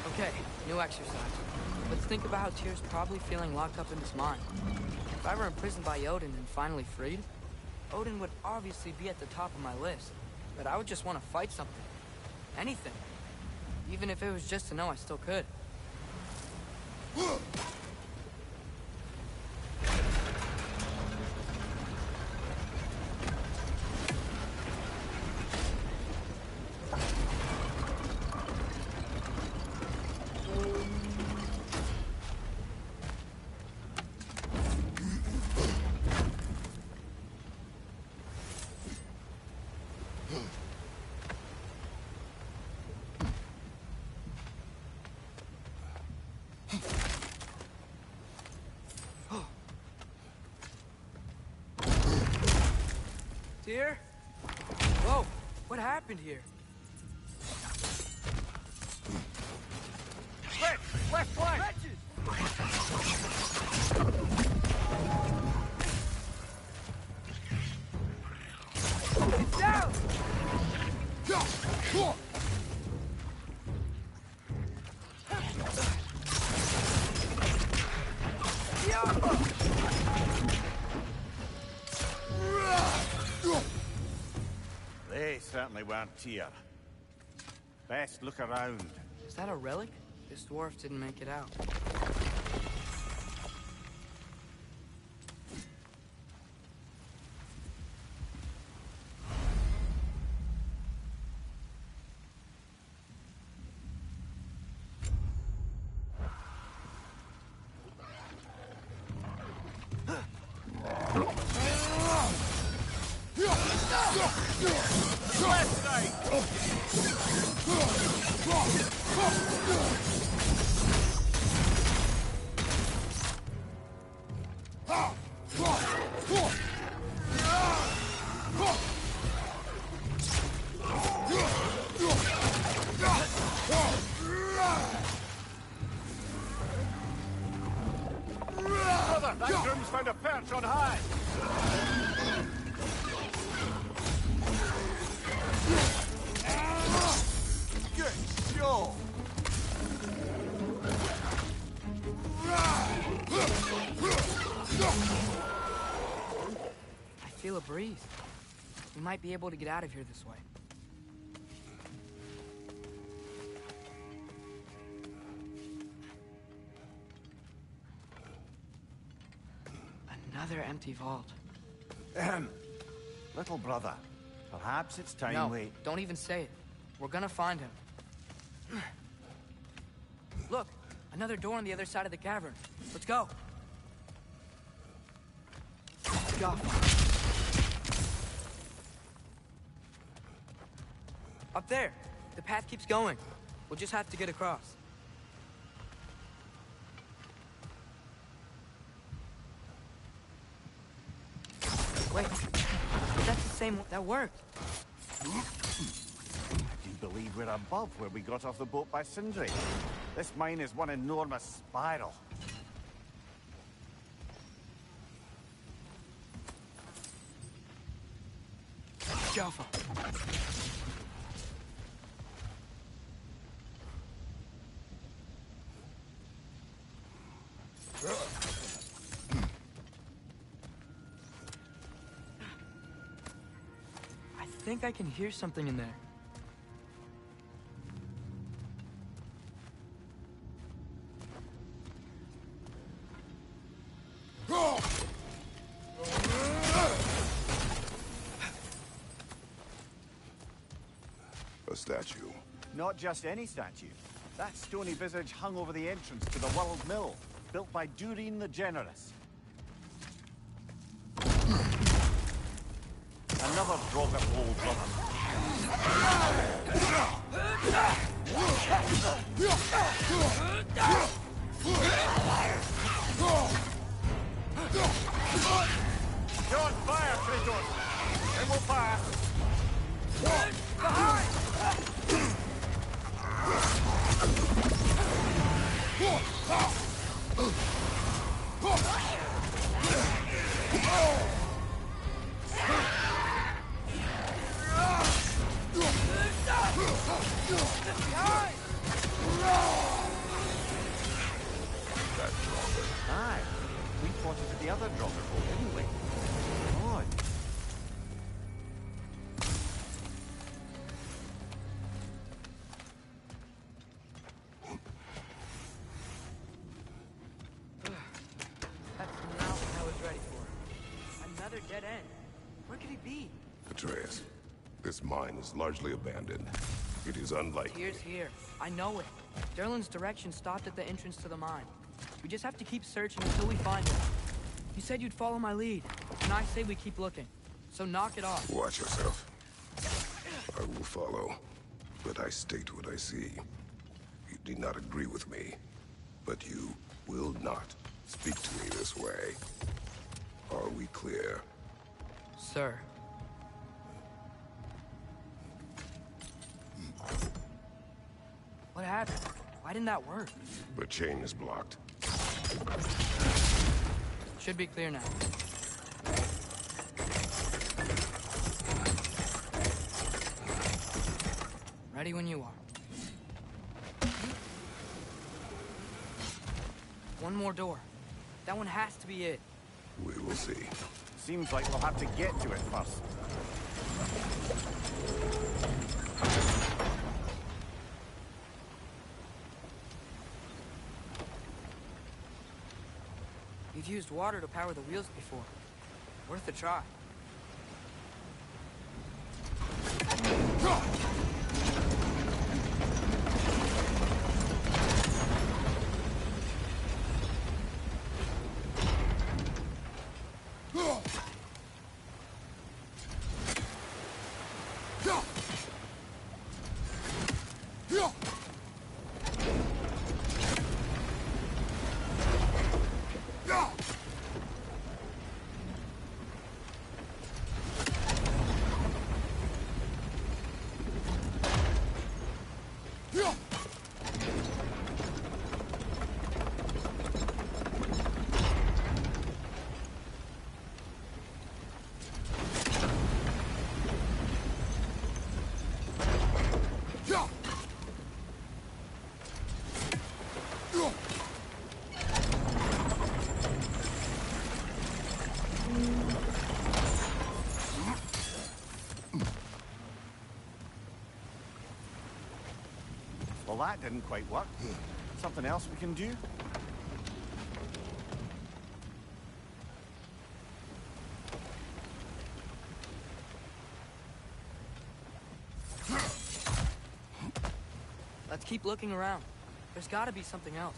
Okay, new exercise. Let's think about how Tyr's probably feeling locked up in his mind. If I were imprisoned by Odin and finally freed, Odin would obviously be at the top of my list. But I would just want to fight something. Anything. Even if it was just to know I still could. Tyr? Whoa, what happened here? Left flank! It's down! They certainly weren't Tyr. Best look around. Is that a relic? This dwarf didn't make it out. Left side! Brother, that groom's found a perch on high! Good show! I feel a breeze. We might be able to get out of here this way. Another empty vault. Little brother, perhaps it's time No, we... don't even say it. We're gonna find him. Look, another door on the other side of the cavern. Let's go. Go. Up there. The path keeps going. We'll just have to get across. Wait. That's the same one. That worked. Do you believe we're above where we got off the boat by Sindri? This mine is one enormous spiral. Jaffa. I think I can hear something in there. A statue. Not just any statue. That stony visage hung over the entrance to the World Mill, built by Durin the Generous. another Draugr hole, brother. You're on fire, Kratos! Then we'll fire! That Draugr. Aye. We fought it at the other Draugr hole, didn't we? Odd. That's not what I was ready for. Another dead end. Where could he be? Atreus, this mine is largely abandoned. It is unlikely. Tyr's here. I know it. Derlin's direction stopped at the entrance to the mine. We just have to keep searching until we find him. You said you'd follow my lead, and I say we keep looking. So knock it off. Watch yourself. I will follow, but I state what I see. You do not agree with me, but you will not speak to me this way. Are we clear? Sir. What happened? Why didn't that work? The chain is blocked. Should be clear now. Ready when you are. One more door. That one has to be it. We will see. Seems like we'll have to get to it first. You've used water to power the wheels before. Worth a try. Well, that didn't quite work. Something else we can do? Let's keep looking around. There's gotta be something else.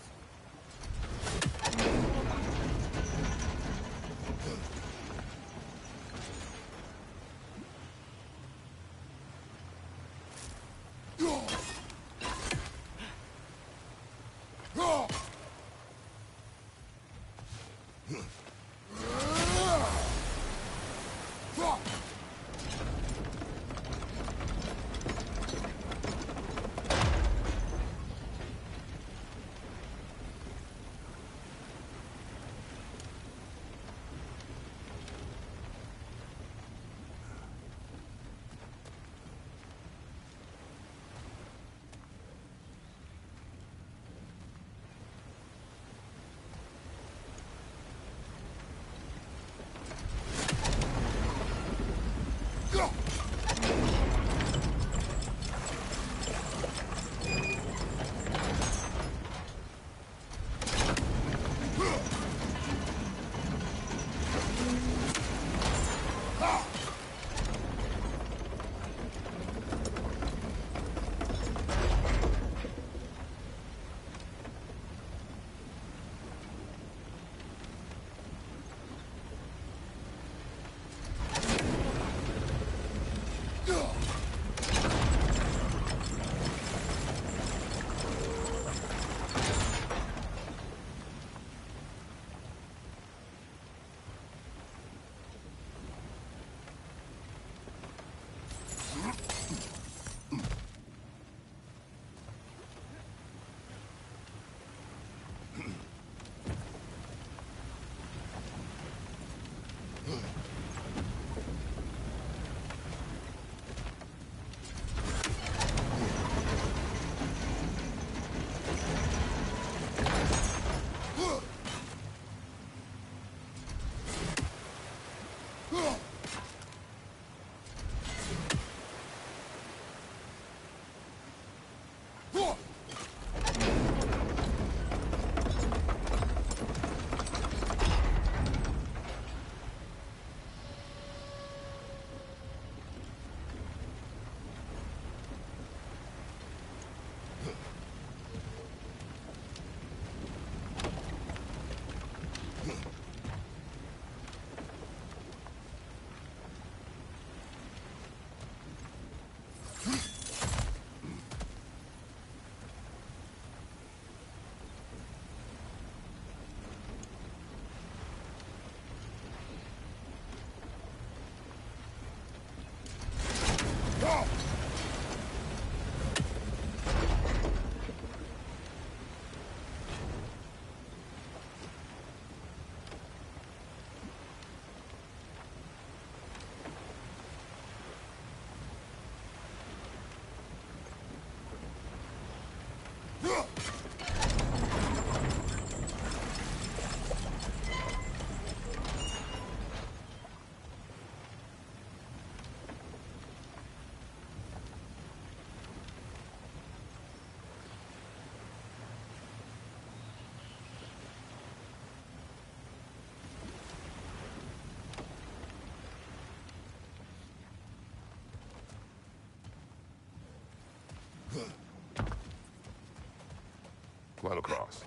Final cross.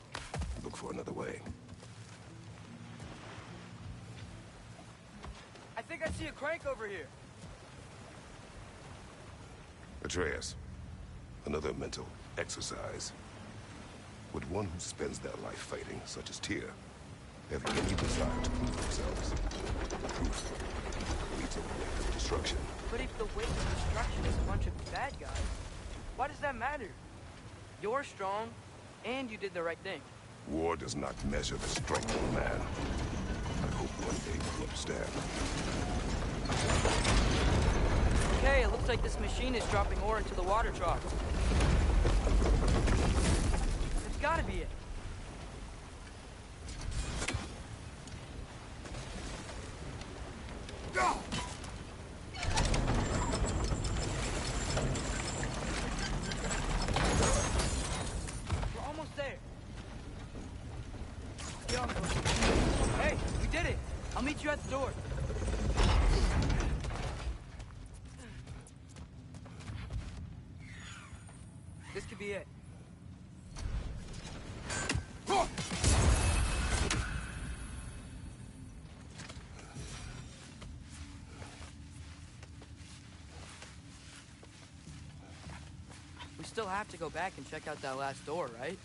Look for another way. I think I see a crank over here. Atreus, another mental exercise. Would one who spends their life fighting, such as Tyr, have any desire to prove themselves? Proof leads a way of destruction. But if the way to destruction is a bunch of bad guys, why does that matter? You're strong, and you did the right thing. War does not measure the strength of man. I hope one day you'll understand. Okay, it looks like this machine is dropping ore into the water trough. It's gotta be it. We're almost there. Hey, we did it. I'll meet you at the door. This could be it. We still have to go back and check out that last door, right?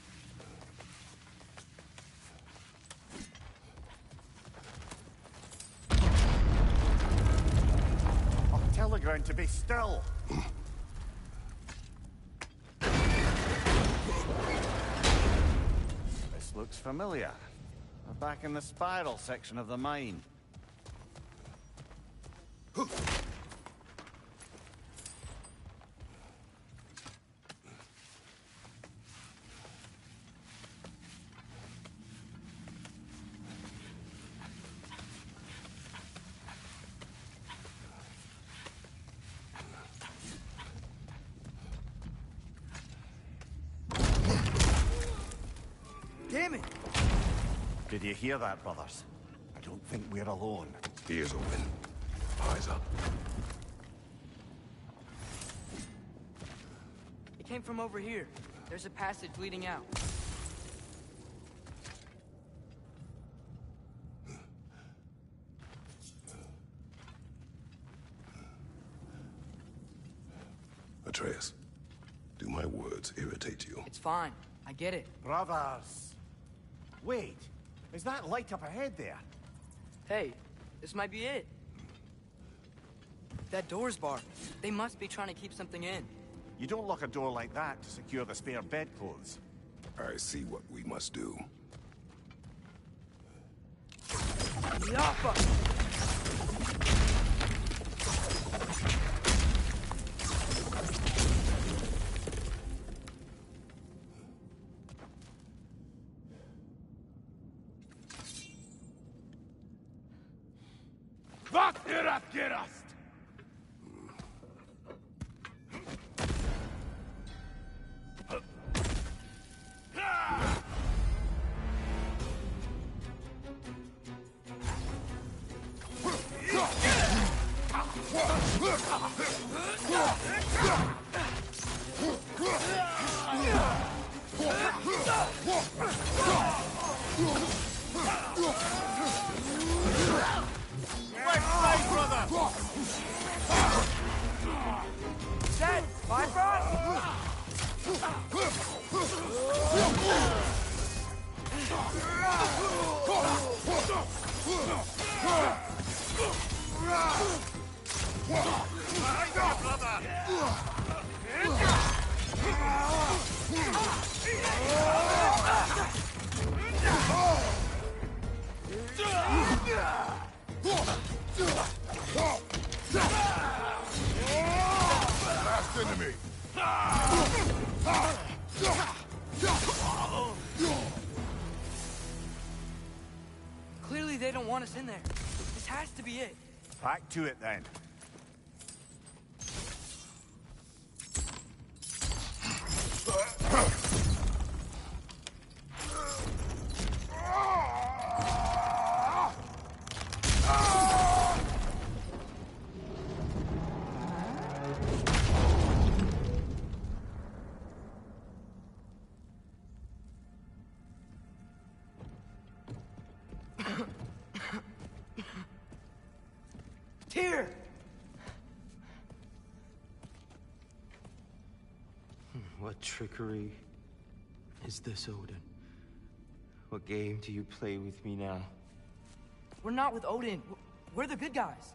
I'll tell the ground to be still. This looks familiar. We're back in the spiral section of the mine. Damn it! Did you hear that, brothers? I don't think we're alone. Ears open. Eyes up. It came from over here. There's a passage leading out. Atreus, do my words irritate you? It's fine. I get it. Brothers! Wait, is that light up ahead there? Hey, this might be it. That door's barred. They must be trying to keep something in. You don't lock a door like that to secure the spare bedclothes. I see what we must do. Yappa! Wat ihr abgerast! Dead! Bifrost! Last enemy! Clearly they don't want us in there. This has to be it. Back to it then. What trickery is this, Odin? What game do you play with me now? We're not with Odin. We're the good guys.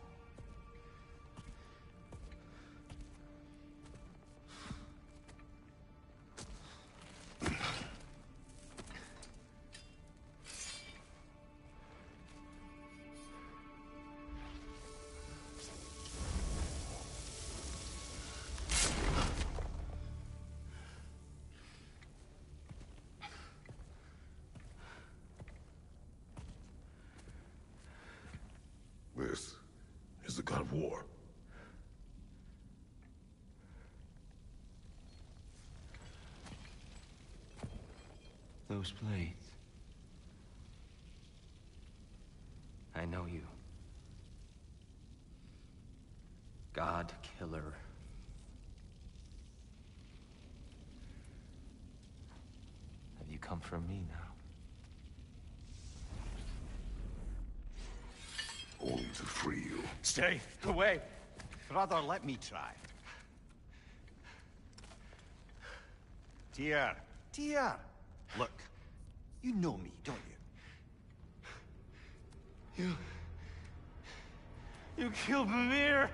This is the god of war. Those blades. I know you. God Killer. Have you come for me now? Only to free you. Stay away. Brother, let me try. Tyr. Tyr. Look, you know me, don't you? You killed Mimir!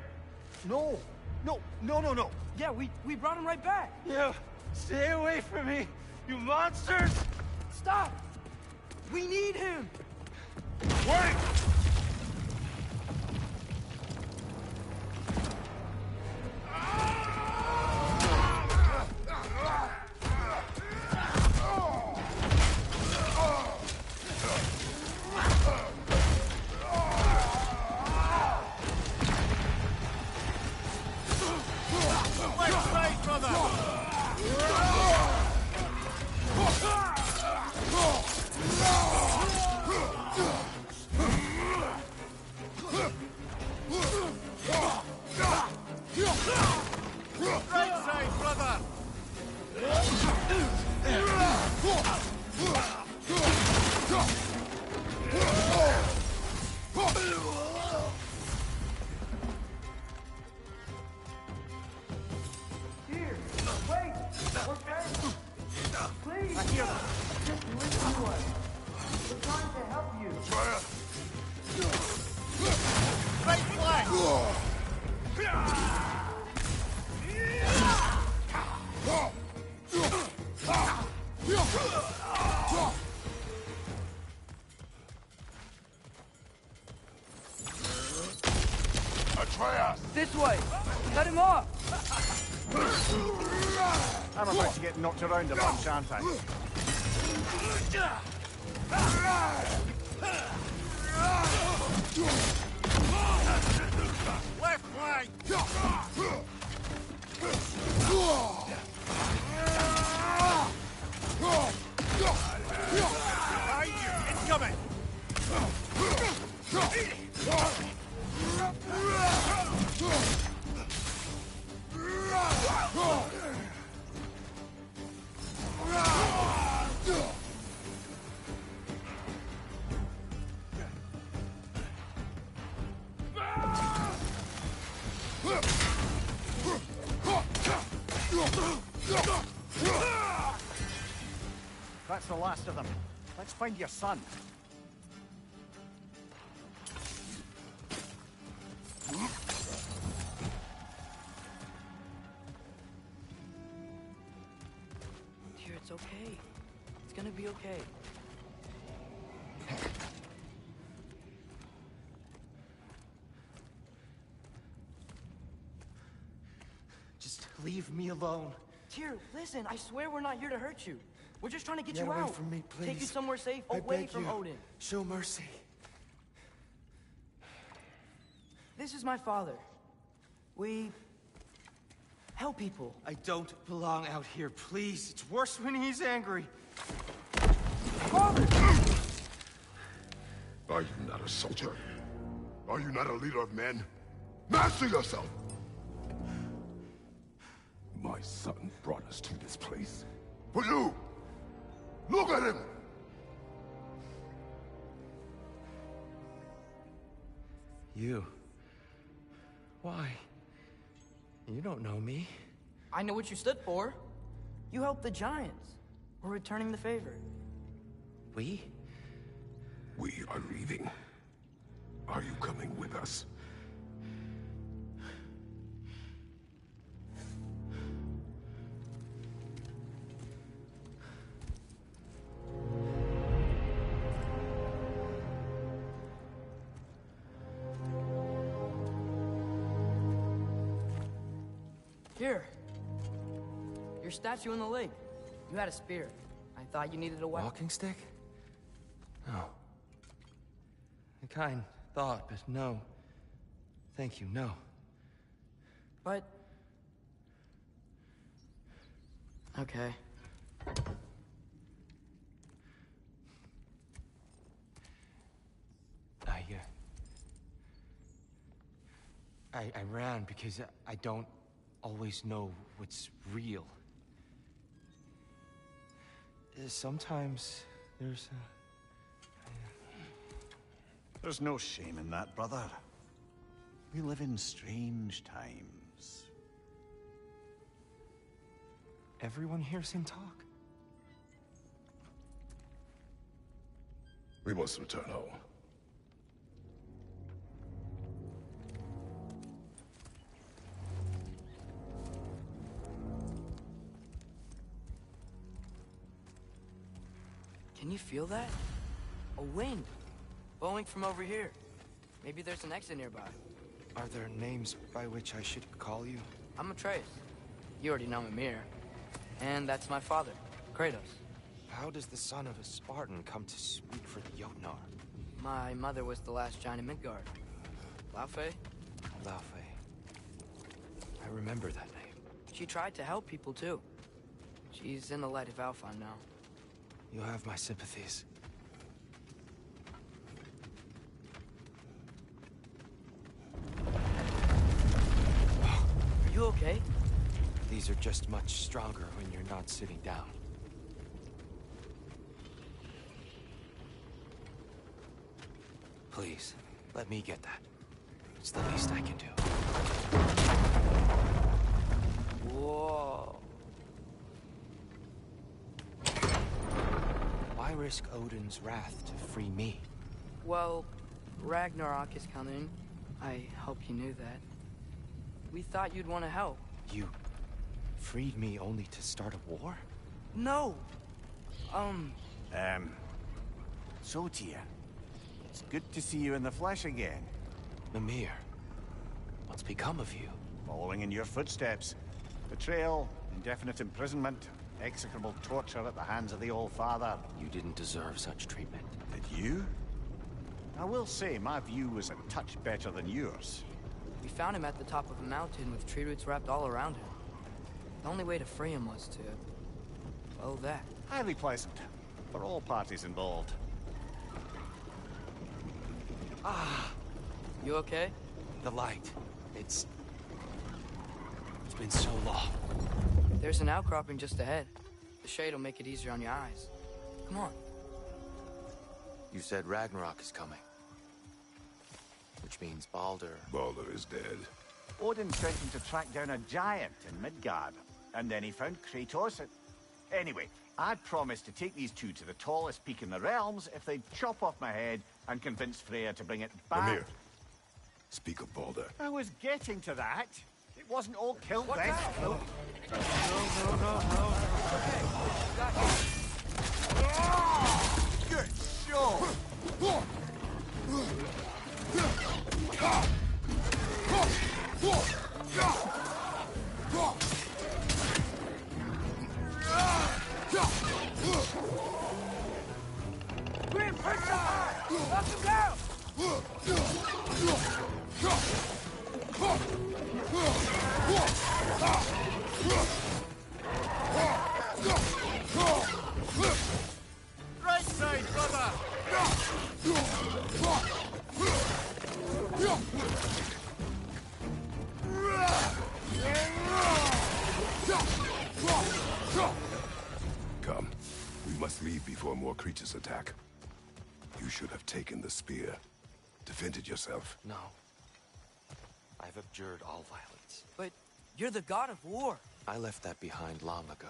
No. No. Yeah, we brought him right back. You stay away from me, you monsters! Stop! We need him! Wait! This way! Cut him off! I'm about to get knocked around a bunch, aren't I? Left flank! Behind you! Incoming! That's the last of them. Let's find your son. Dear, it's okay. It's gonna be okay. Just leave me alone. Tyr, listen, I swear we're not here to hurt you. We're just trying to get Get you away out. from me, Take you please. somewhere safe, I away beg from you. Odin. Show mercy. This is my father. We help people. I don't belong out here, please. It's worse when he's angry. Father! Are you not a soldier? Are you not a leader of men? Master yourself! My son brought us to this place. For you! Look at him! You? Why? You don't know me. I know what you stood for. You helped the Giants. We're returning the favor. We? We are leaving. Are you coming with us? Here. Your statue in the lake. You had a spear. I thought you needed a weapon. Walking stick? No. A kind thought, but no. Thank you, no. But... Okay. I ran because I don't always know what's real. Sometimes there's There's no shame in that, brother. We live in strange times. Everyone hears him talk. We must return home. Can you feel that? A wind. Blowing from over here. Maybe there's an exit nearby. Are there names by which I should call you? I'm Atreus. You already know Mimir. And that's my father, Kratos. How does the son of a Spartan come to speak for the Jotnar? My mother was the last giant in Midgard. Laufey? Laufey. I remember that name. She tried to help people too. She's in the light of Alphon now. You have my sympathies. Are you okay? These are just much stronger when you're not sitting down. Please, let me get that. It's the least I can do. Whoa. Why risk Odin's wrath to free me? Well, Ragnarok is coming. I hope you knew that. We thought you'd want to help. You freed me only to start a war? No! So, Tyr, it's good to see you in the flesh again. Mimir, what's become of you? Following in your footsteps. Betrayal, indefinite imprisonment, execrable torture at the hands of the Old Father. You didn't deserve such treatment. Did you? I will say, my view was a touch better than yours. We found him at the top of a mountain with tree roots wrapped all around him. The only way to free him was to... well, that. Highly pleasant. For all parties involved. You okay? The light. It's been so long. There's an outcropping just ahead. The shade will make it easier on your eyes. Come on. You said Ragnarok is coming. Which means Baldur. Baldur is dead. Odin sent him to track down a giant in Midgard, and then he found Kratos at... Anyway, I'd promised to take these two to the tallest peak in the realms if they'd chop off my head and convince Freya to bring it back. Mimir, speak of Baldur. I was getting to that. It wasn't all killed Watch then. out! No. Okay, got you. Good show. Grim, push him hard! Knock him down! Right side, brother. Come. We must leave before more creatures attack. You should have taken the spear. Defended yourself. No. I've abjured all violence. But you're the god of war. I left that behind long ago.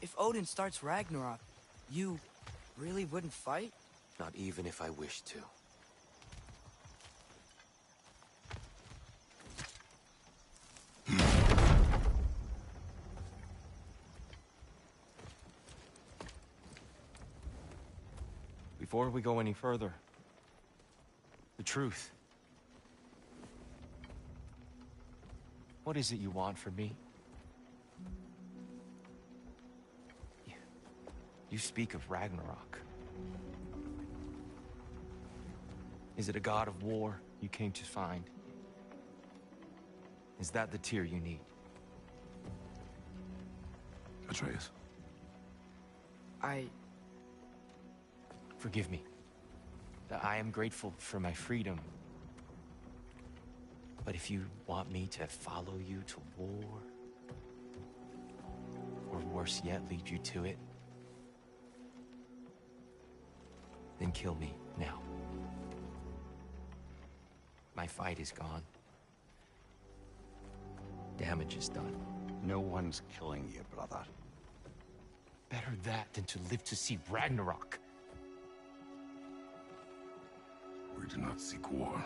If Odin starts Ragnarok, you really wouldn't fight? Not even if I wished to. Before we go any further, the truth. What is it you want from me? You speak of Ragnarok. Is it a god of war you came to find? Is that the tear you need? Atreus. Forgive me. I am grateful for my freedom. But if you want me to follow you to war, or worse yet, lead you to it, then kill me now. My fight is gone. Damage is done. No one's killing you, brother. Better that than to live to see Ragnarok. We do not seek war.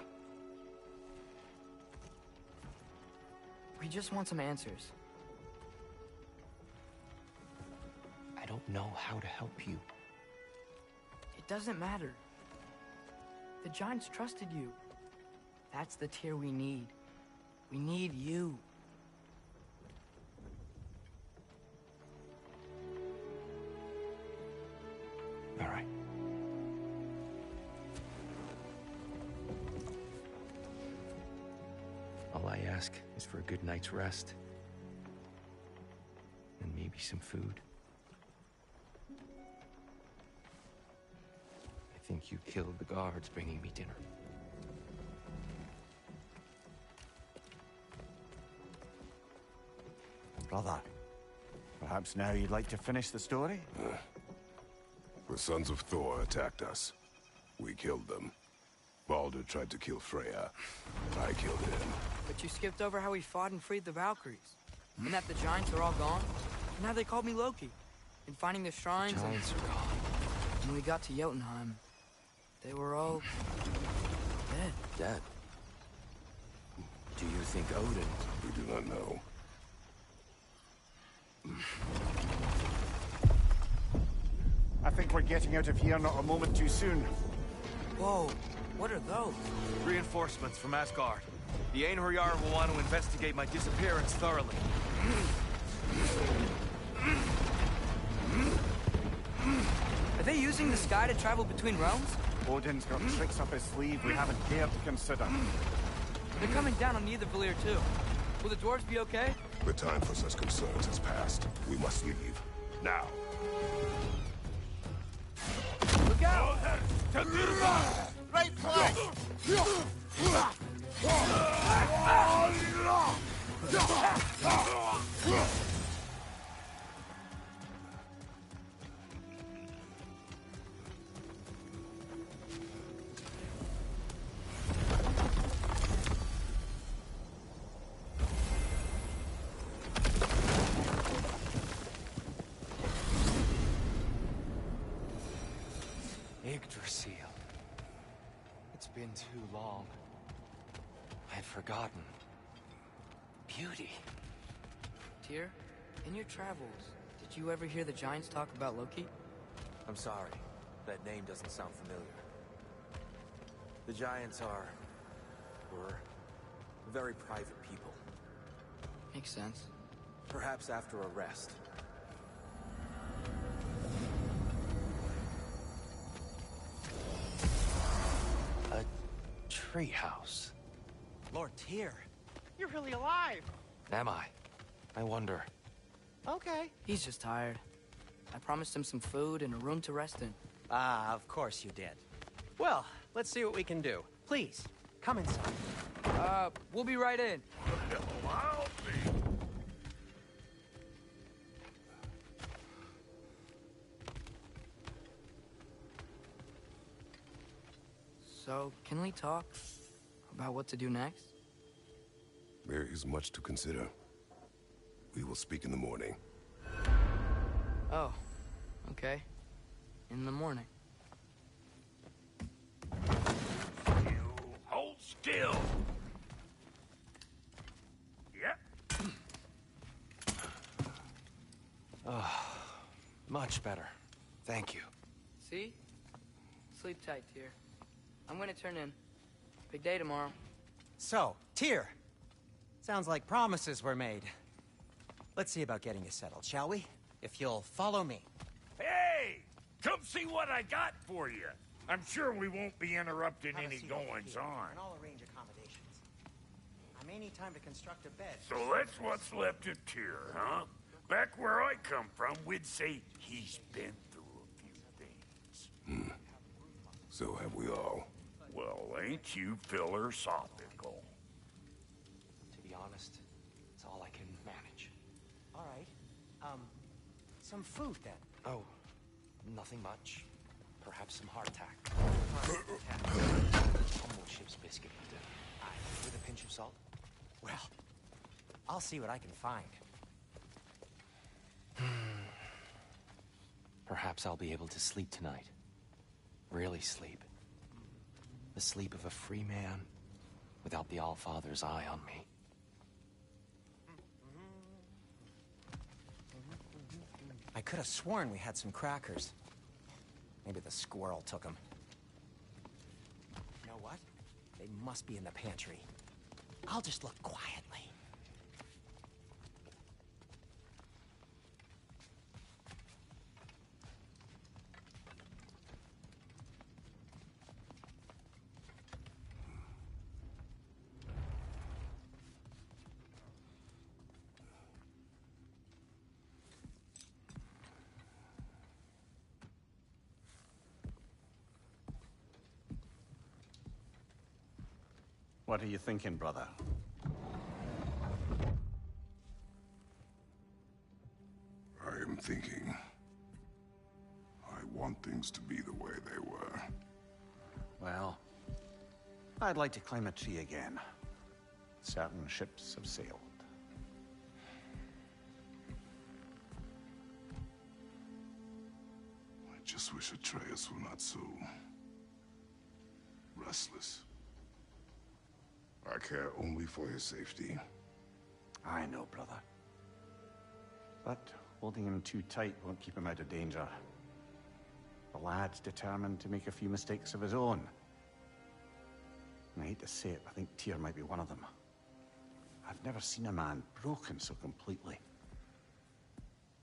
We just want some answers. I don't know how to help you. It doesn't matter. The Giants trusted you. That's the Tyr we need. We need you. All right. All I ask is for a good night's rest. And maybe some food. I think you killed the guards bringing me dinner. Brother, perhaps now you'd like to finish the story? The sons of Thor attacked us. We killed them. Baldur tried to kill Freya. I killed him. But you skipped over how we fought and freed the Valkyries. And that the Giants are all gone. And now they called me Loki. And finding the shrines Giants are gone. When we got to Jotunheim, they were all... dead. Dead? Do you think Odin? We do not know. I think we're getting out of here not a moment too soon. Whoa, what are those? Reinforcements from Asgard. The Einherjar will want to investigate my disappearance thoroughly. Are they using the sky to travel between realms? Odin's got tricks up his sleeve we haven't dared to consider. They're coming down on Nidavellir too. Will the dwarves be okay? The time for such concerns has passed. We must leave. Now. Look out! Right flank! Yggdrasil. It's been too long. I'd forgotten. Beauty. Tyr, in your travels, did you ever hear the Giants talk about Loki? I'm sorry. That name doesn't sound familiar. The Giants were very private people. Makes sense. Perhaps after a rest. A treehouse. Lord Tyr, you're really alive. Am I? I wonder. Okay. He's just tired. I promised him some food and a room to rest in. Ah, of course you did. Well, let's see what we can do. Please, come inside. We'll be right in. So, can we talk about what to do next? There is much to consider. We will speak in the morning. Oh, okay. In the morning. You hold still. Yep. Much better. Thank you. See? Sleep tight, Tyr. I'm gonna turn in. Big day tomorrow. So, Tyr. Sounds like promises were made. Let's see about getting you settled, shall we? If you'll follow me. Hey! Come see what I got for you. I'm sure we won't be interrupting Have a any seat over goings here, on. and I'll arrange accommodations. I may need time to construct a bed. So that's what's left of Tyr, huh? Back where I come from, we'd say he's been through a few things. So have we all. Well, ain't you philosophical? To be honest, it's all I can manage. All right. Some food then. Oh, nothing much. Perhaps some hardtack. Humble ship's biscuit with dinner. Aye, with a pinch of salt. Well, I'll see what I can find. Perhaps I'll be able to sleep tonight. Really sleep. The sleep of a free man without the Allfather's eye on me. I could have sworn we had some crackers. Maybe the squirrel took them. You know what? They must be in the pantry. I'll just look quietly. What are you thinking, brother? I am thinking. I want things to be the way they were. Well, I'd like to climb a tree again. Certain ships have sailed. I just wish Atreus were not so restless. I care only for his safety. I know, brother. But holding him too tight won't keep him out of danger. The lad's determined to make a few mistakes of his own. And I hate to say it, I think Tyr might be one of them. I've never seen a man broken so completely.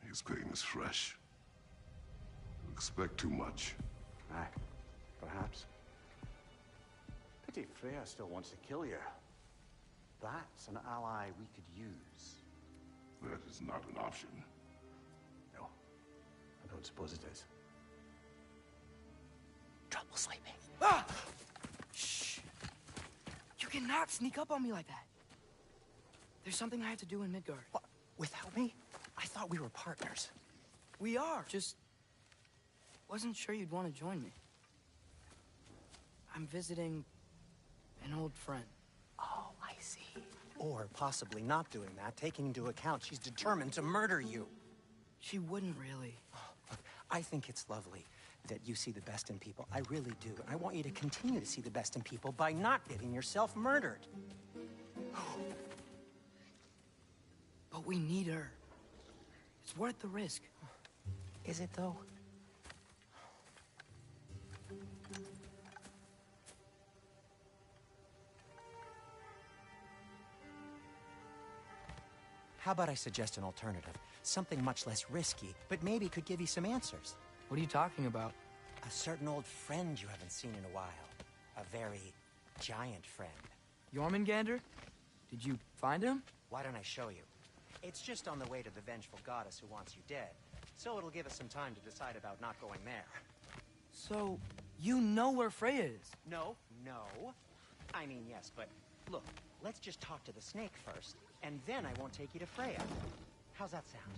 His pain is fresh. You expect too much. Aye, perhaps. Pity Freya still wants to kill you. That's an ally we could use. That is not an option. No, I don't suppose it is. Trouble sleeping. Ah! Shh! You cannot sneak up on me like that. There's something I have to do in Midgard. What? Without me? I thought we were partners. We are. Just wasn't sure you'd want to join me. I'm visiting an old friend. Oh, I see. Or possibly not doing that, taking into account she's determined to murder you. She wouldn't really. Look, I think it's lovely that you see the best in people. I really do. And I want you to continue to see the best in people by not getting yourself murdered. But we need her. It's worth the risk. Is it, though? How about I suggest an alternative? Something much less risky, but maybe could give you some answers. What are you talking about? A certain old friend you haven't seen in a while. A very giant friend. Jormungandr? Did you find him? Why don't I show you? It's just on the way to the vengeful goddess who wants you dead. So it'll give us some time to decide about not going there. So, you know where Freya is? No. I mean, yes, but look, let's just talk to the snake first, and then I won't take you to Freya. How's that sound?